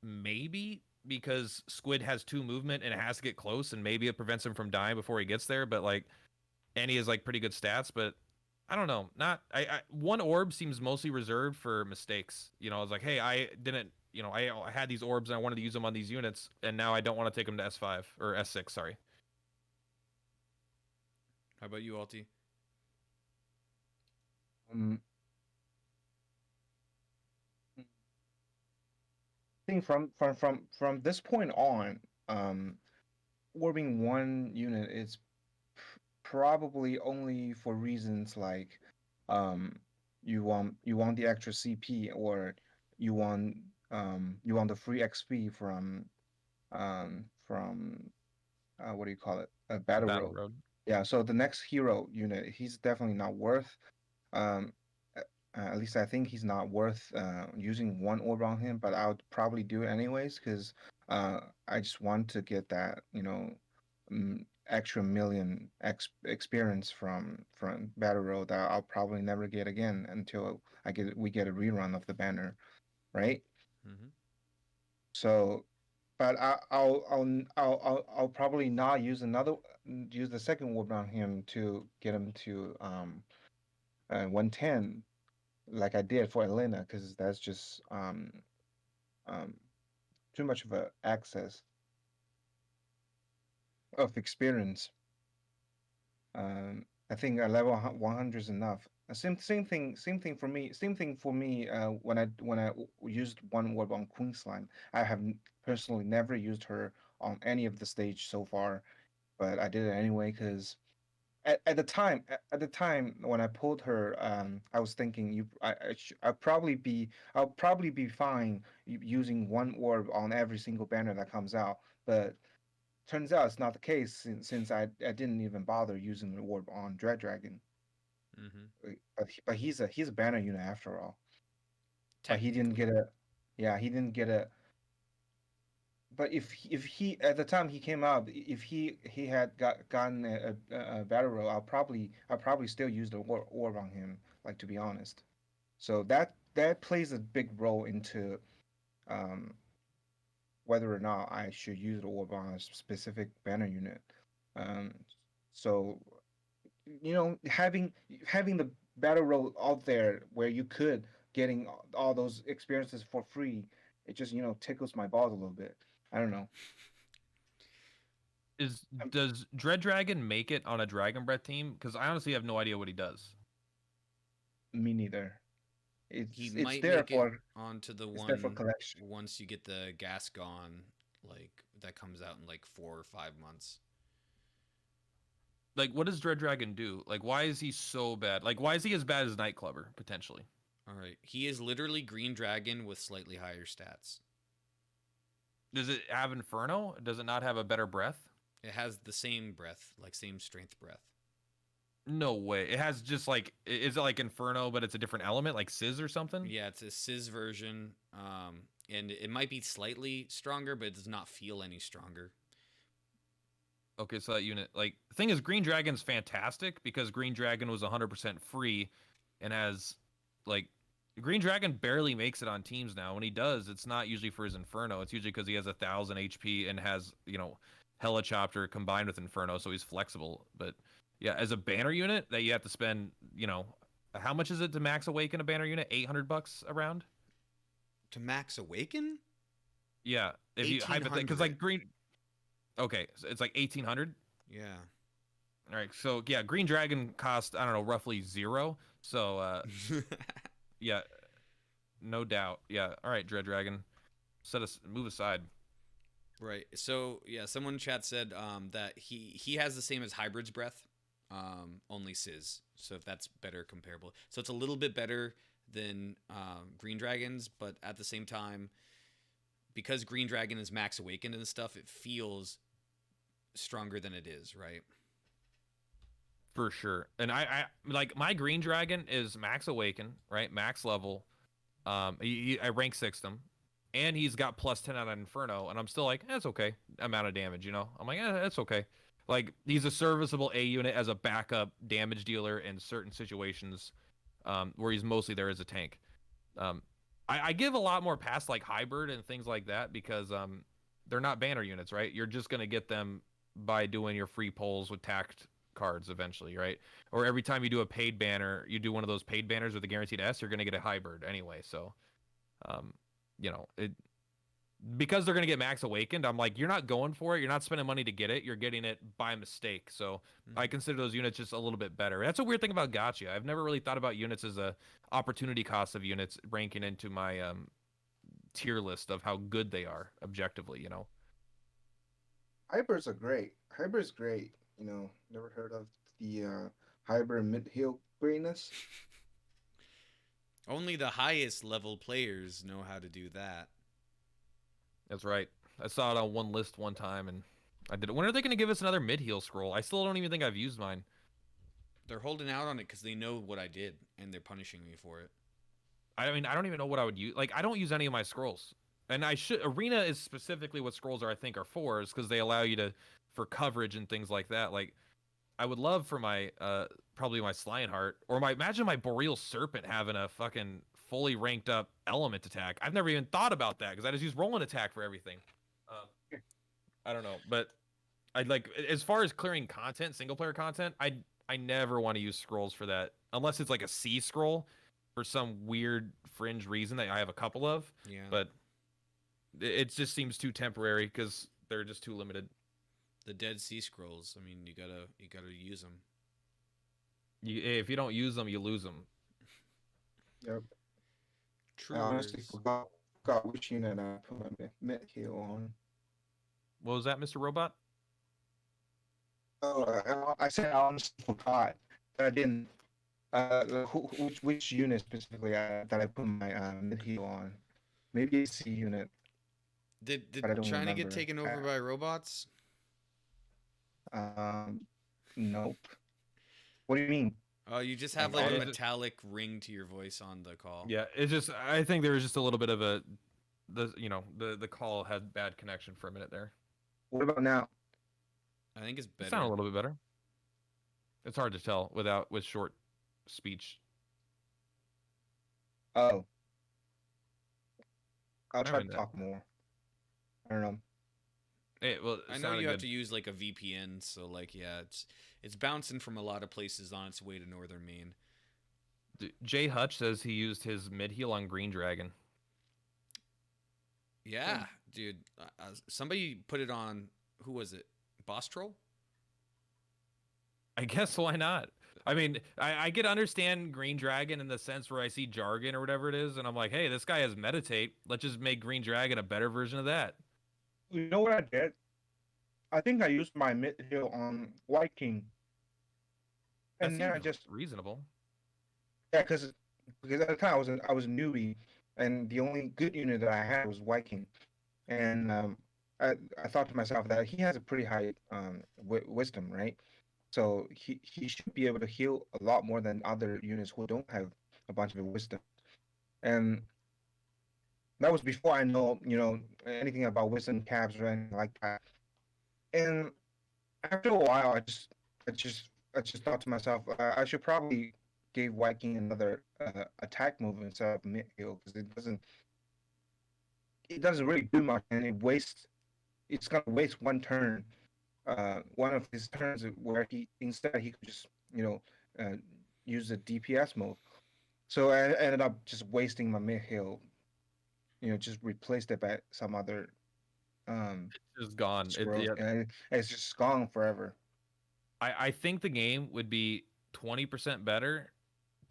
maybe because Squid has 2 movement and it has to get close, and maybe it prevents him from dying before he gets there. But like, and he has like pretty good stats, but I don't know. Not I one orb seems mostly reserved for mistakes. It's like, hey, I didn't. I had these orbs and I wanted to use them on these units, and now I don't want to take them to S5 or S6. Sorry. How about you, Alti? I think from this point on, orbing one unit is probably only for reasons like, um, you want the extra CP, or you want the free XP from what do you call it? A The battle battle road. road. Yeah, so the next hero unit, he's definitely not worth. Um, at least I think he's not worth using one orb on him, but I would probably do it anyways because I just want to get that extra million experience from Battle Road that I'll probably never get again until we get a rerun of the banner, right? Mm-hmm. So, but I'll probably not use the second orb on him to get him to 110 like I did for Elena, because that's just um too much of a access of experience. I think a level 100 is enough. Same thing for me. Same thing for me. When I used one orb on Queen Slime, I have personally never used her on any of the stage so far, but I did it anyway because at the time when I pulled her, I was thinking I'll probably be fine using one orb on every single banner that comes out, but turns out it's not the case since I didn't even bother using the orb on Dread Dragon. Mm-hmm. But he's a banner unit after all. But he didn't Technically. get a, yeah, he didn't get a. But if he at the time he came out, if he had gotten a battle roll, I'll probably still use the orb on him. Like, to be honest, so that plays a big role into um, whether or not I should use the orb on a specific banner unit. Um, so having the battle roll out there where you could getting all those experiences for free, it just tickles my balls a little bit. I don't know. Does Dread Dragon make it on a Dragon Breath team? Because I honestly have no idea what he does. Me neither. He It's might there make it for onto the it's there for one collection. once you get the gas gone, like that comes out in like 4 or 5 months. Like, what does Dread Dragon do? Like, why is he so bad? Like, why is he as bad as Nightclubber potentially? All right, he is literally Green Dragon with slightly higher stats. Does it have Inferno? Does it not have a better breath? It has the same breath, like same strength breath. No way. It has just like, is it like Inferno, but it's a different element, like Sizz or something? Yeah, it's a Sizz version, and it might be slightly stronger, but it does not feel any stronger. Okay, so that unit, like, the thing is, Green Dragon's fantastic because Green Dragon was 100% free and has, like, Green Dragon barely makes it on teams now. When he does, it's not usually for his Inferno. It's usually because he has 1,000 HP and has, Hella Chopter combined with Inferno, so he's flexible. But yeah, as a banner unit that you have to spend, how much is it to max awaken a banner unit? $800 around? To max awaken? Yeah, if you hypothetically, because like Green. Okay, so it's like 1,800. Yeah. All right, so yeah, Green Dragon cost, I don't know, roughly 0. So yeah, no doubt. Yeah. All right, Dread Dragon, move aside. Right. So yeah, someone in chat said that he has the same as Hybrid's breath, only Sizz. So if that's better comparable, so it's a little bit better than Green Dragons, but at the same time, because Green Dragon is max awakened and stuff, it feels stronger than it is, right? For sure. And I like my green dragon is max awaken, right? Max level. I rank 6th him, and he's got +10 out of Inferno, and I'm still like, that's okay amount of damage, you know? I'm like, that's okay. Like, he's a serviceable A unit as a backup damage dealer in certain situations, where he's mostly there as a tank. I give a lot more past like Hybrid and things like that because they're not banner units, right? You're just gonna get them by doing your free polls with Tact cards eventually, right? Or every time you do a paid banner, you do one of those paid banners with a guaranteed S, you're gonna get a Hybrid anyway. So, um, it because they're gonna get max awakened. I'm like, you're not going for it. You're not spending money to get it. You're getting it by mistake. So I consider those units just a little bit better. That's a weird thing about Gacha. I've never really thought about units as a opportunity cost of units ranking into my tier list of how good they are objectively. Hybrids are great. Hybrids great. Never heard of the hybrid mid heal greatness. Only the highest level players know how to do that. That's right. I saw it on one list one time, and I did it. When are they going to give us another mid heal scroll? I still don't even think I've used mine. They're holding out on it because they know what I did, and they're punishing me for it. I mean, I don't even know what I would use. Like, I don't use any of my scrolls, and I should. Arena is specifically what scrolls I think are for, is because they allow you for coverage and things like that. Like, I would love for my probably my Slineheart, or imagine my Boreal Serpent having a fucking fully ranked up element attack. I've never even thought about that because I just use rolling attack for everything. I don't know, but I'd like, as far as clearing content, single player content, I never want to use scrolls for that unless it's like a C scroll for some weird fringe reason that I have a couple of. Yeah. But it just seems too temporary because they're just too limited. The Dead Sea Scrolls. I mean, you gotta use them. If you don't use them, you lose them. Yep. True. I honestly forgot which unit I put my mid heal on. What was that, Mr. Robot? Oh, I said I honestly forgot, but I didn't. Which unit specifically that I put my mid heal on? Maybe a C unit. Did China China get taken over by robots? Nope. What do you mean? Oh, you just have like a metallic ring to your voice on the call. Yeah, it's just, I think there was just a little bit of the call had bad connection for a minute there. What about now? I think it's better. It sounded a little bit better. It's hard to tell with short speech. Oh. I'll try to talk more. I don't know. I know you have to use like a VPN, so like it's bouncing from a lot of places on its way to Northern Maine. Jay Hutch says he used his mid heal on Green Dragon. Yeah, dude. Somebody put it on. Who was it? Boss Troll? I guess why not? I mean, I could understand Green Dragon in the sense where I see jargon or whatever it is, and I'm like, hey, this guy has meditate. Let's just make Green Dragon a better version of that. You know what I did? I think I used my mid heal on White King. And then I just reasonable. Yeah, because at the time I was a newbie, and the only good unit that I had was White King, and I thought to myself that he has a pretty high wisdom, right? So he should be able to heal a lot more than other units who don't have a bunch of wisdom, and that was before I know anything about wisdom caps or anything like that. And after a while, I just thought to myself, I should probably give White King another attack move instead of mid heal because it doesn't really do much, and it's gonna waste one turn, one of his turns where he could just use the DPS mode. So I ended up just wasting my mid heal, just replaced it by some other. It's just gone. And it's just gone forever. I think the game would be 20% better,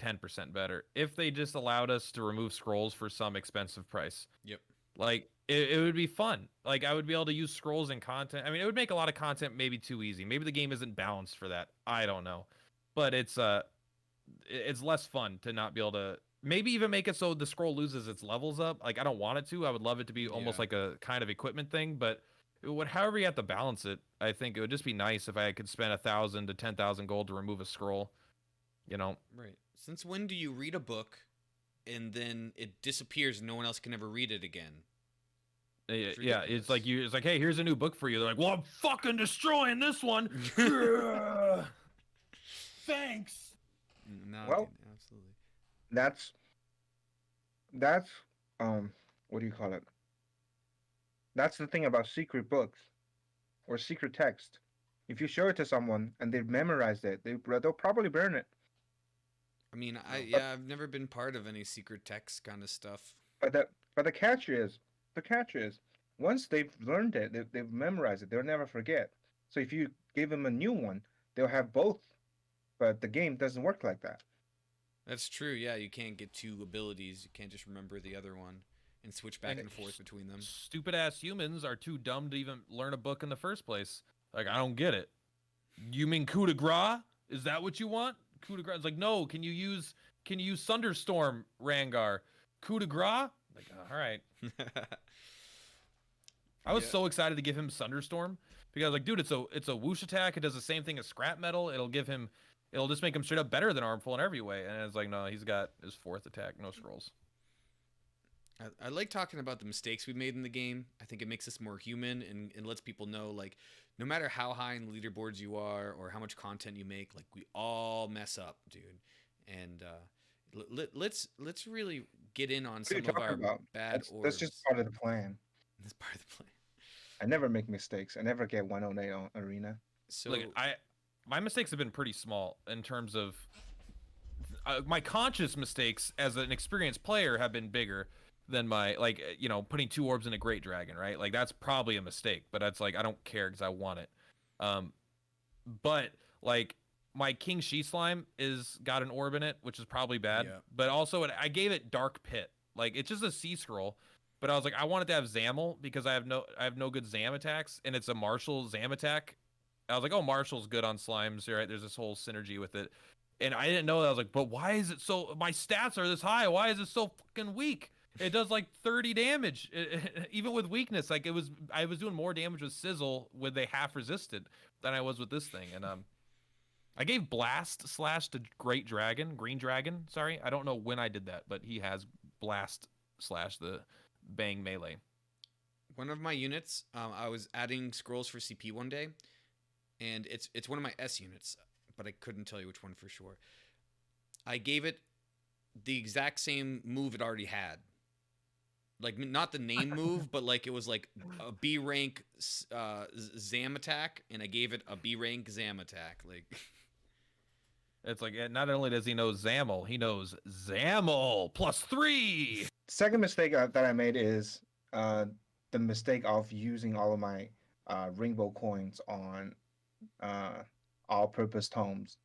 10% better if they just allowed us to remove scrolls for some expensive price. Yep. Like it would be fun. Like I would be able to use scrolls in content. I mean, it would make a lot of content maybe too easy. Maybe the game isn't balanced for that. I don't know. But it's less fun to not be able to maybe even make it so the scroll loses its levels up. Like I don't want it to. I would love it to be almost like a kind of equipment thing, but however you have to balance it, I think it would just be nice if I could spend 1,000 to 10,000 gold to remove a scroll. You know, Right. Since when do you read a book and then it disappears and no one else can ever read it again? Yeah, ridiculous. it's like, hey, here's a new book for you. They're like, well, I'm fucking destroying this one. Thanks. No, Well, dude, absolutely. that's um what do you call it? That's the thing about secret books or secret text. If you show it to someone and they've memorized it, they'll probably burn it. I mean, But I've never been part of any secret text kind of stuff. but the catch is once they've learned it, they've memorized it, they'll never forget. So if you give them a new one, they'll have both. But the game doesn't work like that. That's true. Yeah, you can't get two abilities. You can't just remember the other one and switch back And and forth between them. Stupid ass humans are too dumb to even learn a book in the first place. Like, I don't get it. You mean coup de grace? Is that what you want? Coup de grace? It's like, no. Can you use Thunderstorm, Rangar? Coup de grace? Like, all right. I was Yeah. so excited to give him Thunderstorm because I was like, dude, it's a whoosh attack. It does the same thing as scrap metal. It'll just make him straight up better than Armful in every way. And it's like, no, he's got his 4th attack, no scrolls. I like talking about the mistakes we made in the game. I think it makes us more human and lets people know, like, no matter how high in the leaderboards you are or how much content you make, like, we all mess up, dude. And let's really get in on What are you some of our talking about? bad That's orbs. just part of the plan. That's part of the plan. I never make mistakes. I never get 108 on arena. So Look, my mistakes have been pretty small in terms of my conscious mistakes as an experienced player have been bigger than my putting 2 orbs in a great dragon, right? Like that's probably a mistake, but that's like I don't care because I want it. But like my King She Slime is got an orb in it, which is probably bad. Yeah. But also I gave it Dark Pit. Like it's just a sea scroll. But I was like, I wanted to have Zamel because I have no good Zam attacks, and it's a Martial Zam attack. I was like, oh, Martial's good on slimes, right? There's this whole synergy with it. And I didn't know that. I was like, but why is it so, my stats are this high. Why is it so fucking weak? It does like 30 damage, even with weakness. Like I was doing more damage with Sizzle with a half resisted than I was with this thing. And I gave Blast Slash to Green Dragon. Sorry, I don't know when I did that, but he has Blast Slash, the bang melee. one of my units, I was adding scrolls for CP one day, and it's one of my S units, but I couldn't tell you which one for sure. I gave it the exact same move it already had. Like not the name move, but like it was like a B rank Zam attack, and I gave it a B rank Zam attack. Like It's like not only does he know Zamel, he knows Zamel +3. Second mistake that I made is the mistake of using all of my rainbow coins on all-purpose tomes.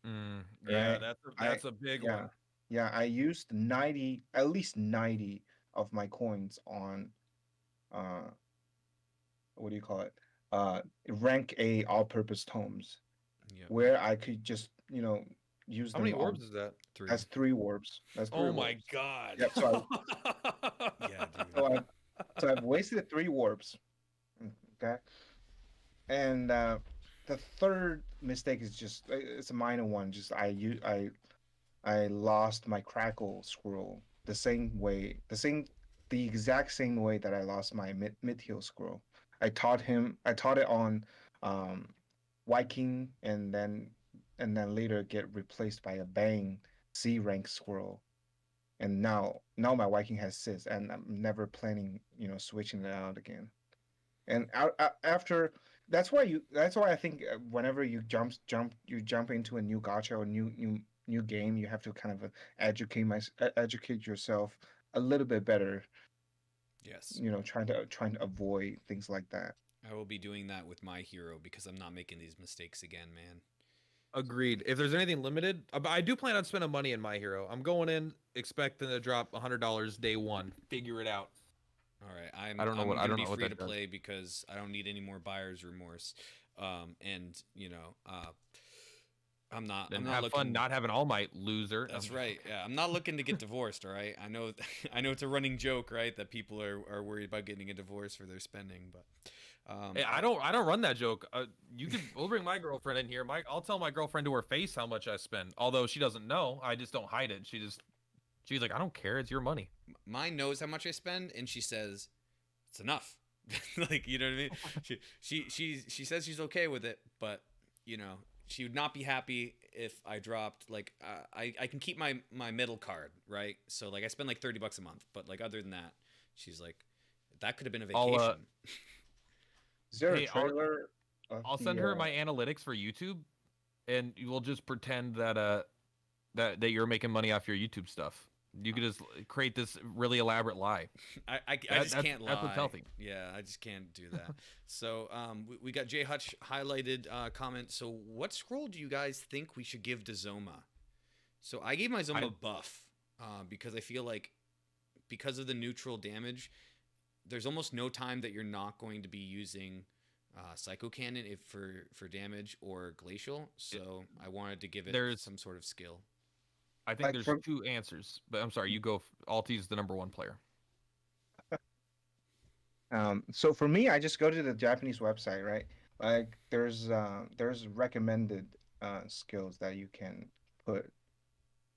Yeah, Right? that's a big Yeah, one. yeah. I used at least 90 of my coins on uh, what do you call it? Rank A all-purpose tomes, yeah, where I could just use How them many on. orbs is that? 3. That's 3 orbs. That's 3 Oh my orbs. god. Yep. Yeah, dude. So I've wasted 3 orbs. Okay. And the third mistake is just it's a minor one. Just I lost my crackle scroll the exact same way that I lost my mid heel scroll. I taught it on um, Viking and then later get replaced by a Bang C rank scroll. And now my Viking has Sis, and I'm never planning switching it out again. And after that's why I think whenever you jump into a new gacha or new game, you have to kind of educate yourself a little bit better. Yes. Trying to avoid things like that. I will be doing that with my hero because I'm not making these mistakes again, man. Agreed. If there's anything limited, I do plan on spending money in My Hero. I'm going in expecting to drop $100 day one. Figure it out. All right, I'm gonna be free to play because I don't need any more buyer's remorse. And I'm not. Then I'm not have looking. fun not having All Might, loser. That's right. Yeah, I'm not looking to get divorced. All right. I know. I know it's a running joke, right? That people are worried about getting a divorce for their spending, but. Hey, I don't run that joke. We'll bring my girlfriend in here. I'll tell my girlfriend to her face how much I spend. Although she doesn't know, I just don't hide it. She's like, I don't care. It's your money. Mine knows how much I spend, and she says, it's enough. Like, you know what I mean? She says she's okay with it, but you know, she would not be happy if I dropped like I can keep my middle card, right? So like I spend like $30 a month, but like other than that, she's like, that could have been a vacation. Is there Hey, a trailer? I'll send her my analytics for YouTube, and we'll just pretend that that you're making money off your YouTube stuff. You could just create this really elaborate lie. I just can't lie. That's what's healthy. Yeah, I just can't do that. So we got Jay Hutch highlighted comment. So what scroll do you guys think we should give to Zoma? So I gave my Zoma buff because I feel like because of the neutral damage, there's almost no time that you're not going to be using Psycho Cannon for damage or Glacial. So I wanted to give it some sort of skill. I think there's two answers, but I'm sorry, you go. Alti's the number one player. So for me, I just go to the Japanese website, right? Like there's recommended skills that you can put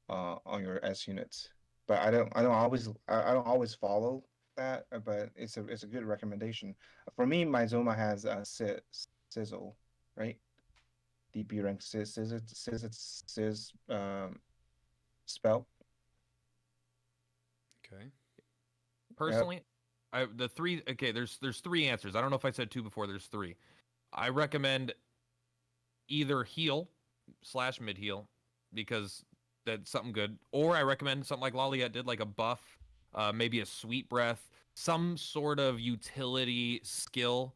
on your S units, but I don't always follow that, but it's a good recommendation. For me, my Zoma has Sizzle, right? DP rank Sizzle spell. Okay. Personally, there's three answers. I don't know if I said two before. There's three. I recommend either heal / mid heal because that's something good, or I recommend something like Laliette did, like a buff, maybe a sweet breath, some sort of utility skill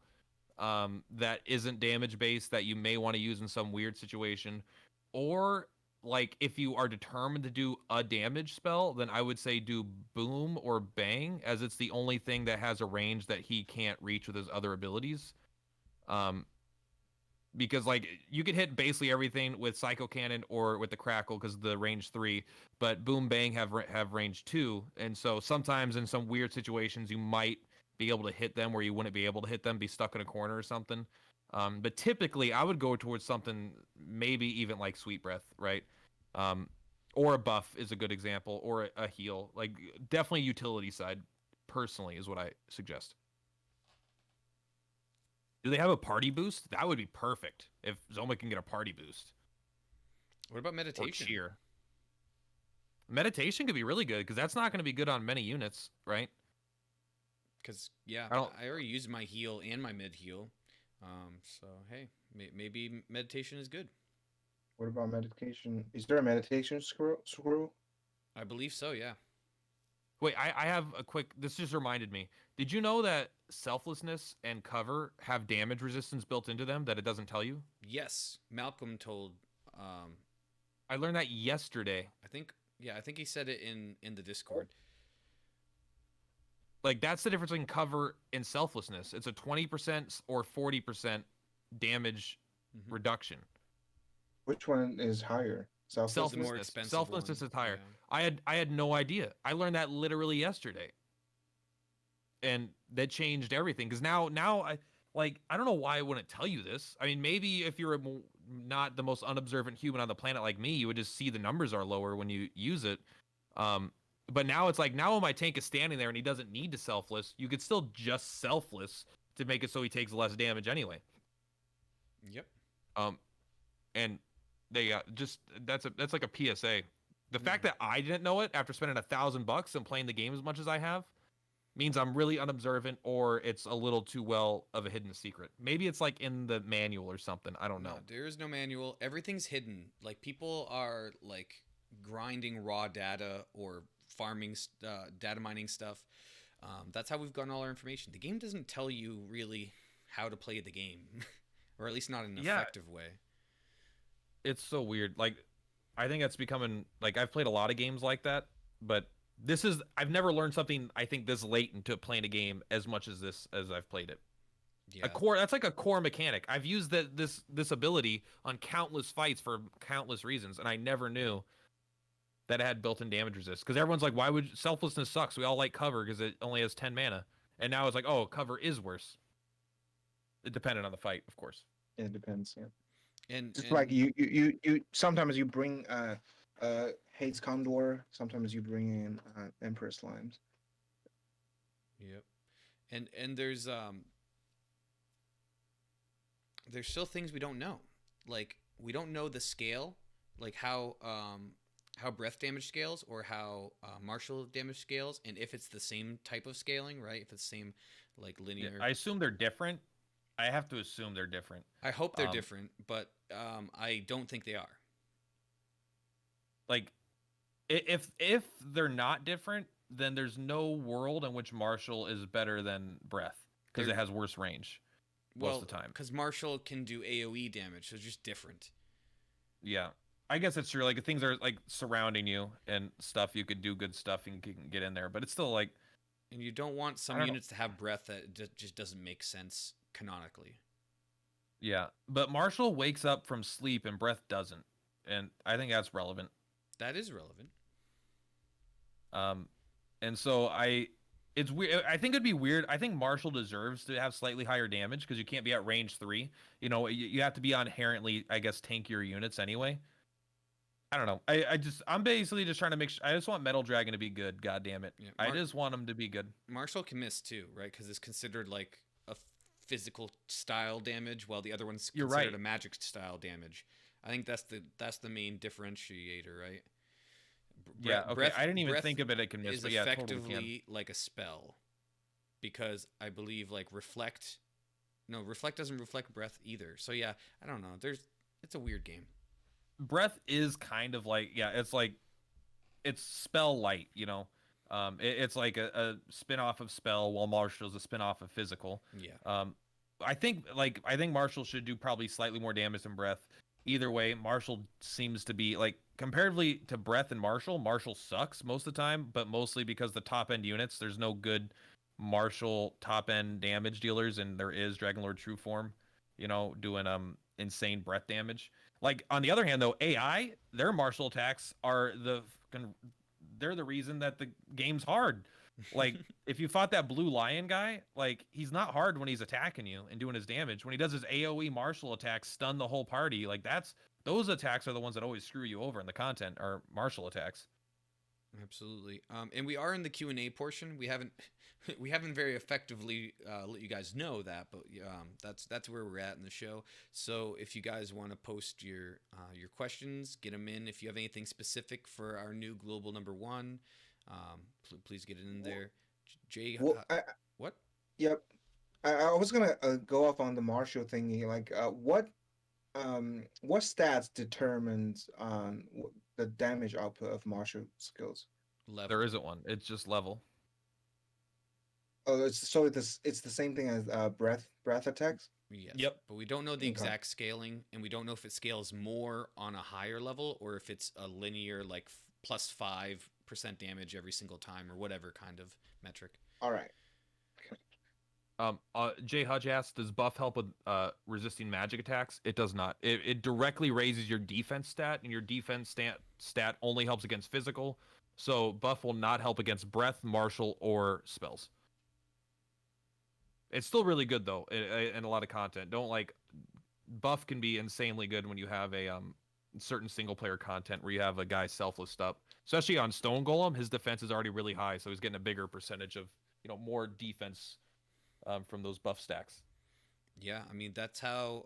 that isn't damage based that you may want to use in some weird situation, or like if you are determined to do a damage spell, then I would say do boom or bang, as it's the only thing that has a range that he can't reach with his other abilities. Because like you could hit basically everything with Psycho Cannon or with the Crackle because the range 3, but boom bang have range 2, and so sometimes in some weird situations you might be able to hit them where you wouldn't be able to hit them, be stuck in a corner or something. But typically, I would go towards something maybe even like Sweet Breath, right? Or a buff is a good example, or a heal. Like definitely utility side, personally, is what I suggest. Do they have a party boost? That would be perfect if Zoma can get a party boost. What about meditation? Or cheer. Meditation could be really good because that's not going to be good on many units, right? Because I already used my heal and my mid heal. So hey, maybe meditation is good. What about meditation? Is there a meditation scroll? I believe so, yeah. Wait, I have a quick. This just reminded me. Did you know that selflessness and cover have damage resistance built into them that it doesn't tell you? Yes, Malcolm told. I learned that yesterday. I think he said it in the Discord. Like that's the difference between cover and selflessness. It's a 20% or 40% damage reduction. Which one is higher? Selflessness, more expensive. Selflessness is higher. Yeah. I had no idea. I learned that literally yesterday, and that changed everything. Because now I don't know why I wouldn't tell you this. I mean, maybe if you're not the most unobservant human on the planet like me, you would just see the numbers are lower when you use it. But now it's like, now when my tank is standing there and he doesn't need to selfless, you could still just selfless to make it so he takes less damage anyway. Yep. And they that's like a PSA. The fact that I didn't know it after spending $1,000 and playing the game as much as I have means I'm really unobservant, or it's a little too well of a hidden secret. Maybe it's like in the manual or something. I don't know. No, there is no manual. Everything's hidden. Like people are like grinding raw data or farming data mining stuff. That's how we've gotten all our information. The game doesn't tell you really how to play the game, or at least not in an effective way. It's so weird. Like, I think that's becoming, like, I've played a lot of games like that, but I've never learned something I think this late into playing a game as much as I've played it. Yeah. That's like a core mechanic. I've used this ability on countless fights for countless reasons, and I never knew that it had built-in damage resist. Because everyone's like, why would selflessness sucks? We all like cover because it only has 10 mana. And now it's like, oh, cover is worse. It depended on the fight, of course. It depends. Yeah. And Just like you sometimes you bring Hates Condor, sometimes you bring in Empress Slimes. Yep. And there's still things we don't know. Like we don't know the scale, like how breath damage scales or how martial damage scales, and if it's the same type of scaling, right? If it's the same like linear. I assume they're different. I have to assume they're different. I hope they're different, but I don't think they are. Like, if they're not different, then there's no world in which martial is better than breath because it has worse range most of the time. Because martial can do AOE damage, so it's just different. Yeah, I guess it's true. Like things are like surrounding you and stuff. You could do good stuff and you can get in there, but it's still like. And you don't want some units to have breath that just doesn't make sense canonically. Yeah, but martial wakes up from sleep and breath doesn't, and I think that's relevant. That is relevant. And so it's weird. I think it'd be weird. I think martial deserves to have slightly higher damage because you can't be at range 3. You know, you have to be on inherently, I guess, tankier units anyway. I don't know. I'm basically just trying to make sure. I just want Metal Dragon to be good. God damn it. Yeah, I just want him to be good. Martial can miss too, right? Because it's considered like a physical style damage, while the other one's considered a magic style damage. I think that's the main differentiator, right? Yeah. Okay. I didn't even think of it. It can miss, is but yeah, effectively totally like a spell, because I believe like reflect doesn't reflect breath either. So yeah, I don't know. It's a weird game. Breath is kind of like, yeah, it's spell light, you know. It's like a spin-off of spell, while martial is a spin-off of physical. Yeah. I think martial should do probably slightly more damage than breath. Either way, martial seems to be like, comparatively to breath and martial sucks most of the time, but mostly because the top end units, there's no good martial top end damage dealers, and there is Dragonlord True Form, you know, doing insane breath damage. Like on the other hand though, AI, their martial attacks are they're the reason that the game's hard. Like if you fought that blue lion guy, like he's not hard when he's attacking you and doing his damage. When he does his AoE martial attacks, stun the whole party, like those attacks are the ones that always screw you over in the content, are martial attacks. Absolutely. And we are in the Q&A portion. We haven't very effectively let you guys know that, but that's where we're at in the show. So if you guys want to post your questions, get them in. If you have anything specific for our new global number 1, please get it in there. Jay, what? Yep. I was gonna go off on the martial thingy. Like, what stats determines the damage output of martial skills? Level. There isn't one. It's just level. Oh, it's the same thing as breath attacks? Yes. Yep. But we don't know the exact scaling, and we don't know if it scales more on a higher level or if it's a linear like plus 5% damage every single time or whatever kind of metric. All right. Jay Hudge asks, does buff help with resisting magic attacks? It does not. It directly raises your defense stat, and your defense stat only helps against physical. So buff will not help against breath, martial, or spells. It's still really good though in a lot of content. Buff can be insanely good when you have a certain single player content where you have a guy selfless up. Especially on Stone Golem, his defense is already really high, so he's getting a bigger percentage of, you know, more defense from those buff stacks. Yeah, I mean that's how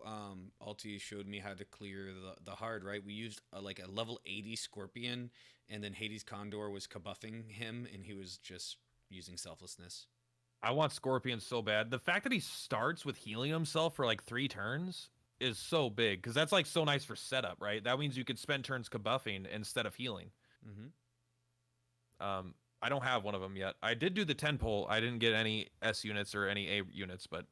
Ulti showed me how to clear the hard, right? We used like a level 80 Scorpion, and then Hades Condor was kabuffing him, and he was just using selflessness. I want Scorpion so bad. The fact that he starts with healing himself for like 3 turns is so big, because that's like so nice for setup, right? That means you could spend turns kabuffing instead of healing. Mm-hmm. I don't have one of them yet. I did do the 10 pull. I didn't get any S units or any A units, but...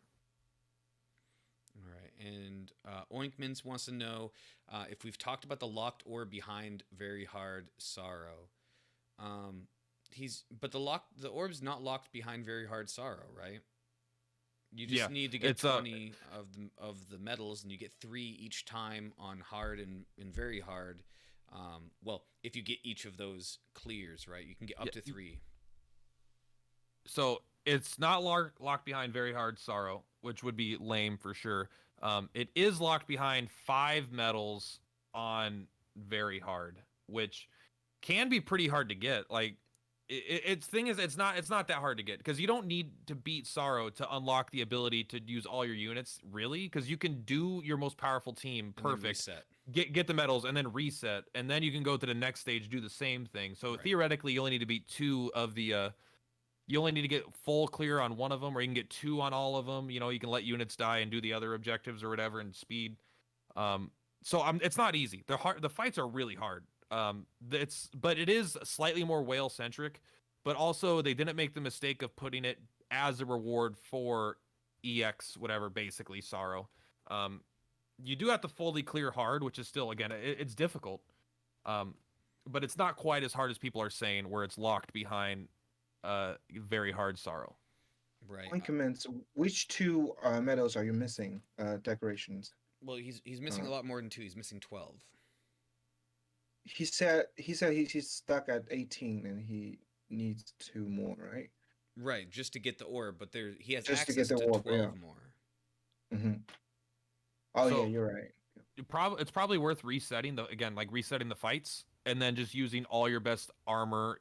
All right, and Oinkmans wants to know if we've talked about the locked orb behind Very Hard Sorrow. But the orb's not locked behind Very Hard Sorrow, right? You just Yeah, need to get it's 20 of the medals, and you get 3 each time on hard and very hard. Well, if you get each of those clears, right, you can get up to 3. So it's not locked behind very hard sorrow, which would be lame for sure. It is locked behind 5 medals on very hard, which can be pretty hard to get. Like it's thing is it's not that hard to get because you don't need to beat sorrow to unlock the ability to use all your units really, because you can do your most powerful team perfect, get the medals and then reset, and then you can go to the next stage, do the same thing. So theoretically you only need to beat 2 of the you only need to get full clear on one of them, or you can get 2 on all of them. You know, you can let units die and do the other objectives or whatever and speed. It's not easy. The fights are really hard. But it is slightly more whale centric, but also they didn't make the mistake of putting it as a reward for EX, whatever, basically sorrow. You do have to fully clear hard, which is still, again, it's difficult. But it's not quite as hard as people are saying, where it's locked behind very hard sorrow. Right. Comments. Which 2 medals are you missing? Decorations. Well, he's missing a lot more than 2. He's missing 12. He said he's stuck at 18 and he needs 2 more, right? Right, just to get the orb, but he has Just access to 12 more. Mm-hmm. Oh So, yeah, you're right. It's probably worth resetting resetting the fights, and then just using all your best armor,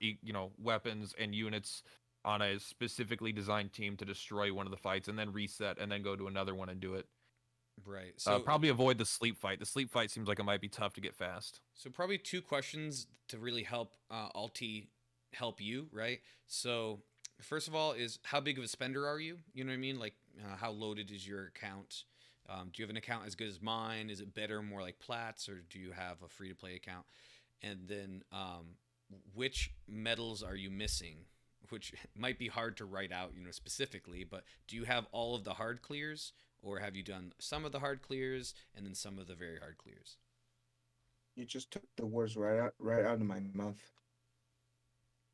weapons and units on a specifically designed team to destroy one of the fights, and then reset, and then go to another one and do it. Right. So probably avoid the sleep fight. The sleep fight seems like it might be tough to get fast. So probably 2 questions to really help Alti help you, right? So first of all is, how big of a spender are you? You know what I mean? Like how loaded is your account? Do you have an account as good as mine? Is it better, more like Platts, or do you have a free-to-play account? And then which medals are you missing? Which might be hard to write out, specifically, but do you have all of the hard clears, or have you done some of the hard clears and then some of the very hard clears? You just took the words right out of my mouth.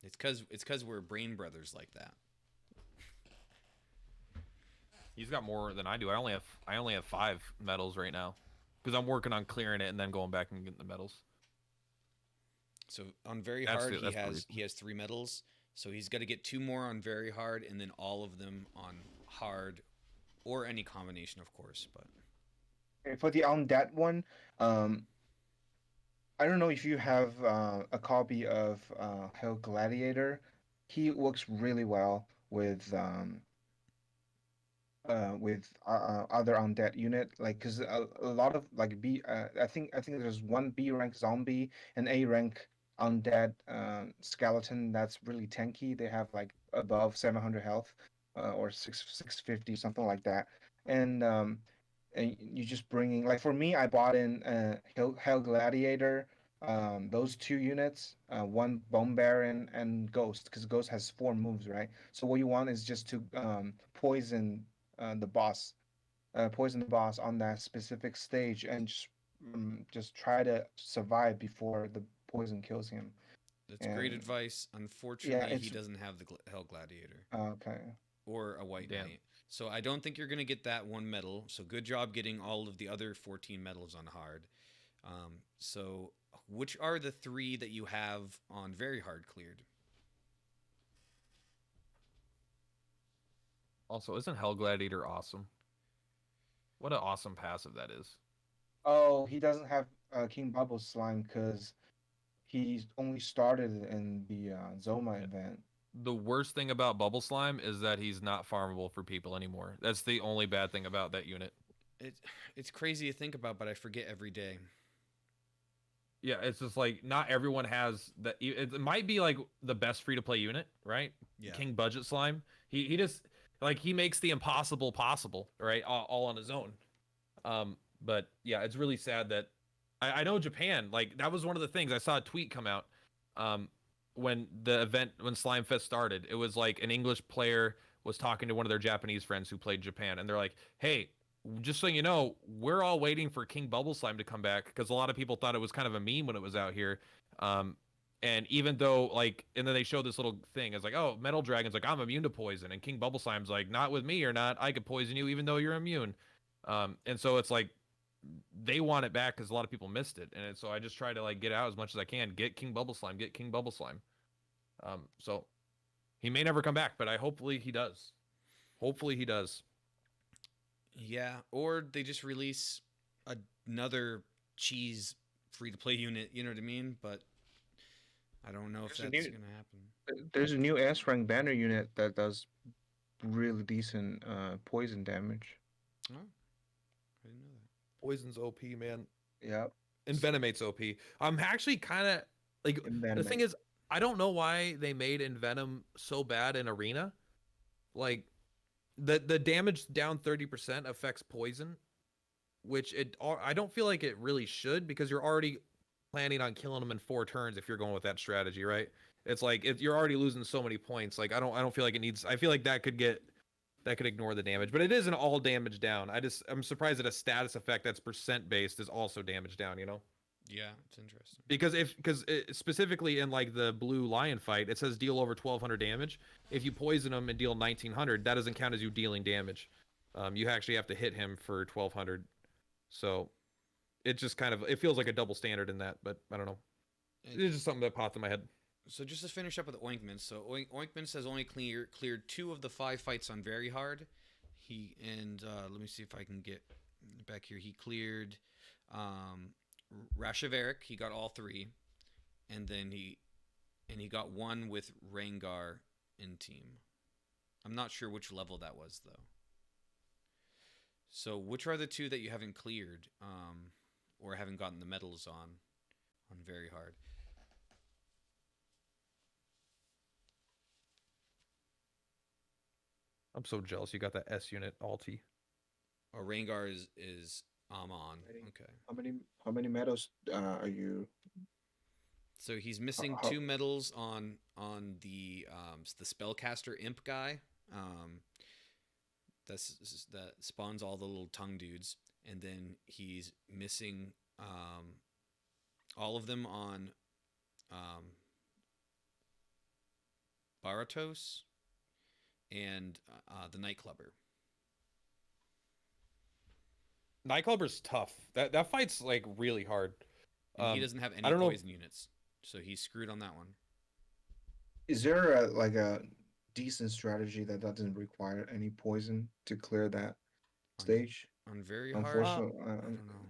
It's because we're brain brothers like that. He's got more than I do. I only have 5 medals right now, because I'm working on clearing it and then going back and getting the medals. So on very hard, he has 3 medals. So he's got to get 2 more on very hard, and then all of them on hard, or any combination, of course. But for the undead one, I don't know if you have a copy of Hell Gladiator. He works really well with other undead unit, like, because a lot of like I think there's 1 B rank zombie and A rank undead skeleton that's really tanky. They have like above 700 health, or 650, something like that. And you just bringing, like, for me, I bought in Hell Gladiator, those 2 units, 1 Bone Baron and Ghost, because Ghost has 4 moves, right? So what you want is just to poison the boss on that specific stage, and just try to survive before the poison kills him. That's great advice. Unfortunately, he doesn't have the Hell Gladiator. Okay. Or a White Knight. So I don't think you're going to get that 1 medal. So good job getting all of the other 14 medals on hard. So which are the 3 that you have on very hard cleared? Also, isn't Hell Gladiator awesome? What an awesome passive that is. Oh, he doesn't have King Bubble Slime because he only started in the Zoma event. The worst thing about Bubble Slime is that he's not farmable for people anymore. That's the only bad thing about that unit. It's crazy to think about, but I forget every day. Yeah, it's just like not everyone has that. It might be like the best free-to-play unit, right? Yeah. King Budget Slime. He just, like, he makes the impossible possible, right? All on his own. But yeah, it's really sad that I know Japan, like, that was one of the things. I saw a tweet come out when Slime Fest started. It was like an English player was talking to one of their Japanese friends who played Japan, and they're like, hey, just so you know, we're all waiting for King Bubble Slime to come back, because a lot of people thought it was kind of a meme when it was out here. And even though like, and then they show this little thing. It's like, oh, Metal Dragon's like, I'm immune to poison, and King Bubble Slime's like, not with me, you're not. I could poison you even though you're immune. And so it's like they want it back because a lot of people missed it, and so I just try to like get out as much as I can. Get King Bubble Slime. Get King Bubble Slime. So he may never come back, but hopefully he does. Hopefully he does. Yeah, or they just release another cheese free-to-play unit. You know what I mean? But I don't know if There's a that's new- gonna happen. There's a new S rank banner unit that does really decent poison damage. Oh, I didn't know that. Poison's OP, man. Yep. Envenomate's OP. I'm actually kind of like, the thing is, I don't know why they made Envenom so bad in Arena. Like, the damage down 30% affects poison, which I don't feel like it really should, because you're already planning on killing them in 4 turns if you're going with that strategy, right? It's like you're already losing so many points. Like, I don't feel like it needs. I feel like that could ignore the damage, but it is an all damage down. I'm surprised that a status effect that's percent based is also damage down. You know? Yeah, it's interesting. Because specifically in like the blue lion fight, it says deal over 1,200 damage. If you poison him and deal 1,900, that doesn't count as you dealing damage. You actually have to hit him for 1,200. So it just kind of, it feels like a double standard in that, but I don't know. It's just something that popped in my head. So just to finish up with Oinkman, so Oinkman has only cleared 2 of the 5 fights on very hard. Let me see if I can get back here. He cleared Rashaveric. He got all 3, and then he got 1 with Rengar in team. I'm not sure which level that was though. So which are the 2 that you haven't cleared, or haven't gotten the medals on very hard? I'm so jealous you got that S unit Alti. Oh, Rengar is on. Okay. How many medals are you? So he's missing 2 medals on the spellcaster imp guy. That spawns all the little tongue dudes, and then he's missing all of them on Baratos and the Nightclubber. Nightclubber's tough. That fight's like really hard. And he doesn't have any poison units, so he's screwed on that one. Is there a decent strategy that doesn't require any poison to clear that stage? On very hard, Unfortunately, I don't know.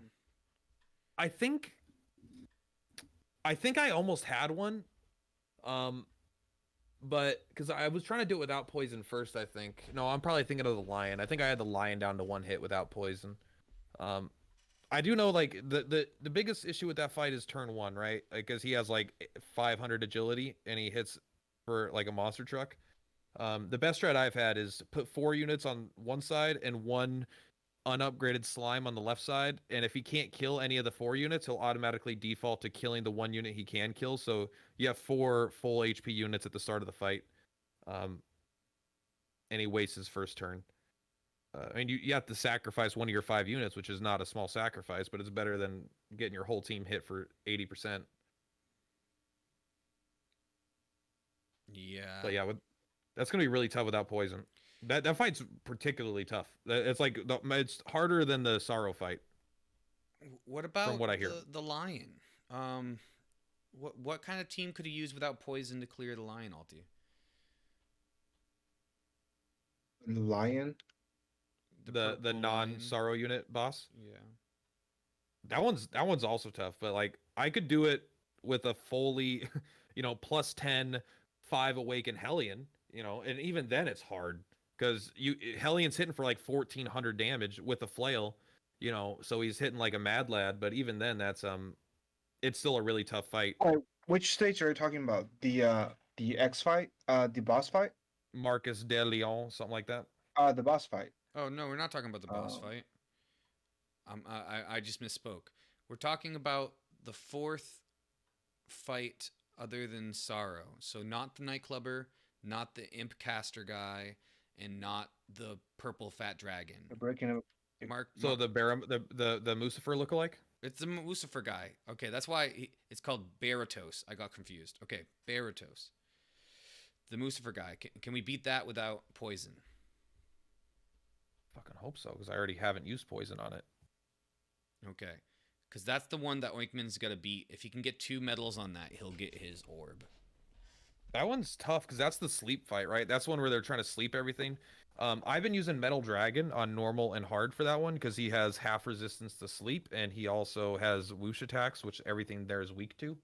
I think I almost had one, but because I was trying to do it without poison first. I think no, I'm probably thinking of the lion. I think I had the lion down to 1 hit without poison. I do know like the biggest issue with that fight is turn 1, right? Like, because he has like 500 agility and he hits for like a monster truck. The best strat I've had is put 4 units on one side and 1 unupgraded slime on the left side, and if he can't kill any of the 4 units, he'll automatically default to killing the 1 unit he can kill. So you have 4 full HP units at the start of the fight, and he wastes his first turn. And you have to sacrifice 1 of your 5 units, which is not a small sacrifice, but it's better than getting your whole team hit for 80%. Yeah. But yeah, that's gonna be really tough without poison. That fight's particularly tough. It's like it's harder than the Sorrow fight. What about from what I hear? The lion? What kind of team could he use without poison to clear the lion, Alti? The lion? The non-Sorrow unit boss? Yeah. That one's also tough, but like I could do it with a fully, plus 10, 5 awakened Hellion, and even then it's hard. Because Hellion's hitting for like 1,400 damage with a flail, so he's hitting like a mad lad. But even then, that's it's still a really tough fight. Oh, which stage are you talking about? The X fight? The boss fight? Marcus de Leon, something like that. The boss fight. Oh no, we're not talking about the boss fight. I just misspoke. We're talking about the 4th fight other than Sorrow. So not the Nightclubber, not the Imp Caster guy, and not the purple fat dragon. Breaking up. So the Mucifer lookalike? It's the Lucifer guy. Okay, that's why it's called Baratos. I got confused. Okay, Baratos. The Lucifer guy. Can we beat that without poison? Fucking hope so, because I already haven't used poison on it. Okay. Because that's the one that Oinkman's got to beat. If he can get 2 medals on that, he'll get his orb. That one's tough, because that's the sleep fight, right? That's one where they're trying to sleep everything. I've been using Metal Dragon on normal and hard for that one, because he has half resistance to sleep, and he also has whoosh attacks, which everything there is weak to.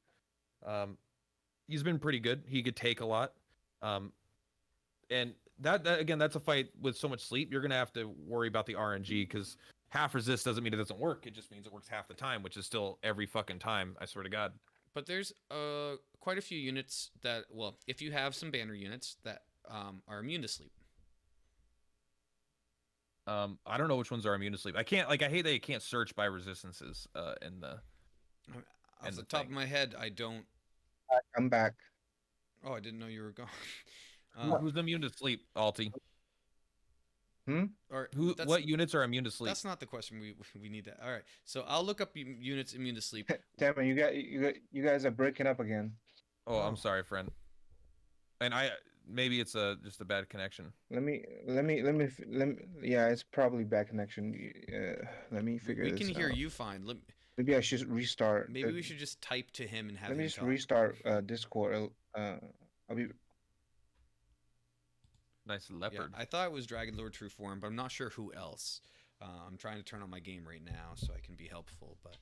He's been pretty good. He could take a lot. And that again, that's a fight with so much sleep. You're going to have to worry about the RNG, because half resist doesn't mean it doesn't work. It just means it works half the time, which is still every fucking time, I swear to God. But there's quite a few units that, well, if you have some banner units that are immune to sleep. I don't know which ones are immune to sleep. I hate that you can't search by resistances in the Off the top of my head, I don't. I'm back. Oh, I didn't know you were gone. Who's immune to sleep, Alti? Or what units are immune to sleep? That's not the question we need. All right, so I'll look up units immune to sleep. Damn it, you guys are breaking up again. Oh, I'm sorry, friend. And maybe it's just a bad connection. Let me. Yeah, it's probably bad connection. Let me figure this out. We can hear you fine. Maybe I should restart. Maybe we should just type to him and have him Let me just talk. restart Discord. I'll be. Nice leopard. Yeah, I thought it was Dragon Lord True Form, but I'm not sure who else. I'm trying to turn on my game right now so I can be helpful. But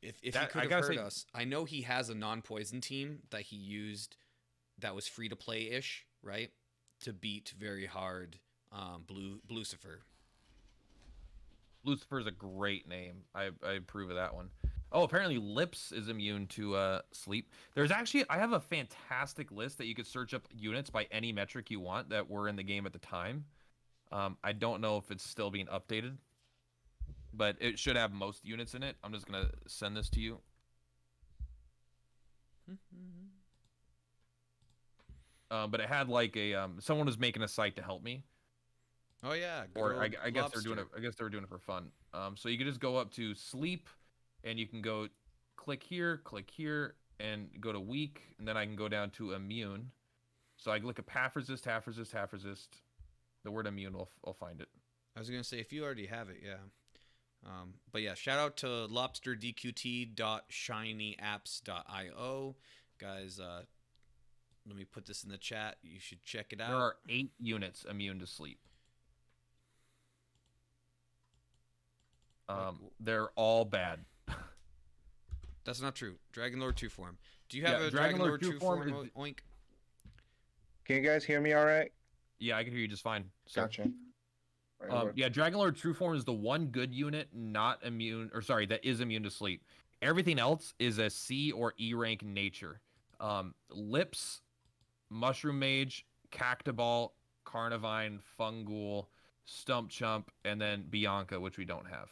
if he could have heard us, I know he has a non-poison team that he used that was free to play ish, right? To beat very hard Lucifer. Lucifer's a great name. I approve of that one. Oh, apparently Lips is immune to sleep. There's actually, I have a fantastic list that you could search up units by any metric you want that were in the game at the time. I don't know if it's still being updated, but it should have most units in it. I'm just going to send this to you. But it had like someone was making a site to help me. Oh yeah, or I guess they're doing it. I guess they were doing it for fun. So you could just go up to sleep, and you can go click here, and go to weak, and then I can go down to immune. So I can look at half resist. The word immune, I'll find it. I was gonna say if you already have it, yeah. But yeah, shout out to lobsterdqt.shinyapps.io, guys. Let me put this in the chat. You should check it out. There are 8 units immune to sleep. They're all bad. That's not true. Dragon Lord 2 form. Do you have a Dragon Lord 2 form Oink? Can you guys hear me all right? Yeah, I can hear you just fine. So, Gotcha. Yeah, Dragon Lord True Form is the one good unit not immune, or sorry, that is immune to sleep. Everything else is a C or E rank nature. Lips, Mushroom Mage, Cactoball, Carnivine, Fungool, Stump Chump, and then Bianca, which we don't have.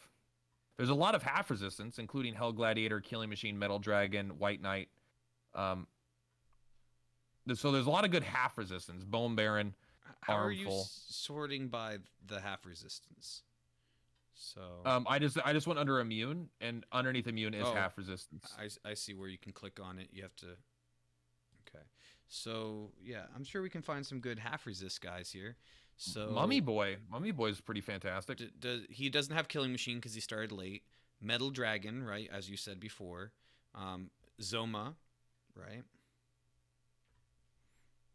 There's a lot of half resistance, including Hell Gladiator, Killing Machine, Metal Dragon, White Knight. So there's a lot of good half resistance. Bone Baron, How Armful. are you sorting by the half resistance? So I just went under immune, and underneath immune is half resistance. I see where you can click on it. You have to. Okay, so yeah, I'm sure we can find some good half resist guys here. So Mummy Boy is pretty fantastic. He doesn't have Killing Machine because he started late. Metal Dragon, right, as you said before. Zoma, right?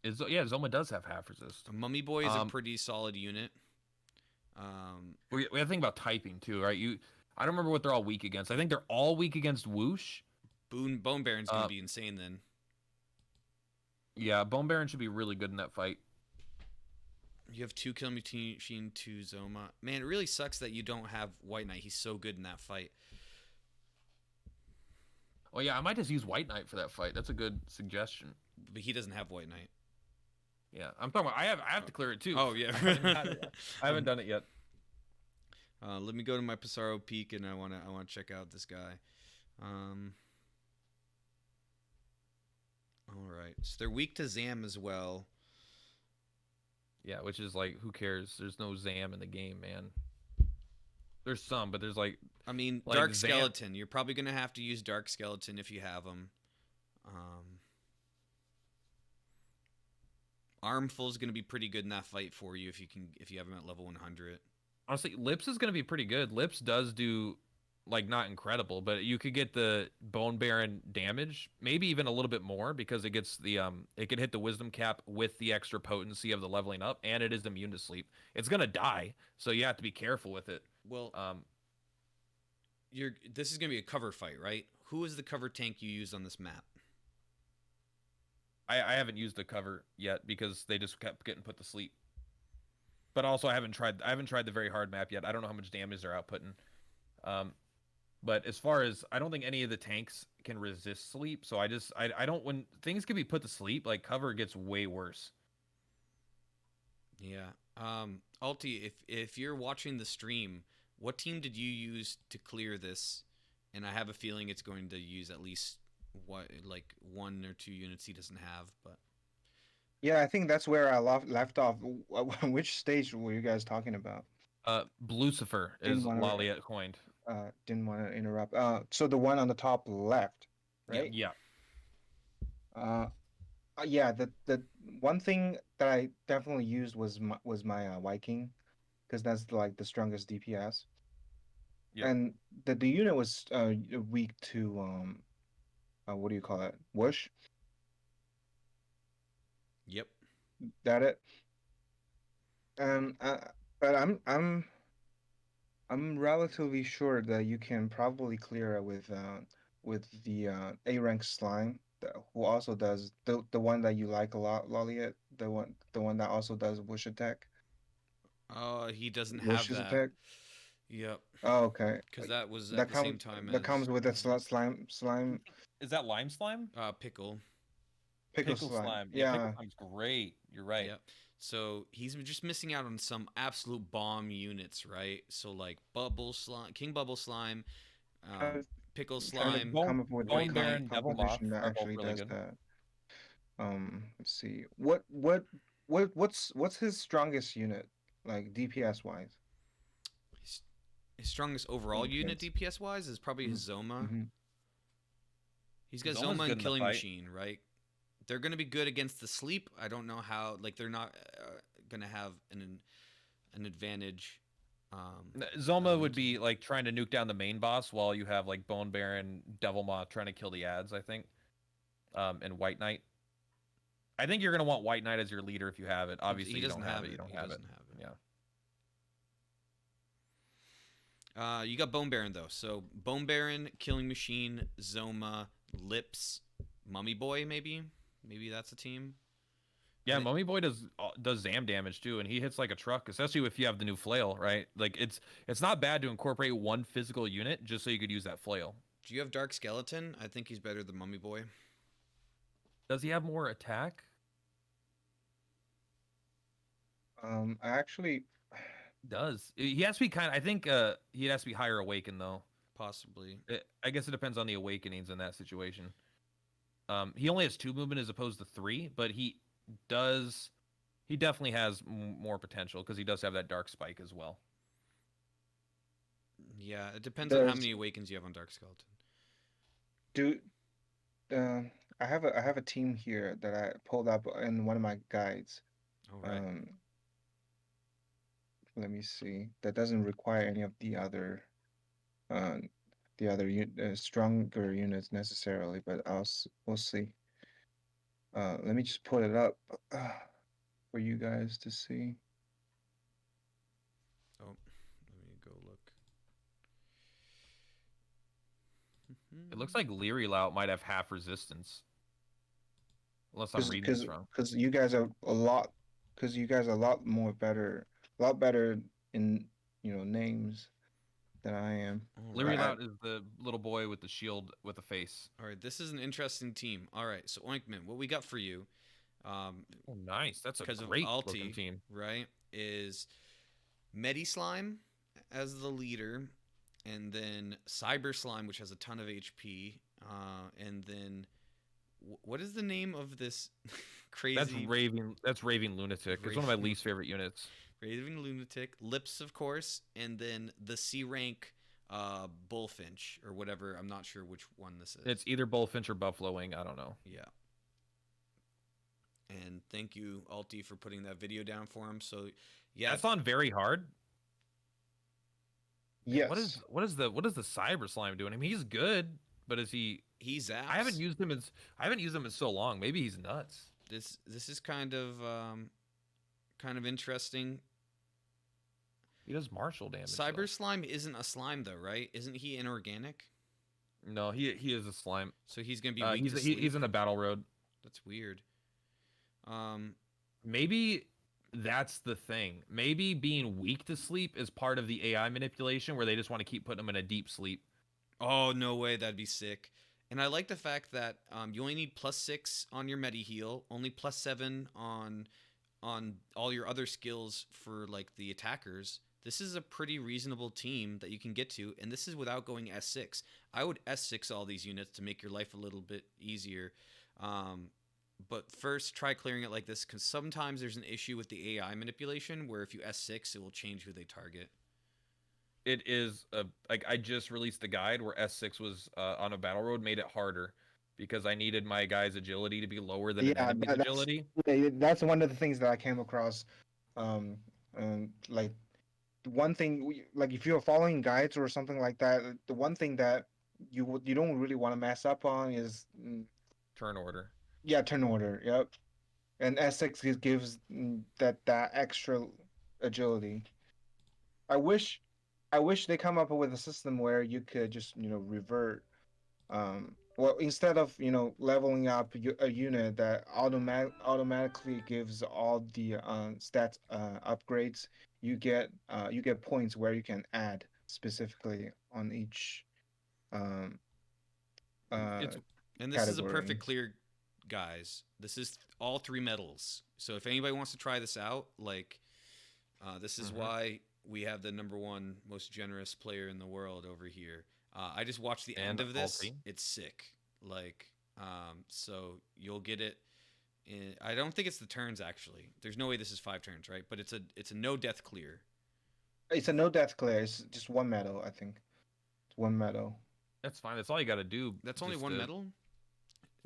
Zoma does have half resist. Mummy Boy is a pretty solid unit. We have to think about typing too, right? I don't remember what they're all weak against. I think they're all weak against Whoosh. Bone Baron's gonna be insane then. Yeah, Bone Baron should be really good in that fight. You have 2 Killing Machine, 2 Zoma. Man, it really sucks that you don't have White Knight. He's so good in that fight. Oh yeah, I might just use White Knight for that fight. That's a good suggestion. But he doesn't have White Knight. Yeah, I'm talking about. I have to clear it too. Oh yeah, I haven't done it yet. Let me go to my Pissarro Peak, and I wanna check out this guy. All right, so they're weak to Zam as well. Yeah, which is like, who cares? There's no Zam in the game, man. There's some, but there's like I mean, like Dark Zam- Skeleton. You're probably gonna have to use Dark Skeleton if you have them. Armful is gonna be pretty good in that fight for you if you have him at level 100. honestly, Lips is gonna be pretty good. Lips does do like not incredible, but you could get the Bone Baron damage, maybe even a little bit more because it gets the it can hit the wisdom cap with the extra potency of the leveling up, and it is immune to sleep. It's gonna die, so you have to be careful with it. Well, this is gonna be a cover fight, right? Who is the cover tank you use on this map? I haven't used the cover yet because they just kept getting put to sleep. But also I haven't tried the very hard map yet. I don't know how much damage they're outputting. But as far as I don't think any of the tanks can resist sleep, so I don't when things can be put to sleep, like cover gets way worse. Yeah. Ulti, if you're watching the stream, what team did you use to clear this? And I have a feeling it's going to use at least like 1 or 2 units he doesn't have, but Yeah, I think that's where I left off. Which stage were you guys talking about? Lucifer is Didn't wanna- Laliet coined. Didn't want to interrupt. So the one on the top left, right? Yeah. Yeah. The one thing that I definitely used was my Viking, because that's like the strongest DPS. Yep. And the unit was weak to what do you call it? Whoosh. yep. That it. But I'm relatively sure that you can probably clear it with the A rank slime, who also does the one that you like a lot, Loliet, the one that also does whoosh attack. He doesn't have Whoosh's that. attack. Yep. Oh, okay. Because that was at That the same comes time that as comes with a slime Is that lime slime? pickle. pickle slime. Yeah, Yeah. pickle slime's great. You're right. Yep. So he's just missing out on some absolute bomb units, right? So like Bubble Slime, King Bubble Slime, Trying Pickle trying to Slime. come up with Bone a Baron, Devil Moth composition that are both actually really does good. that. Let's see. What's his strongest unit, like DPS wise? His strongest overall unit DPS wise is probably his Zoma. Mm-hmm. He's got Zoma's Zoma good in and the Killing fight. Machine, right? They're going to be good against the sleep. I don't know how. Like they're not going to have an advantage. Zoma would be like trying to nuke down the main boss while you have like Bone Baron, Devil Moth trying to kill the ads, I think. And White Knight. I think you're gonna want White Knight as your leader if you have it. Obviously, he you doesn't don't have it. it. You don't He have it. doesn't have it. Yeah. You got Bone Baron though. So Bone Baron, Killing Machine, Zoma, Lips, Mummy Boy, maybe that's a team. Yeah, Mummy Boy does Zam damage too, and he hits like a truck, especially if you have the new flail, right? Like it's not bad to incorporate one physical unit just so you could use that flail. Do you have Dark Skeleton? I think he's better than Mummy Boy. Does he have more attack? I actually Does he has to be kind of? I think he has to be higher awakened though. Possibly. I guess it depends on the awakenings in that situation. He only has 2 movement as opposed to 3, but he definitely has more potential because he does have that dark spike as well. Yeah, it depends on how many awakens you have on Dark Skeleton. I have a team here that I pulled up in one of my guides. All right. Let me see. That doesn't require any of the other stronger units necessarily, but we'll see. Let me just put it up for you guys to see. Oh, let me go look. It looks like Leary Lout might have half resistance, unless I'm reading this wrong. Because you guys are a lot better in names than I am. Leary Lout is the little boy with the shield with a face. All right, this is an interesting team. All right, so Oinkman, what we got for you? Oh, nice. That's a because of great Alti, looking team. right? Is Medi Slime as the leader, and then Cyber Slime, which has a ton of HP, and then what is the name of this crazy? That's Raving Lunatic. It's one of my least favorite units. Raving Lunatic, Lips, of course, and then the C rank Bullfinch or whatever. I'm not sure which one this is. It's either Bullfinch or Buffalo Wing. I don't know. Yeah. And thank you, Ulti, for putting that video down for him. So, yeah, That's on very hard. Yes. What is the Cyber Slime doing? I mean, he's good, but is he? he's apps. I haven't used him in so long. Maybe he's nuts. This is kind of interesting. He does martial damage. Cyber though. Slime isn't a slime though, right? Isn't he inorganic? No, he is a slime. So he's gonna be weak to He's sleep? in the battle road. That's weird. Maybe that's the thing. Maybe being weak to sleep is part of the AI manipulation where they just want to keep putting them in a deep sleep. Oh, no way, that'd be sick. And I like the fact that you only need +6 on your medi heal, only +7 on all your other skills for like the attackers. This is a pretty reasonable team that you can get to, and this is without going S6. I would S6 all these units to make your life a little bit easier. But first, try clearing it like this, because sometimes there's an issue with the AI manipulation where if you S6, it will change who they target. It is like I just released the guide where S6 was on a battle road, made it harder because I needed my guy's agility to be lower than an enemy's agility. That's one of the things that I came across. Like one thing, like if you're following guides or something like that, the one thing that you don't really want to mess up on is Turn order. yeah, turn order. Yep, and S6 gives that extra agility. I wish they come up with a system where you could just revert. Well, instead of leveling up a unit that automatically gives all the stats upgrades, you get points where you can add specifically on each um, It's And this is a category. perfect clear, guys. This is all 3 medals. So if anybody wants to try this out, like, this is why we have the #1 most generous player in the world over here. I just watched the end And of this. Alti. It's sick. Like, so you'll get it. I don't think it's the turns actually. There's no way this is 5 turns, right? But it's a no death clear. It's a no death clear. It's just 1 medal, I think. It's 1 medal. That's fine. That's all you got to do. That's only just 1 to- medal.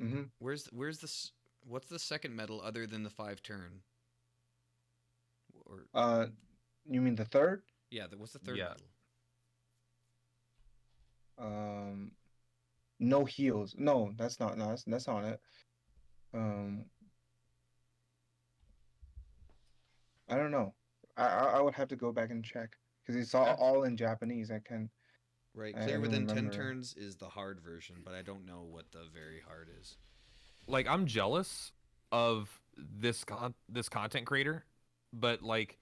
Mm-hmm. Where's this? What's the second medal other than the 5 turn? Or You mean the third? yeah, what's the third Yeah. medal? No heals. No, that's not. No, that's not it. I don't know. I would have to go back and check because it's all in Japanese. I can. Right, I clear don't within 10 remember. turns is the hard version, but I don't know what the very hard is. Like I'm jealous of this content creator, but like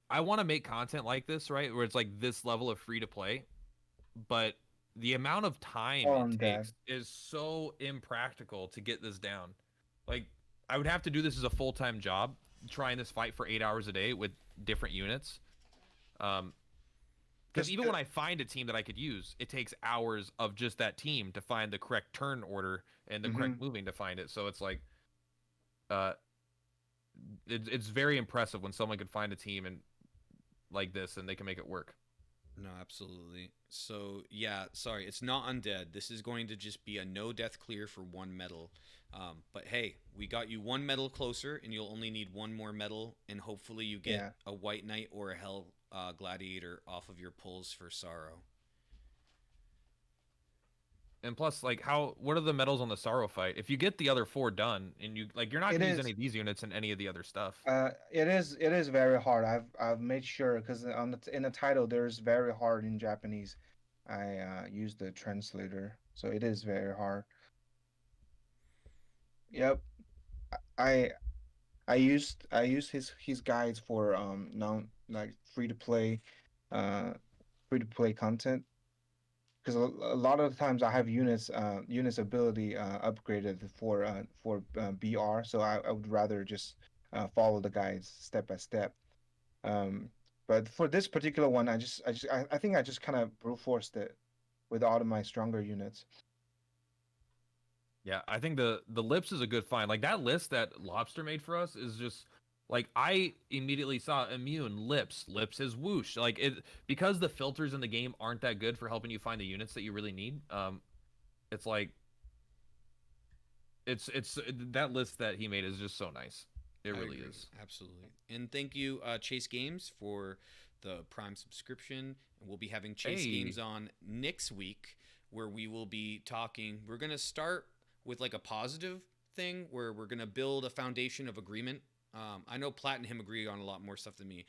I want to make content like this, right? Where it's like this level of free to play, but the amount of time All it undead. takes is so impractical to get this down. Like I would have to do this as a full-time job, trying this fight for 8 hours a day with different units. Because Just even the- when I find a team that I could use, it takes hours of just that team to find the correct turn order and the correct moving to find it. So it's like, it's very impressive when someone could find a team and like this and they can make it work. No, absolutely. So, yeah, sorry, it's not undead. This is going to just be a no death clear for 1 medal. But hey, we got you 1 medal closer, and you'll only need 1 more medal, and hopefully you get Yeah. a White Knight or a Hell Gladiator off of your pulls for Sorrow. And plus, like, what are the medals on the Sorrow fight? If you get the other 4 done, and you're not It gonna use is- any of these units in any of the other stuff. It is very hard. I've made sure because in the title there's very hard in Japanese. I used the translator, so it is very hard. Yep. I used his guides for non like free to play content because a lot of the times I have units ability upgraded for BR, so I would rather just follow the guides step by step. But for this particular one, I think I just kind of brute forced it with all of my stronger units. Yeah, I think the lips is a good find. Like that list that Lobster made for us is just Like I immediately saw immune, lips is whoosh. Like it, because the filters in the game aren't that good for helping you find the units that you really need. It's like it's that list that he made is just so nice. It I really agree. is. Absolutely. And thank you, Chase Games, for the Prime subscription. And we'll be having Chase Hey. Games on next week, where we will be talking. We're going to start with like a positive thing where we're going to build a foundation of agreement. I know Platt and him agree on a lot more stuff than me.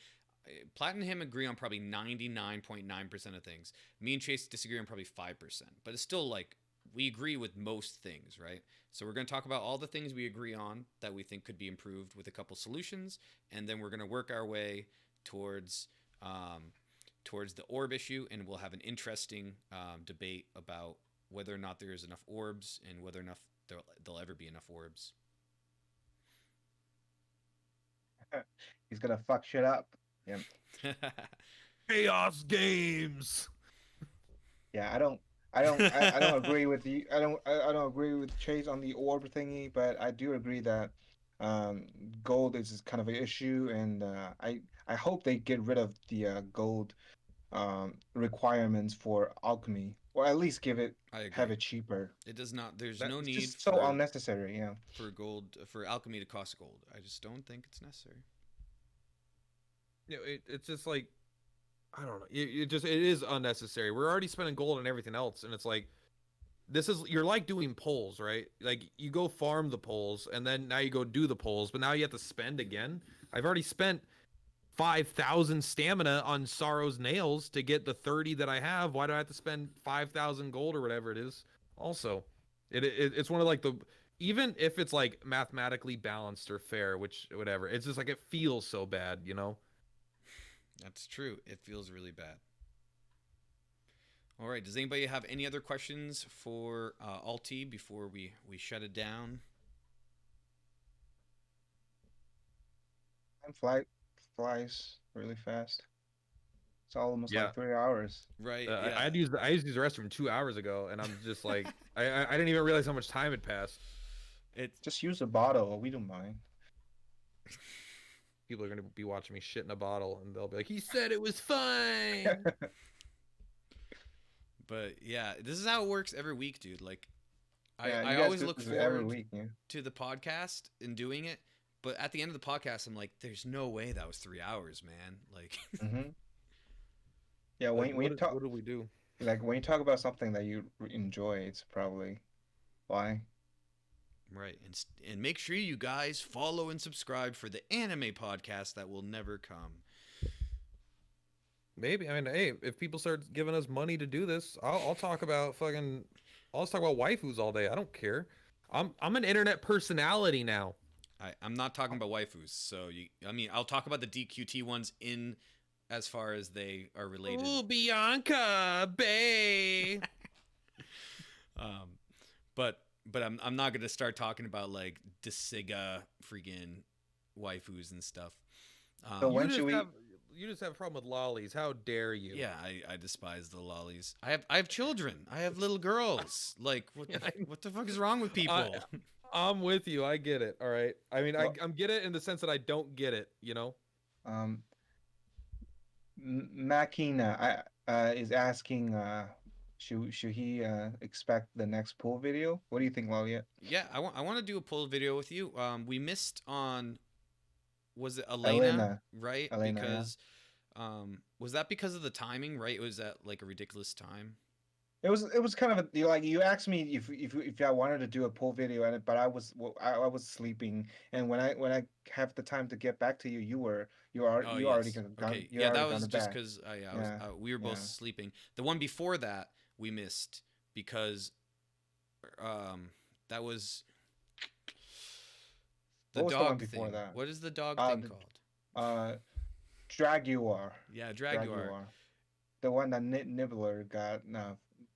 Platt and him agree on probably 99.9% of things. Me and Chase disagree on probably 5%. But it's still like we agree with most things, right? So we're going to talk about all the things we agree on that we think could be improved with a couple solutions, and then we're going to work our way towards towards the orb issue, and we'll have an interesting debate about whether or not there is enough orbs and whether or not there'll ever be enough orbs. He's gonna fuck shit up. Yeah. Chaos games. Yeah, I don't agree with you. I don't agree with Chase on the orb thingy, but I do agree that um, gold is kind of an issue, and I hope they get rid of the gold requirements for alchemy, or at least I have agree. it cheaper. It does not. There's That- no It's need just so unnecessary. Yeah. for gold for alchemy to cost gold. I just don't think it's necessary. You know, it's just like I don't know. It is unnecessary. We're already spending gold on everything else, and it's like you're like doing polls, right? Like you go farm the polls, and then now you go do the polls, but now you have to spend again. I've already spent 5,000 stamina on Sorrow's nails to get the 30 that I have. Why do I have to spend 5,000 gold or whatever it is? Also, it's one of like the even if it's like mathematically balanced or fair, which whatever, it's just like it feels so bad, you know. That's true. It feels really bad. All right. Does anybody have any other questions for Alti before we shut it down? Time flies really fast. It's almost Yeah. like 3 hours. Right. I had to use I used to use the restroom 2 hours ago, and I'm just like I didn't even realize how much time had passed. It's Just use a bottle. We don't mind. People are gonna be watching me shit in a bottle, and they'll be like, "He said it was fine." but yeah, this is how it works every week, dude. Like Yeah, I you guys always do look this every forward week. Yeah. to the podcast and doing it, but at the end of the podcast, I'm like, there's no way that was 3 hours, man. Like Mm-hmm. Yeah. Like, When you talk what do we do? like when you talk about something that you enjoy, it's probably why. right, and make sure you guys follow and subscribe for the anime podcast that will never come. Maybe. I mean, hey, if people start giving us money to do this, I'll talk about fucking. I'll just talk about waifus all day. I don't care. I'm an internet personality now. I'm not talking about waifus, so I mean, I'll talk about the DQT ones in as far as they are related. Ooh, Bianca, Bay. Um, but I'm not gonna start talking about like Desiga freaking waifus and stuff. So when should we? You just have a problem with lollies. How dare you? Yeah, I despise the lollies. I have children. I have little girls. Like what the fuck is wrong with people? I'm with you. I get it. All right. I mean, Well- I'm get it in the sense that I don't get it. You know. Um, Makina is asking, should he expect the next pool video? What do you think, Laliet? Yeah, I want to do a poll video with you. We missed on was it Elena. right? Elena, yeah. Because was that because of the timing, right? It was at like a ridiculous time. It was kind of like you asked me if I wanted to do a poll video but I was sleeping, and when I have the time to get back to you, you already yes. gone. Okay. You Yeah, already that gone was to just bed. because Yeah, we were both yeah. sleeping. The one before that we missed because that was the What was the one dog before thing. that? What is the dog Uh, thing the- called? Draguar. Yeah, Draguar. The one that Nibbler got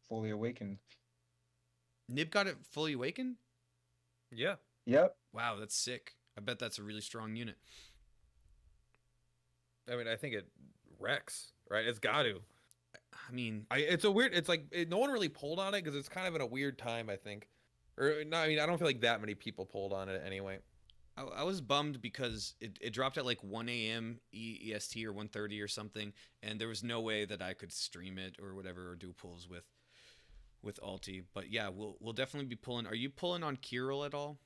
fully awakened. Nib got it fully awakened? Yeah. Yep. Wow, that's sick. I bet that's a really strong unit. I mean, I think it wrecks. Right. It's got to. I mean, It's a weird. It's like no one really pulled on it because it's kind of in a weird time. I think. Or no, I mean, I don't feel like that many people pulled on it anyway. I was bummed because it dropped at like 1 a.m. EST or 1:30 or something, and there was no way that I could stream it or whatever or do pulls with Alti. But yeah, we'll definitely be pulling. Are you pulling on Kirill at all?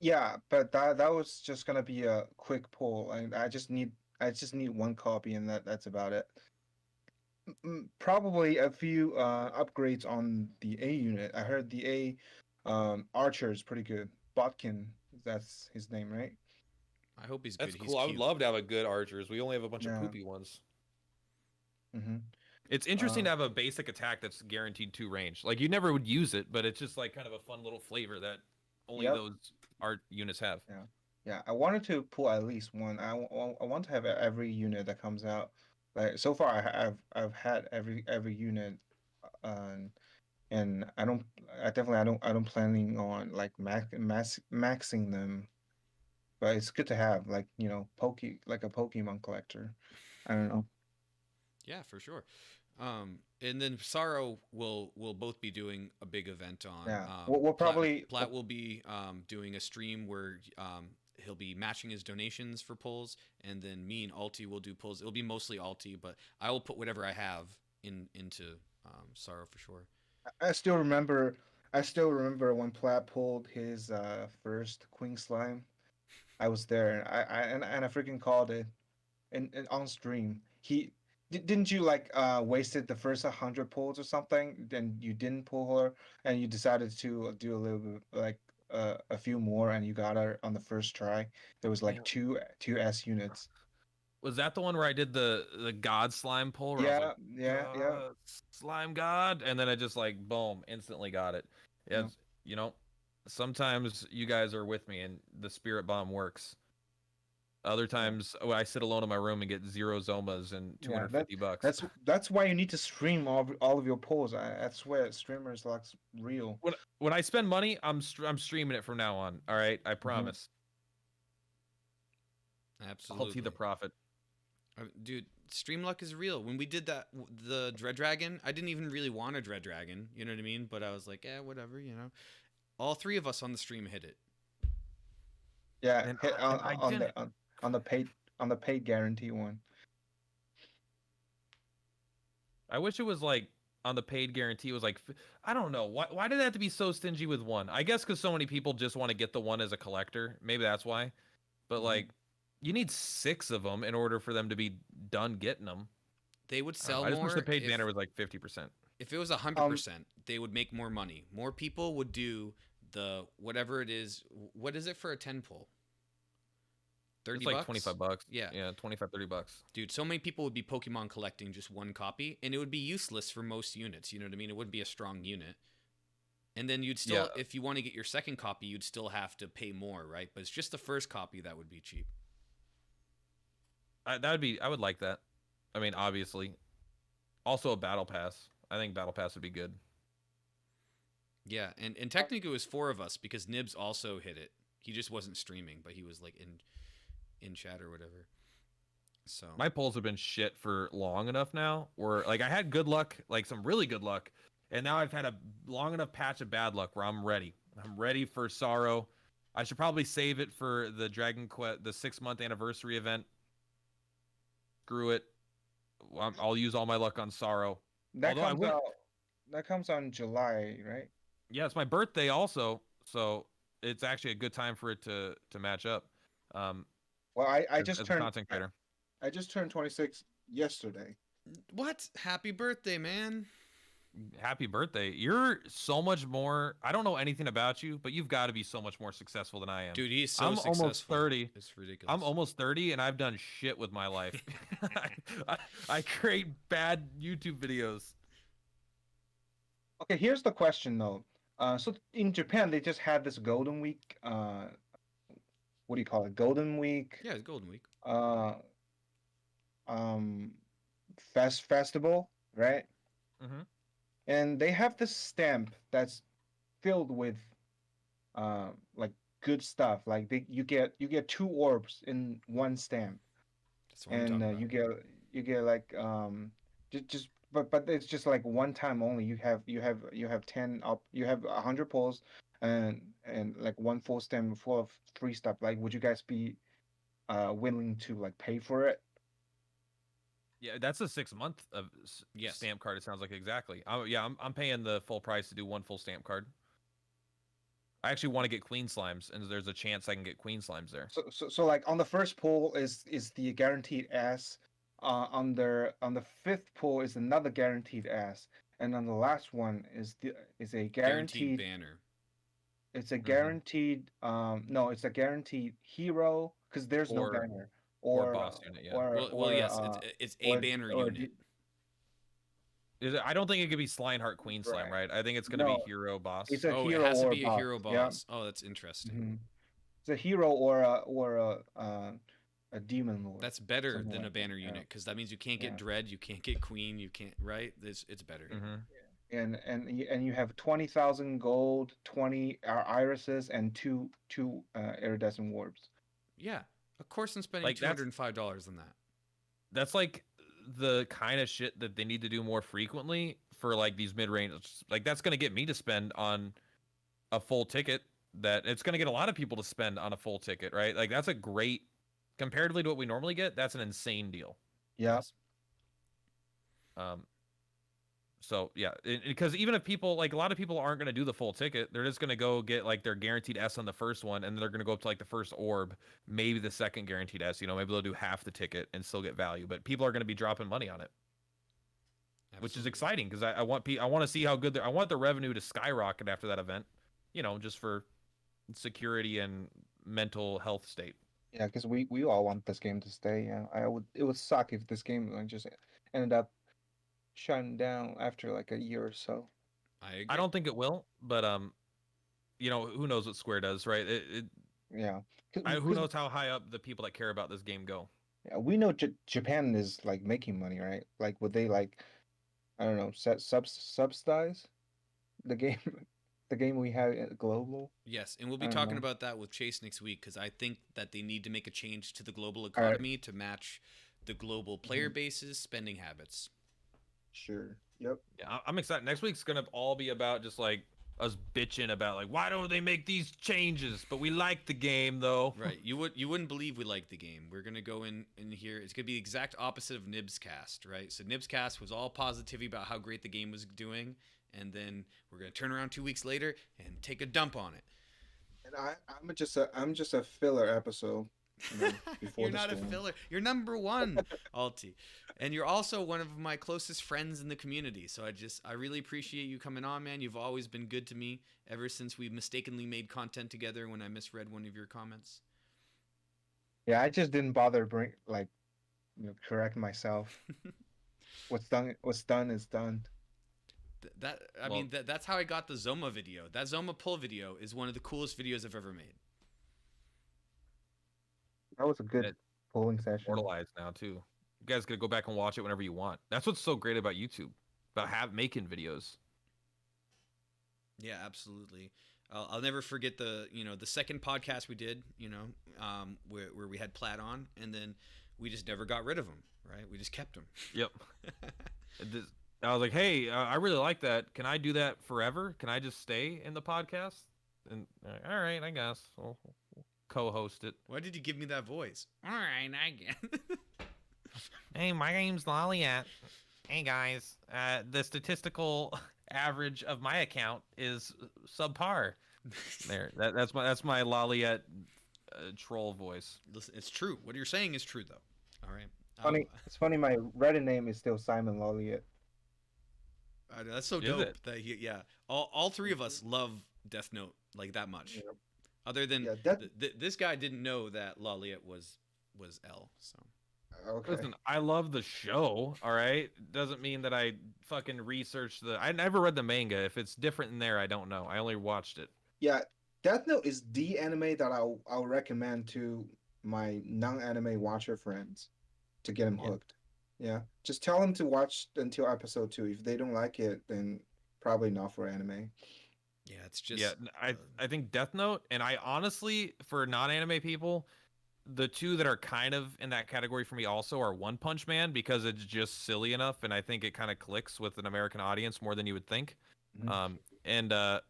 Yeah, but that was just gonna be a quick pull, and I just need one copy, and that's about it. Probably a few upgrades on the A unit. I heard the A archer is pretty good. Botkin, that's his name, right? I hope he's good. That's He's cool. I would cute. love to have a good archers. We only have a bunch of Yeah. poopy ones. Mm-hmm. It's interesting to have a basic attack that's guaranteed 2 range. Like you never would use it, but it's just like kind of a fun little flavor that only Yep. those art units have. Yeah. Yeah. I wanted to pull at least one. I want to have every unit that comes out. Like so far, I've had every unit, and I definitely I don't planning on like maxing them. But it's good to have like like a Pokemon collector. I don't know. Yeah, for sure. And then Sorrow will both be doing a big event on. Yeah, we'll probably Plat will be doing a stream where he'll be matching his donations for pulls, and then me and Ulti will do pulls. It'll be mostly Ulti, but I will put whatever I have into Sorrow for sure. I still remember. I still remember when Platt pulled his first Queen Slime. I was there, and I freaking called it, and on stream. Didn't you like wasted the first 100 pulls or something? Then you didn't pull her, and you decided to do a little bit like a few more, and you got her on the first try. There was like Yeah. two S units. Was that the one where I did the God slime pull? Where I was Yeah, like, yeah. God, slime God, and then I just like boom, instantly got it. Yeah, Yeah. you know, sometimes you guys are with me and the spirit bomb works. Other times, I sit alone in my room and get 0 Zomas and Yeah, $250. that's why you need to stream all of your polls. I swear, streamers like real. When I spend money, I'm streaming it from now on. All right, I promise. Absolutely. Ulti the Prophet. Dude, stream luck is real. When we did that, the Dread Dragon, I didn't even really want a Dread Dragon. You know what I mean? But I was like, yeah, whatever. You know, all 3 of us on the stream hit it. Yeah, And hit I on didn't. the paid guarantee one. I wish it was like on the paid guarantee. It was like I don't know why did it have to be so stingy with one? I guess because so many people just want to get the one as a collector. Maybe that's why. But like, you need 6 of them in order for them to be done getting them. They would I sell just wish more the paid if, banner was like 50%. if it was 100%. They would make more money. More people would do the whatever it is. What is it for a 10 pull? 30 It's like bucks? $25. Yeah. Yeah, 25, $30. Dude, so many people would be Pokemon collecting just one copy, and it would be useless for most units. You know what I mean? It wouldn't be a strong unit. And then you'd still, Yeah. if you want to get your second copy, you'd still have to pay more, right? But it's just the first copy that would be cheap. I would like that. I mean, obviously. Also a battle pass. I think battle pass would be good. Yeah, and technically it was 4 of us because Nibs also hit it. He just wasn't streaming, but he was like in chat or whatever. So My polls have been shit for long enough now where like I had good luck, like some really good luck, and now I've had a long enough patch of bad luck where I'm ready. I'm ready for Sorrow. I should probably save it for the Dragon Quest, the 6-month anniversary event. Screw it. I'll use all my luck on Sorrow. That Although I comes would, out. That comes out in July, right? yeah, it's my birthday also, so it's actually a good time for it to match up. Well, As a content creator. I just turned 26 yesterday. what? Happy birthday, man. Happy birthday. You're so much more. I don't know anything about you, but you've got to be so much more successful than I am. Dude, he's so I'm successful. almost 30. It's ridiculous. I'm almost 30 and I've done shit with my life. I create bad YouTube videos. Okay, here's the question though. So in Japan, they just had this Golden Week. What do you call it? Golden Week. Yeah, it's Golden Week. Uh, um, festival, right? Mm-hmm. And they have this stamp that's filled with like good stuff. Like you get 2 orbs in one stamp, That's what I'm and talking about. you get like just but it's just like one time only. You have 10 up. You have 100 pulls, and like one full stem full of free stuff, like would you guys be willing to like pay for it? Yeah, that's a 6 month of Yes. stamp card. It sounds like exactly. I'm paying the full price to do one full stamp card. I actually want to get queen slimes, and there's a chance I can get queen slimes there. So like on the first pull is the guaranteed S. On the fifth pull is another guaranteed S, and on the last one is a guaranteed. banner. It's a guaranteed. No, it's a guaranteed hero because there's no Or banner or boss unit, yeah. Well, yes, it's a banner unit. I don't think it could be Slineheart Queen Slime, right? I think it's going to be hero boss. It's a Oh, hero it has to or be a boss. hero boss. Oh, that's interesting. Mm-hmm. It's a hero or a demon lord. That's better something than a like banner that, unit because that means you can't get Dread, you can't get Queen, you can't, right? It's better. And you have 20,000 gold, 20 irises, and two iridescent orbs. Yeah, of course. I'm spending Like, $205 on that. That's like the kind of shit that they need to do more frequently for like these mid-range. Like that's going to get me to spend on a full ticket. That it's going to get a lot of people to spend on a full ticket, right? Like that's a great, comparatively to what we normally get, that's an insane deal. Yeah. So yeah, because even if people, like a lot of people aren't going to do the full ticket, they're just going to go get like their guaranteed S on the first one, and they're going to go up to like the first orb, maybe the second guaranteed S. You know, maybe they'll do half the ticket and still get value, but people are going to be dropping money on it, which is exciting because I want to see how good I want the revenue to skyrocket after that event. You know, just for security and mental health state. Yeah, because we all want this game to stay. Yeah, it would suck if this game like, just ended up shutting down after like a year or so. I agree. I don't think it will, but you know, who knows what Square does, right? Yeah. Who knows how high up the people that care about this game go? Yeah, we know Japan is like making money, right? Like would they like, I don't know, subsidize the game, the game we have global? Yes, and we'll be talking about that with Chase next week because I think that they need to make a change to the global economy to match the global player base's spending habits. Sure. Yep. Yeah, I'm excited. Next week's gonna all be about just like us bitching about like why don't they make these changes? But we like the game though. Right. You wouldn't believe we like the game. We're gonna go in here. It's gonna be the exact opposite of Nibs Cast, right? So Nibs Cast was all positivity about how great the game was doing, and then we're gonna turn around 2 weeks later and take a dump on it. And I'm just a filler episode. You know, you're not a filler. You're number one, Alti, and you're also one of my closest friends in the community. So I really appreciate you coming on, man. You've always been good to me ever since we mistakenly made content together when I misread one of your comments. Yeah, I just didn't bother correct myself. What's done is done. That's how I got the Zoma video. That Zoma pull video is one of the coolest videos I've ever made. That was a good polling session. Immortalized now too. You guys gotta go back and watch it whenever you want. That's what's so great about YouTube, about making videos. Yeah, absolutely. I'll never forget the second podcast we did, where we had Platt on, and then we just never got rid of him. Right? We just kept him. Yep. I was like, hey, I really like that. Can I do that forever? Can I just stay in the podcast? And all right, I guess. We'll co-host it. Why did you give me that voice? All right, I get. Hey, my name's Laliat. Hey guys, the statistical average of my account is subpar. There, that's my Laliat troll voice. Listen, it's true. What you're saying is true, though. All right. Funny. It's funny. My Reddit name is still Simon Laliat. That's so dope. That all three of us love Death Note like that much. Yeah. Other than this guy didn't know that Laliat was L. So okay. Listen, I love the show. All right, doesn't mean that I fucking researched I never read the manga. If it's different in there, I don't know. I only watched it. Yeah, Death Note is the anime that I'll recommend to my non-anime watcher friends to get them hooked. Yeah, just tell them to watch until episode 2. If they don't like it, then probably not for anime. Yeah, it's just I think Death Note, and I honestly, for non-anime people, the two that are kind of in that category for me also are One Punch Man, because it's just silly enough, and I think it kind of clicks with an American audience more than you would think. Mm-hmm. And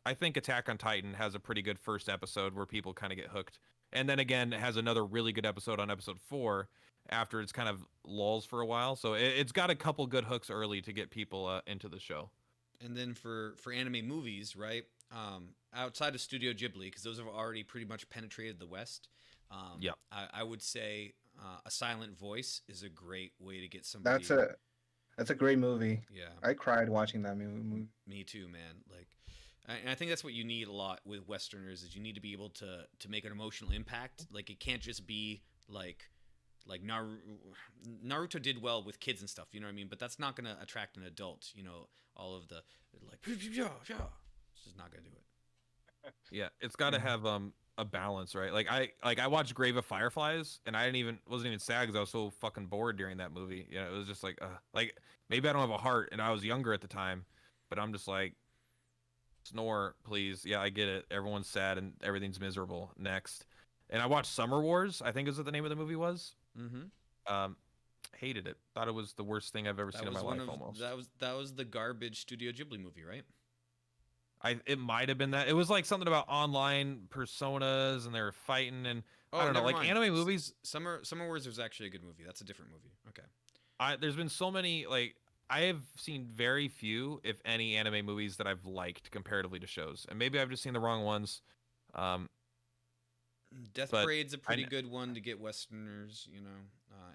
I think Attack on Titan has a pretty good first episode where people kind of get hooked, and then again it has another really good episode on episode 4 after it's kind of lulls for a while. So it's got a couple good hooks early to get people into the show. And then for anime movies, right? Outside of Studio Ghibli, because those have already pretty much penetrated the West. Yep. I would say A Silent Voice is a great way to get somebody. That's a great movie. Yeah. I cried watching that movie. Me too, man. Like, and I think that's what you need a lot with Westerners is you need to be able to make an emotional impact. Like, it can't just be like Naruto did well with kids and stuff, you know what I mean? But that's not gonna attract an adult. You know, all of the like, it's just not gonna do it. Yeah, it's got to have a balance, right? Like I watched Grave of Fireflies, and wasn't even sad because I was so fucking bored during that movie. You know, it was just like maybe I don't have a heart, and I was younger at the time, but I'm just like, snore, please. Yeah, I get it. Everyone's sad and everything's miserable. Next, and I watched Summer Wars. I think is what the name of the movie was. Mm-hmm. Hated it. Thought it was the worst thing I've ever seen in my life. Almost. That was the garbage Studio Ghibli movie, right? It might have been that. It was like something about online personas and they were fighting and I don't know, like anime movies. Summer Wars was actually a good movie. That's a different movie. Okay. There's been so many, like I have seen very few, if any, anime movies that I've liked comparatively to shows, and maybe I've just seen the wrong ones. Death Parade's a pretty good one to get Westerners. You know,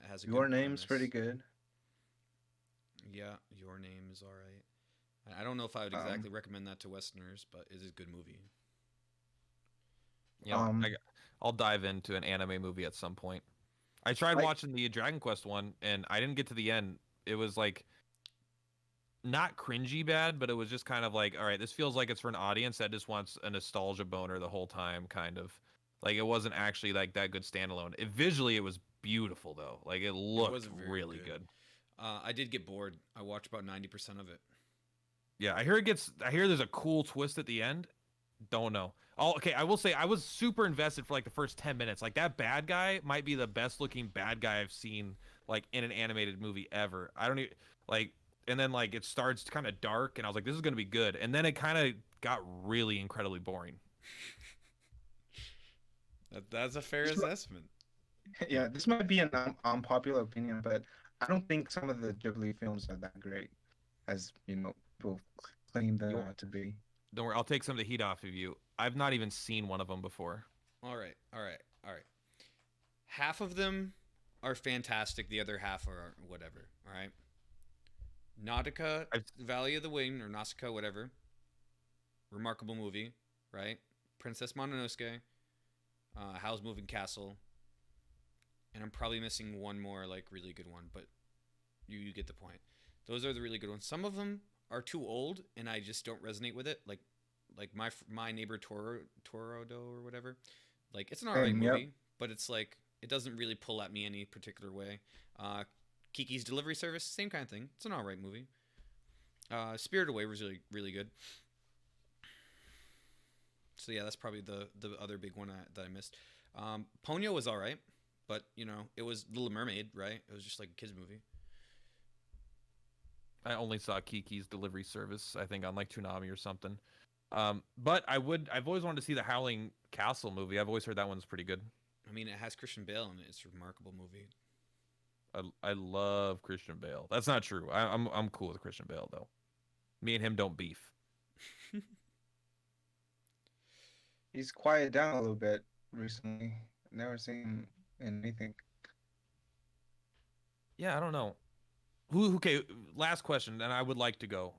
it has a Your good Name's premise. pretty good. Yeah, Your Name is all right. I don't know if I would exactly recommend that to Westerners, but it is a good movie. Yeah, I'll dive into an anime movie at some point. I tried watching the Dragon Quest one, and I didn't get to the end. It was like not cringy bad, but it was just kind of like, all right, this feels like it's for an audience that just wants a nostalgia boner the whole time, kind of. Like it wasn't actually like that good standalone. Visually, it was beautiful though. Like it looked really good. I did get bored. I watched about 90% of it. Yeah, I hear there's a cool twist at the end. Don't know. Okay, I will say I was super invested for like the first 10 minutes. Like that bad guy might be the best looking bad guy I've seen like in an animated movie ever. I don't even like, and then like it starts kind of dark and I was like, this is going to be good. And then it kind of got really incredibly boring. That's a fair assessment. Yeah, this might be an unpopular opinion, but I don't think some of the Ghibli films are that great, as people claim them to be. Don't worry, I'll take some of the heat off of you. I've not even seen one of them before. All right. Half of them are fantastic. The other half are whatever. All right. Nautica, Valley of the Wind, or Nausicaa, whatever. Remarkable movie, right? Princess Mononoke, Howl's Moving Castle, and I'm probably missing one more like really good one, but you get the point. Those are the really good ones. Some of them are too old, and I just don't resonate with it. Like my neighbor Torodo or whatever. Like it's an alright movie, but it's like it doesn't really pull at me any particular way. Kiki's Delivery Service, same kind of thing. It's an alright movie. Spirited Away was really really good. So yeah, that's probably the other big one that I missed. Ponyo was all right, but it was Little Mermaid, right? It was just like a kids movie. I only saw Kiki's Delivery Service, I think on like Toonami or something. But I've always wanted to see the Howling Castle movie. I've always heard that one's pretty good. I mean, it has Christian Bale in it. It's a remarkable movie. I love Christian Bale. That's not true. I'm cool with Christian Bale though. Me and him don't beef. He's quieted down a little bit recently. Never seen him in anything. Yeah, I don't know. Okay, last question, and I would like to go.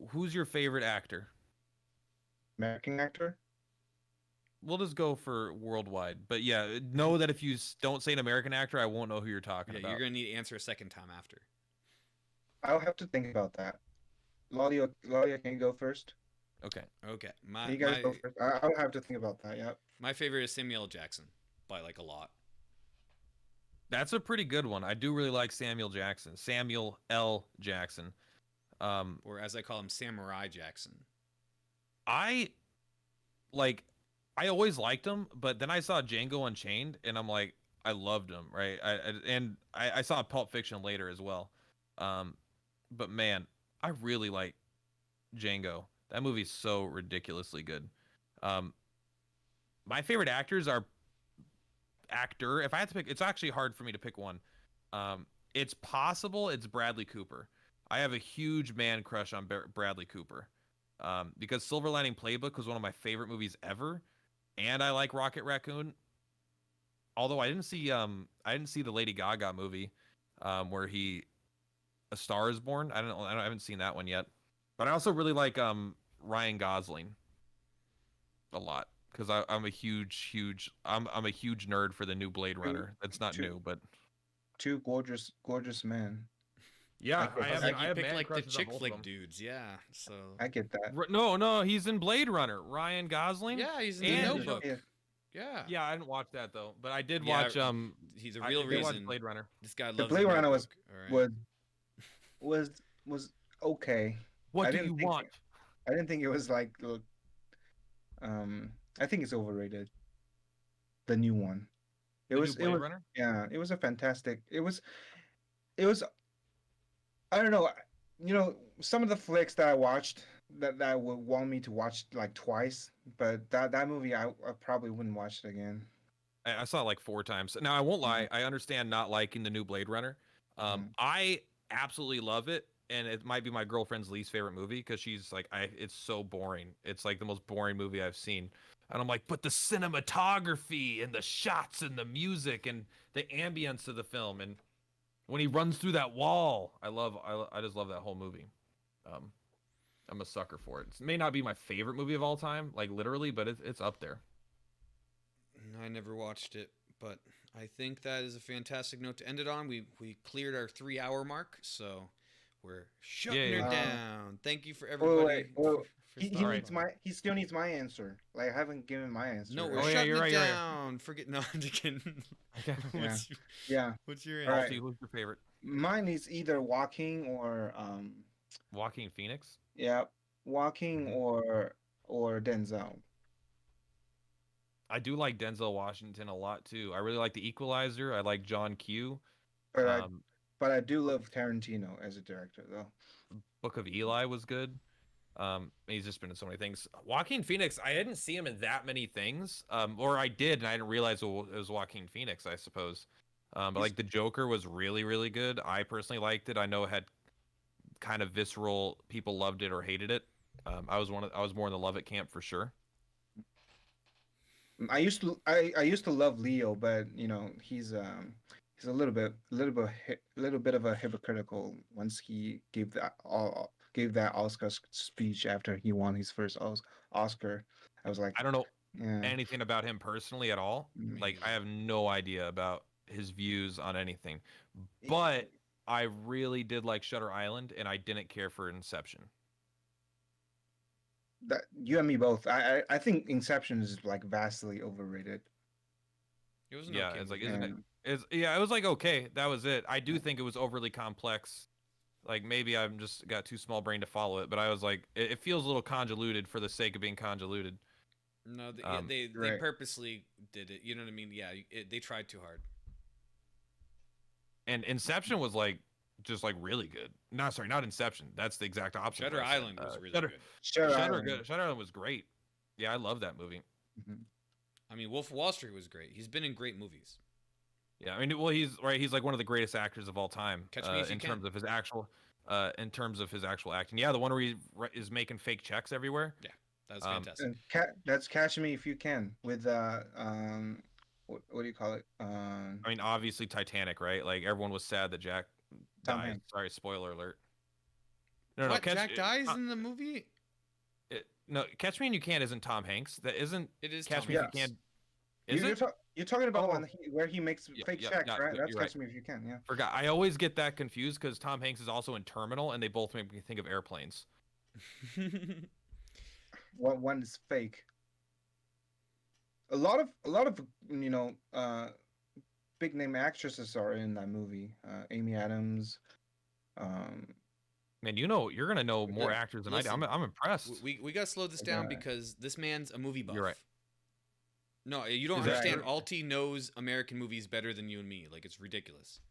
Who's your favorite actor? American actor? We'll just go for worldwide. But yeah, know that if you don't say an American actor, I won't know who you're talking about. You're going to need to answer a second time after. I'll have to think about that. Laudia, can you go first? Okay. You guys go first. I'll have to think about that, yeah. My favorite is Samuel L. Jackson, by like a lot. That's a pretty good one. I do really like Samuel L. Jackson. Or as I call him, Samurai Jackson. I always liked him, but then I saw Django Unchained, and I'm like, I loved him, right? I saw Pulp Fiction later as well. But man, I really like Django. That movie's so ridiculously good. My favorite actors are actor. If I had to pick, it's actually hard for me to pick one. It's possible it's Bradley Cooper. I have a huge man crush on Bradley Cooper, because Silver Lining Playbook was one of my favorite movies ever, and I like Rocket Raccoon. Although I didn't see the Lady Gaga movie, where A Star Is Born. I haven't seen that one yet, but I also really like Ryan Gosling a lot, because I'm a huge I'm a huge nerd for the new Blade Runner. It's not new, but two gorgeous men. yeah, I It's like I you have picked man like the crushes on chick both of flick them. dudes, yeah. So I get that. No, he's in Blade Runner. Ryan Gosling. yeah, he's in And- the Notebook. Yeah. Yeah, Yeah, I didn't watch that though, but I did Yeah, watch he's a I real did watch reason. Blade Runner. This guy The loves Blade the Runner was Notebook, all right? was okay. What I do didn't you think want? I didn't think it was like I think it's overrated. The new one. The new Blade Runner? Yeah, it was a fantastic. It was I don't know. Some of the flicks that I watched that would want me to watch like twice, but that movie I probably wouldn't watch it again. I saw it like 4 times. Now I won't lie, I understand not liking the new Blade Runner. I absolutely love it, and it might be my girlfriend's least favorite movie because she's like, it's so boring. It's like the most boring movie I've seen. And I'm like, but the cinematography and the shots and the music and the ambience of the film, and when he runs through that wall, I just love that whole movie. I'm a sucker for it. It may not be my favorite movie of all time, like literally, but it's up there. I never watched it, but I think that is a fantastic note to end it on. We cleared our 3-hour mark, so we're shutting Yeah. her down. Thank you for everybody. Wait. He stopping Alright. needs by. he still needs my answer. Like I haven't given my answer. No, right? we're Oh, yeah, shutting you're it right, you're right. down. Forget no, I'm just kidding. Yeah. What's, Yeah. what's your All answer? right. Alti, who's your favorite? Mine is either walking or Joaquin Phoenix. yeah, walking or Denzel. I do like Denzel Washington a lot too. I really like The Equalizer. I like John Q. But Um, I do love Tarantino as a director though. Book of Eli was good. He's just been in so many things. Joaquin Phoenix, I didn't see him in that many things. Or I did, and I didn't realize it was Joaquin Phoenix, I suppose. But like The Joker was really, really good. I personally liked it. I know it had kind of visceral, people loved it or hated it. I was more in the love it camp for sure. I used to love Leo, but he's a little bit of a hypocritical once he gave that Oscar speech after he won his first Oscar. I was like, I don't know yeah, anything about him personally at all. Mm. Like I have no idea about his views on anything. But I really did like Shutter Island, and I didn't care for Inception. that you and me both. I think Inception is like vastly overrated. It was an Yeah, okay it's like, movie. isn't it? It was like okay, that was it. I do think it was overly complex. Like maybe I'm just got too small brain to follow it, but I was like, it feels a little convoluted for the sake of being convoluted. No, they Right. purposely did it. You know what I mean? Yeah, they tried too hard. And Inception was like just like really good. No, sorry, not Inception. That's the exact opposite. of Shutter what I said. Island was really Shutter, good. Shutter Island. Good. Shutter Island was great. Yeah, I love that movie. Mhm. I mean, Wolf of Wall Street was great. He's been in great movies. Yeah, I mean, well, he's right. He's like one of the greatest actors of all time. Catch Me If You in Can. terms of his actual, acting. Yeah, the one where he is making fake checks everywhere. That was Um, fantastic. And that's Catch Me If You Can with what do you call it? I mean, obviously Titanic, right? Like everyone was sad that Jack Tom died. Hanks. Sorry, spoiler alert. No, What? Catch, Jack dies uh, in the movie? Catch Me and You Can isn't Tom Hanks. That isn't It is. Catch Tom Me Hanks. If You Can. Is You're, it? you're talking about Oh. where he makes Yeah, fake yeah, checks, yeah, right? you're That's right. Catch Me If You Can. Yeah. Forgot. I always get that confused because Tom Hanks is also in Terminal, and they both make me think of airplanes. One is fake. A lot of big name actresses are in that movie. Amy Adams. Man, you're gonna know more Yeah, actors than I do. listen, I'm impressed. we got to slow this down Yeah. because this man's a movie buff. You're right. No, you don't Is that understand. true? Alti knows American movies better than you and me. Like, it's ridiculous.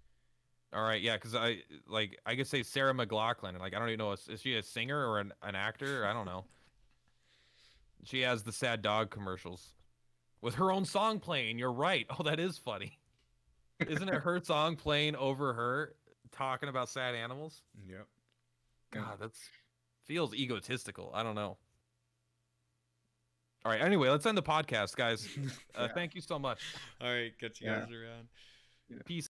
All right, yeah, because I could say Sarah McLachlan, and like I don't even know, is she a singer or an actor? I don't know. She has the sad dog commercials with her own song playing. You're right. Oh, that is funny. Isn't it her song playing over her talking about sad animals? Yep. God, that's feels egotistical. I don't know. All right. Anyway, let's end the podcast, guys. Yeah. Thank you so much. All right, catch you Yeah. guys around. Peace.